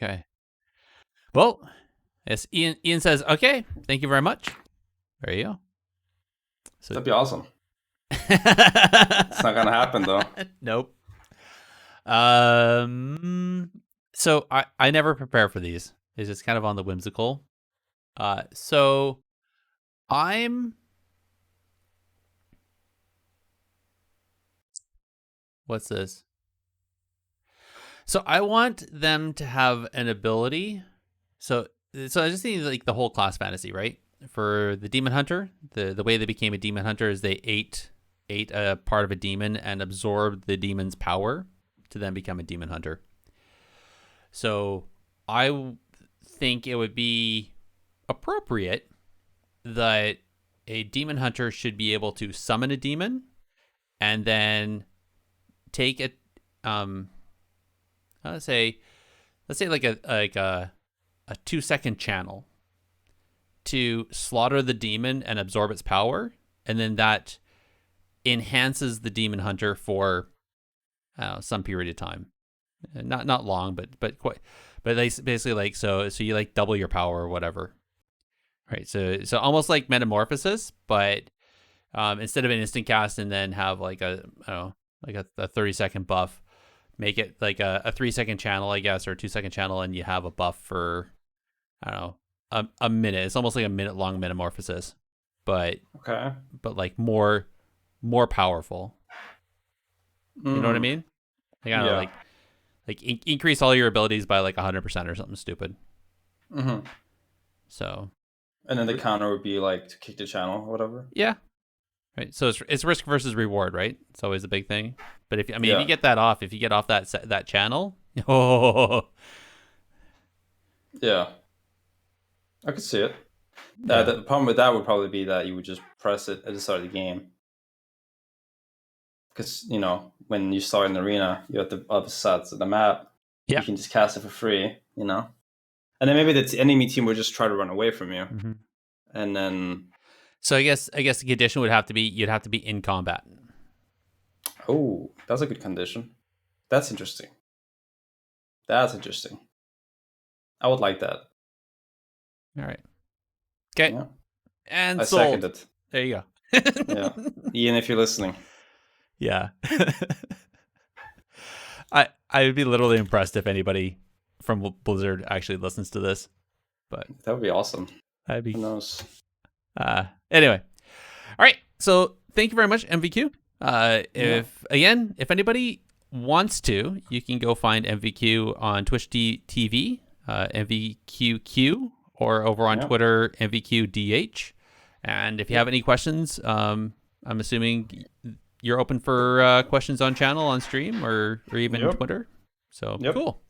Okay. Well, yes, Ian says, okay, thank you very much. There you go. So that'd be awesome. It's not gonna happen though. Nope. So I never prepare for these. It's just kind of on the whimsical. So what's this? So I want them to have an ability. So I just need like the whole class fantasy, right? For the Demon Hunter, the way they became a Demon Hunter is they ate a part of a demon and absorbed the demon's power to then become a Demon Hunter. So I think it would be appropriate that a Demon Hunter should be able to summon a demon and then take it let's say like a 2-second channel to slaughter the demon and absorb its power, and then that enhances the Demon Hunter for some period of time. Not long, but quite. But they basically like so you like double your power or whatever, right? So almost like Metamorphosis, but instead of an instant cast and then have like a 30-second buff, make it like a 3-second channel, I guess, or a 2-second channel, and you have a buff for I don't know a minute. It's almost like a minute long Metamorphosis, but like more powerful. You know what I mean? Like, I don't know, like increase all your abilities by like 100% or something stupid. Mm-hmm. So. And then the counter would be like to kick the channel or whatever. Yeah. Right. So it's risk versus reward, right? It's always a big thing. But if you get that off, if you get off that channel, yeah, I could see it. The problem with that would probably be that you would just press it at the start of the game. Because, when you start in the arena, you have the other sides of the map. Yeah. You can just cast it for free, And then maybe the enemy team would just try to run away from you. Mm-hmm. And then... So I guess the condition would have to be, you'd have to be in combat. Oh, that's a good condition. That's interesting. I would like that. All right. Okay. Yeah. And I sold. second it. There you go. Yeah. Ian, if you're listening. Yeah. I would be literally impressed if anybody from Blizzard actually listens to this. But that would be awesome. I'd be. Who knows? Anyway. All right. So thank you very much, MVQ. If anybody wants to, you can go find MVQ on Twitch TV, MVQQ, or over on Twitter, MVQDH. And if you have any questions, I'm assuming you're open for questions on channel, on stream, or even Twitter. So cool.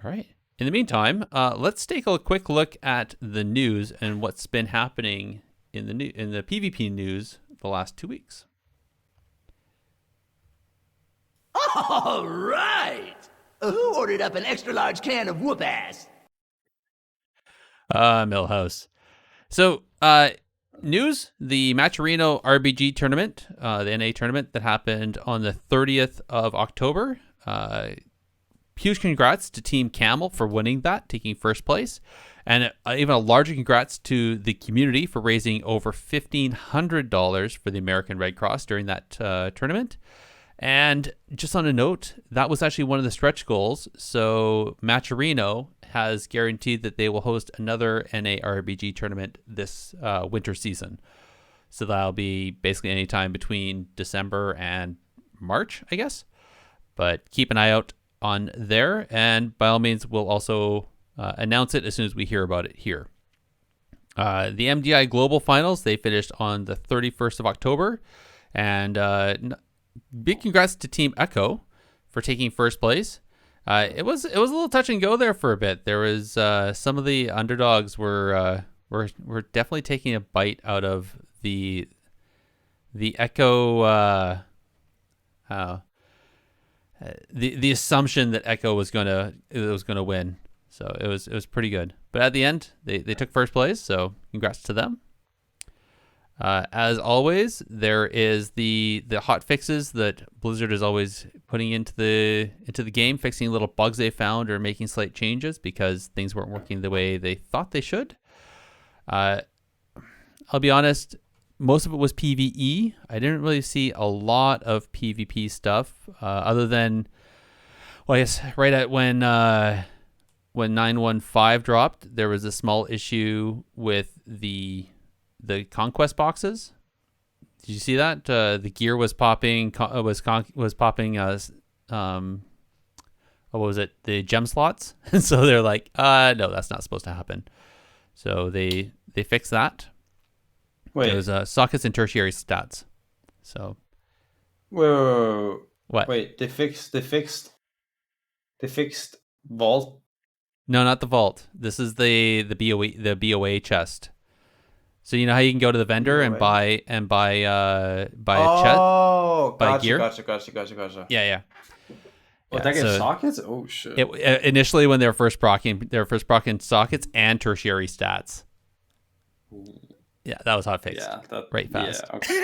All right. In the meantime, let's take a quick look at the news and what's been happening in the PvP news the last 2 weeks. All right. Who ordered up an extra large can of whoop ass? Millhouse. So, news, the Matcherino RBG tournament, the NA tournament that happened on the 30th of October. Huge congrats to Team Camel for winning that, taking first place. And even a larger congrats to the community for raising over $1,500 for the American Red Cross during that tournament. And just on a note, that was actually one of the stretch goals. So Matcherino has guaranteed that they will host another NA RBG tournament this winter season. So that'll be basically any time between December and March, I guess. But keep an eye out on there. And by all means, we'll also announce it as soon as we hear about it here. The MDI Global Finals, they finished on the 31st of October. And big congrats to Team Echo for taking first place. It was a little touch and go there for a bit. There was some of the underdogs were definitely taking a bite out of the Echo the assumption that Echo was gonna win. So it was pretty good. But at the end, they took first place. So congrats to them. As always, there is the hot fixes that Blizzard is always putting into the game, fixing little bugs they found or making slight changes because things weren't working the way they thought they should. I'll be honest, most of it was PvE. I didn't really see a lot of PvP stuff other than, well, I guess right at when 915 dropped, there was a small issue with the conquest boxes. Did you see that? The gear was popping. Was popping. What was it? The gem slots. And so they're like, no, that's not supposed to happen. So they fixed that. Wait. It was sockets and tertiary stats. So. Whoa. What? Wait. They fixed vault. No, not the vault. This is the BOA chest. So you know how you can go to the vendor and buy a chest, buy gear. Gotcha. Yeah. Oh, that gets sockets? Oh shit! Initially, when they were first procking sockets and tertiary stats. Yeah, that was hot fixed. Yeah, right fast. Yeah, okay.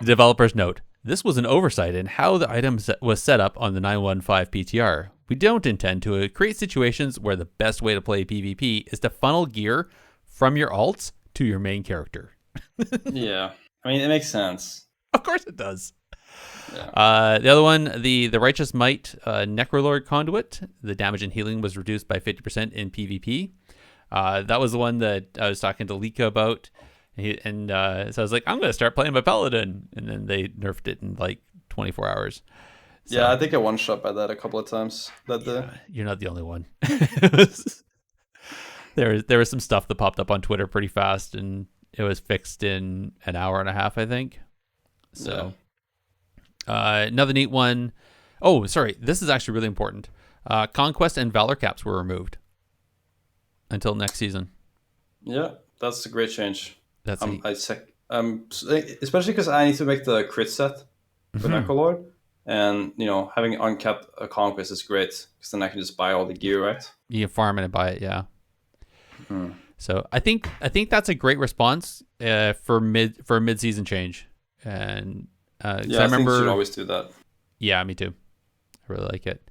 Developers note, this was an oversight in how the item was set up on the 915 PTR. We don't intend to create situations where the best way to play PvP is to funnel gear from your alts to your main character. Yeah. I mean, it makes sense. Of course it does. Yeah. The other one, the Righteous Might Necrolord Conduit, the damage and healing was reduced by 50% in PvP. That was the one that I was talking to Lika about. And so I was like, I'm going to start playing my Paladin. And then they nerfed it in like 24 hours. So, yeah, I think I one-shot by that a couple of times that day. You're not the only one. There was some stuff that popped up on Twitter pretty fast, and it was fixed in an hour and a half, I think. So, another neat one. Oh, sorry. This is actually really important. Conquest and Valor caps were removed until next season. Yeah, that's a great change. Especially because I need to make the crit set for Necrolord. And, having uncapped Conquest is great, because then I can just buy all the gear, right? You can farm it and buy it, yeah. So I think that's a great response for a mid-season change. And I remember, think you should always do that. Yeah, me too. I really like it.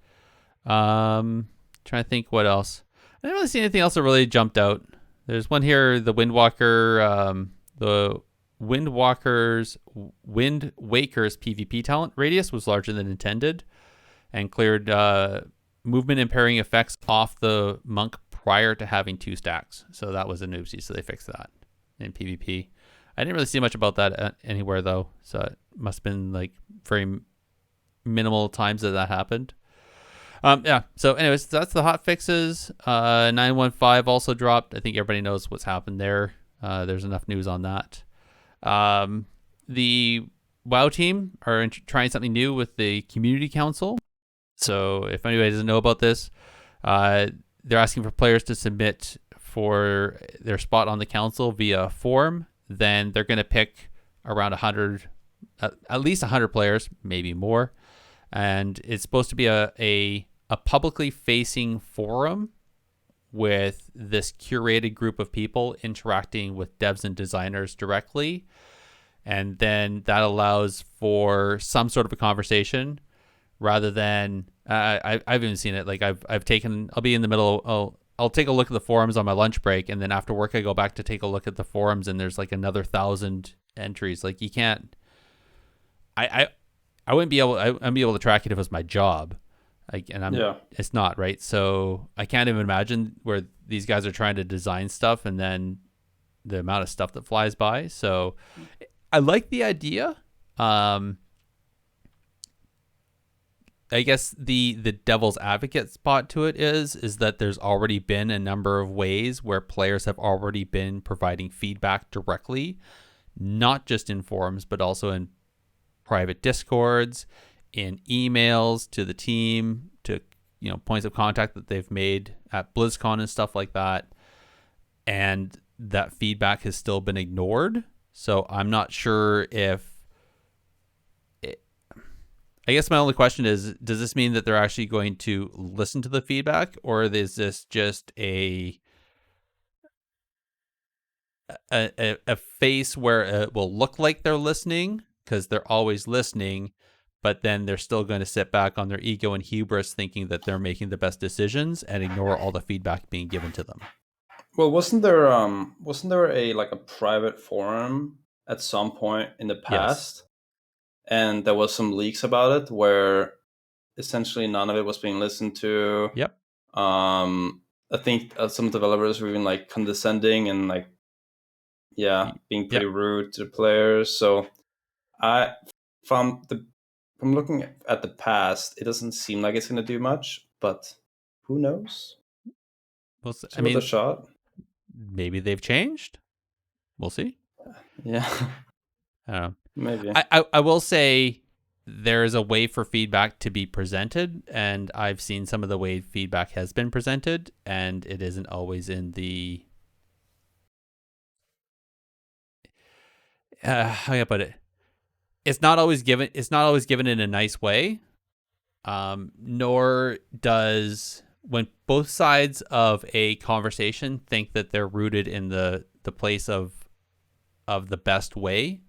Trying to think what else. I didn't really see anything else that really jumped out. There's one here, the Windwalker, Wind Waker's PvP talent radius was larger than intended and cleared movement impairing effects off the monk prior to having 2 stacks. So that was a noopsie, so they fixed that in PvP. I didn't really see much about that anywhere though, so it must have been like very minimal times that happened. So anyways, that's the hot fixes. 915 also dropped. I think everybody knows what's happened there. There's enough news on that. The WoW team are trying something new with the community council. So if anybody doesn't know about this, they're asking for players to submit for their spot on the council via form. Then they're going to pick around 100, at least 100 players, maybe more. And it's supposed to be a publicly facing forum with this curated group of people interacting with devs and designers directly. And then that allows for some sort of a conversation rather than, I've even seen it. Like I'll be in the middle. I'll take a look at the forums on my lunch break. And then after work, I go back to take a look at the forums and there's like another 1,000 entries. Like you can't, I wouldn't be able to track it if it was my job. It's not, right? So I can't even imagine where these guys are trying to design stuff and then the amount of stuff that flies by. So I like the idea. I guess the devil's advocate spot to it is that there's already been a number of ways where players have already been providing feedback directly, not just in forums, but also in private discords, in emails to the team, to points of contact that they've made at BlizzCon and stuff like that, and that feedback has still been ignored. So I'm not sure if I guess my only question is, does this mean that they're actually going to listen to the feedback, or is this just a face where it will look like they're listening because they're always listening, but then they're still going to sit back on their ego and hubris thinking that they're making the best decisions and ignore all the feedback being given to them? Well, wasn't there a private forum at some point in the past? Yes. And there was some leaks about it where essentially none of it was being listened to. Yep. I think some developers were even like condescending and being pretty rude to the players. So from looking at the past, it doesn't seem like it's going to do much, but who knows? Well, I mean, a shot. Maybe they've changed. We'll see. Yeah. I don't know. Maybe. I will say there is a way for feedback to be presented, and I've seen some of the way feedback has been presented, and it isn't always in the how can I put it? It's not always given in a nice way. Nor does when both sides of a conversation think that they're rooted in the place of the best way.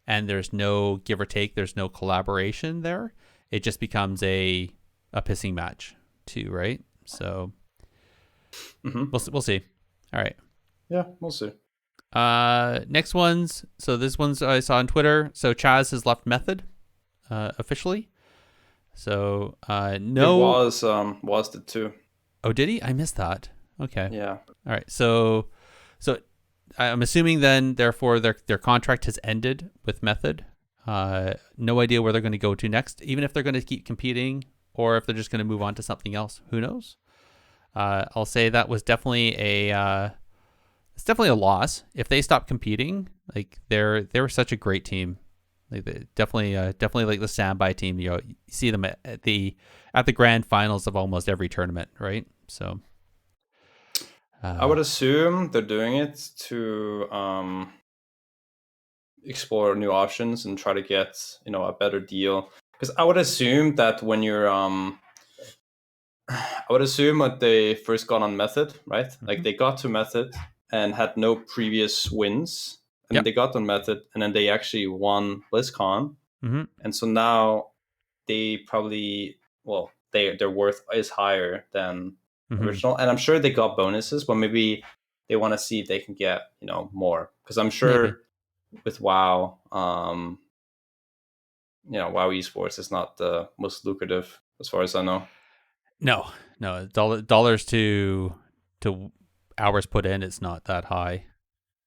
and there's no give or take, there's no collaboration there, it just becomes a pissing match too, right? So we'll see. All right. Yeah, we'll see. Next ones. So this one's I saw on Twitter. So Chaz has left Method officially. So no. It was the two. Oh, did he? I missed that. Okay. Yeah. All right. So I'm assuming then, therefore, their contract has ended with Method. No idea where they're going to go to next, even if they're going to keep competing or if they're just going to move on to something else. Who knows? I'll say that was definitely it's definitely a loss if they stop competing. Like they were such a great team. Like definitely like the standby team. You see them at the grand finals of almost every tournament, right? So I would assume they're doing it to explore new options and try to get a better deal. Because I would assume that when you're I would assume that they first got on Method, right? Mm-hmm. Like they got to Method and had no previous wins, and then they got on Method, and then they actually won BlizzCon, and so now they probably their worth is higher than original, and I'm sure they got bonuses, but maybe they want to see if they can get more, because I'm sure with WoW, WoW esports is not the most lucrative as far as I know. No, dollars to hours put in, it's not that high.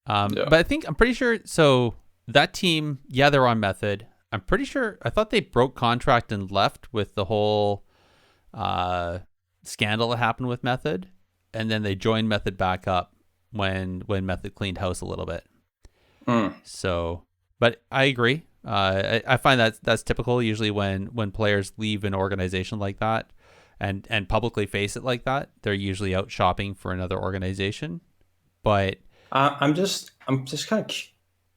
But I'm pretty sure. So that team, they're on Method. I'm pretty sure. I thought they broke contract and left with the whole scandal that happened with Method, and then they joined Method back up when Method cleaned house a little bit. So, but I agree. I find that's typical. Usually, when players leave an organization like that, and publicly face it like that, they're usually out shopping for another organization. But I'm just kind of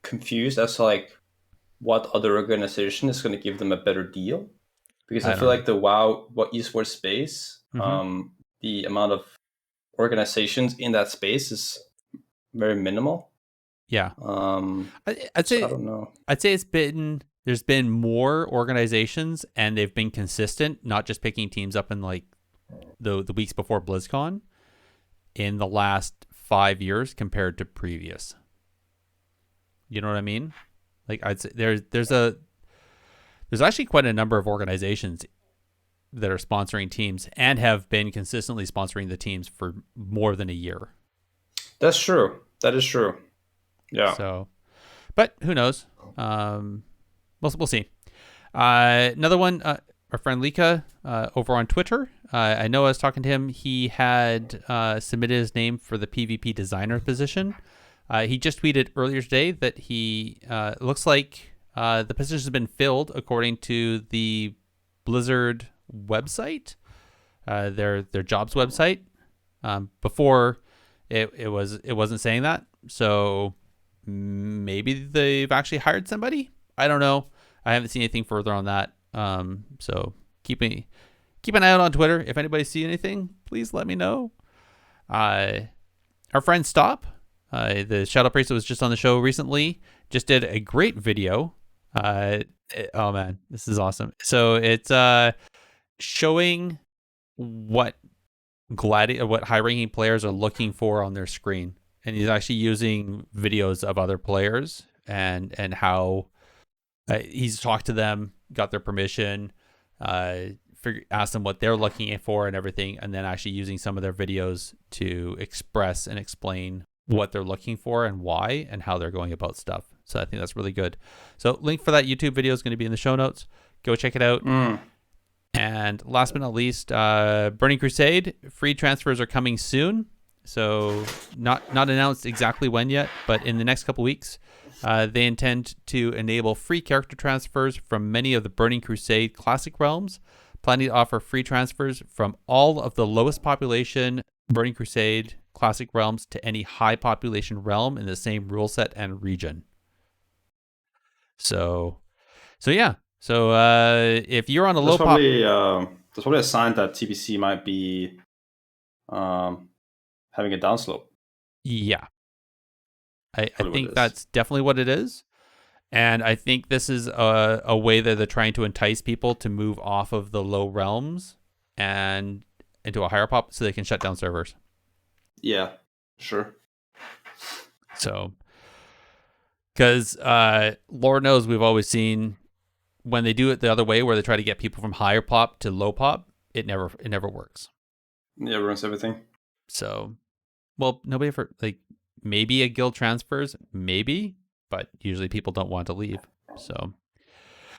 confused as to like what other organization is going to give them a better deal, because I feel like the WoW esports space, the amount of organizations in that space is very minimal. Yeah. I'd say I don't know. I'd say there's been more organizations, and they've been consistent, not just picking teams up in like the weeks before BlizzCon in the last 5 years compared to previous. You know what I mean? Like I'd say there's actually quite a number of organizations that are sponsoring teams and have been consistently sponsoring the teams for more than a year. That's true. That is true. Yeah. So, but who knows? We'll see. Another one, our friend Lika over on Twitter. I know I was talking to him. He had submitted his name for the PvP designer position. He just tweeted earlier today that he looks like the position has been filled according to the Blizzard website, their jobs website. Before it wasn't saying that, so maybe they've actually hired somebody. I don't know. I haven't seen anything further on that. So keep an eye out on Twitter. If anybody see anything, please let me know. Our friend Stop, the Shadow Priest that was just on the show recently, just did a great video. Oh man, this is awesome. So it's showing what high-ranking players are looking for on their screen, and he's actually using videos of other players and how he's talked to them, got their permission, asked them what they're looking for and everything, and then actually using some of their videos to express and explain what they're looking for and why and how they're going about stuff. So I think that's really good. So link for that YouTube video is going to be in the show notes. Go check it out. And last but not least, Burning Crusade free transfers are coming soon. So not announced exactly when yet, but in the next couple weeks, they intend to enable free character transfers from many of the Burning Crusade classic realms, planning to offer free transfers from all of the lowest population Burning Crusade classic realms to any high population realm in the same rule set and region. So yeah. So if you're on a low there's probably a sign that TBC might be having a downslope. Yeah. I think that's definitely what it is. And I think this is a way that they're trying to entice people to move off of the low realms and into a higher pop so they can shut down servers. Yeah, sure. So, because Lord knows we've always seen when they do it the other way, where they try to get people from higher pop to low pop, it never works. Yeah, ruins everything. So, well, nobody ever, like, maybe a guild transfers, maybe, but usually people don't want to leave. So, all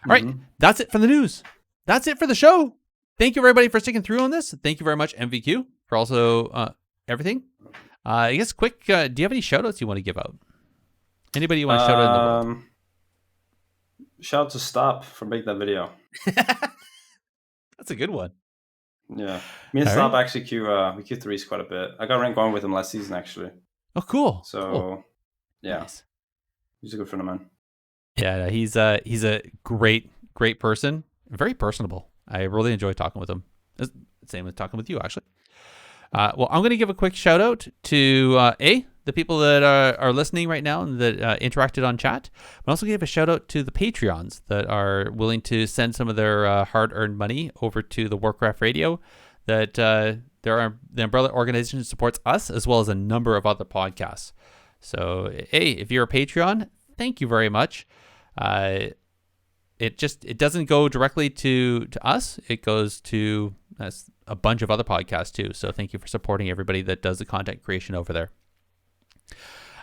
right, that's it for the news. That's it for the show. Thank you, everybody, for sticking through on this. Thank you very much, MVQ, for also everything. I guess quick, do you have any shout-outs you want to give out? Anybody you want to shout out in the world? Shout out to Stop for making that video. That's a good one. Yeah. Me and Stop actually Q3s quite a bit. I got rank 1 with him last season, actually. Oh, cool. So, cool. Yeah. Nice. He's a good friend of mine. Yeah, he's a great person. Very personable. I really enjoy talking with him. Same with talking with you, actually. Well, I'm going to give a quick shout out to the people that are listening right now and that interacted on chat. But also give a shout out to the Patreons that are willing to send some of their hard-earned money over to the Warcraft Radio. That the umbrella organization supports us as well as a number of other podcasts. So, if you're a Patreon, thank you very much. It doesn't go directly to us. It goes to a bunch of other podcasts too. So thank you for supporting everybody that does the content creation over there.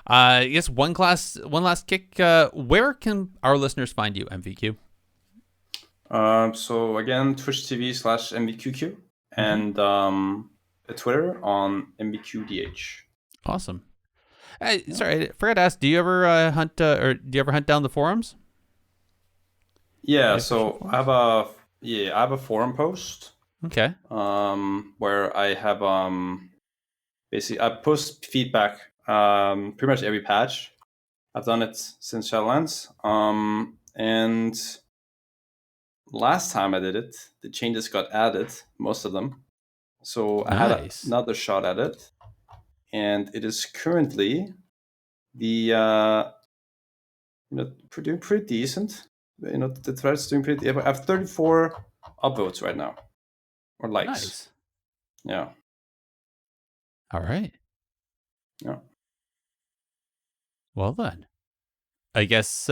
I guess one last kick. Where can our listeners find you, MVQ? So again, Twitch TV/MVQQ and Twitter on MVQDH. Awesome. Sorry, I forgot to ask. Do you ever hunt down the forums? Yeah. So I have a forum post. Okay. Where I have basically I post feedback pretty much every patch. I've done it since Shadowlands. And last time I did it, the changes got added, most of them. So I had another shot at it, and it is currently the doing pretty decent. The thread's doing pretty. I have 34 upvotes right now. Or likes. Nice. Yeah. All right. Yeah. Well then, I guess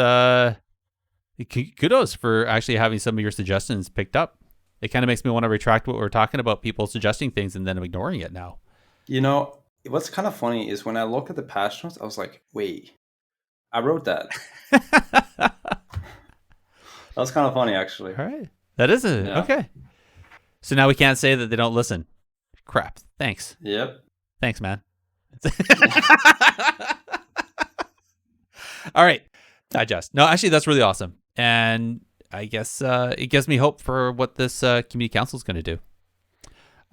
kudos for actually having some of your suggestions picked up. It kind of makes me want to retract what we were talking about, people suggesting things and then ignoring it now. What's kind of funny is when I look at the patch notes, I was like, wait, I wrote that. That was kind of funny, actually. All right. That is it. Yeah. Okay. So now we can't say that they don't listen. Crap. Thanks. Yep. Thanks, man. All right. Digest. No, actually, that's really awesome. And I guess it gives me hope for what this community council is going to do.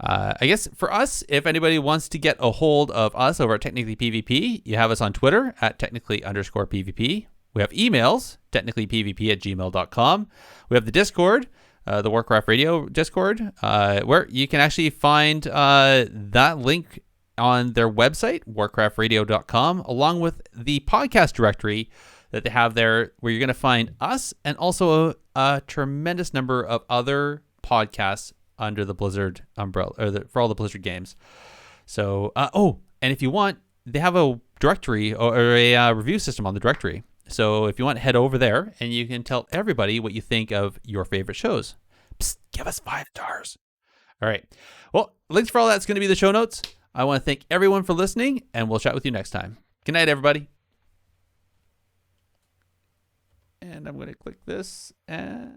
I guess for us, if anybody wants to get a hold of us over at Technically PvP, you have us on Twitter at technically_PvP. We have emails, technicallypvp@gmail.com. We have the Discord, the Warcraft Radio Discord, where you can actually find that link on their website, warcraftradio.com, along with the podcast directory that they have there, where you're going to find us and also a tremendous number of other podcasts under the Blizzard umbrella, or for all the Blizzard games. So, and if you want, they have a directory or a review system on the directory. So if you want, head over there and you can tell everybody what you think of your favorite shows. Psst, give us 5 stars. All right. Well, links for all that's going to be the show notes. I want to thank everyone for listening, and we'll chat with you next time. Good night, everybody. And I'm going to click this and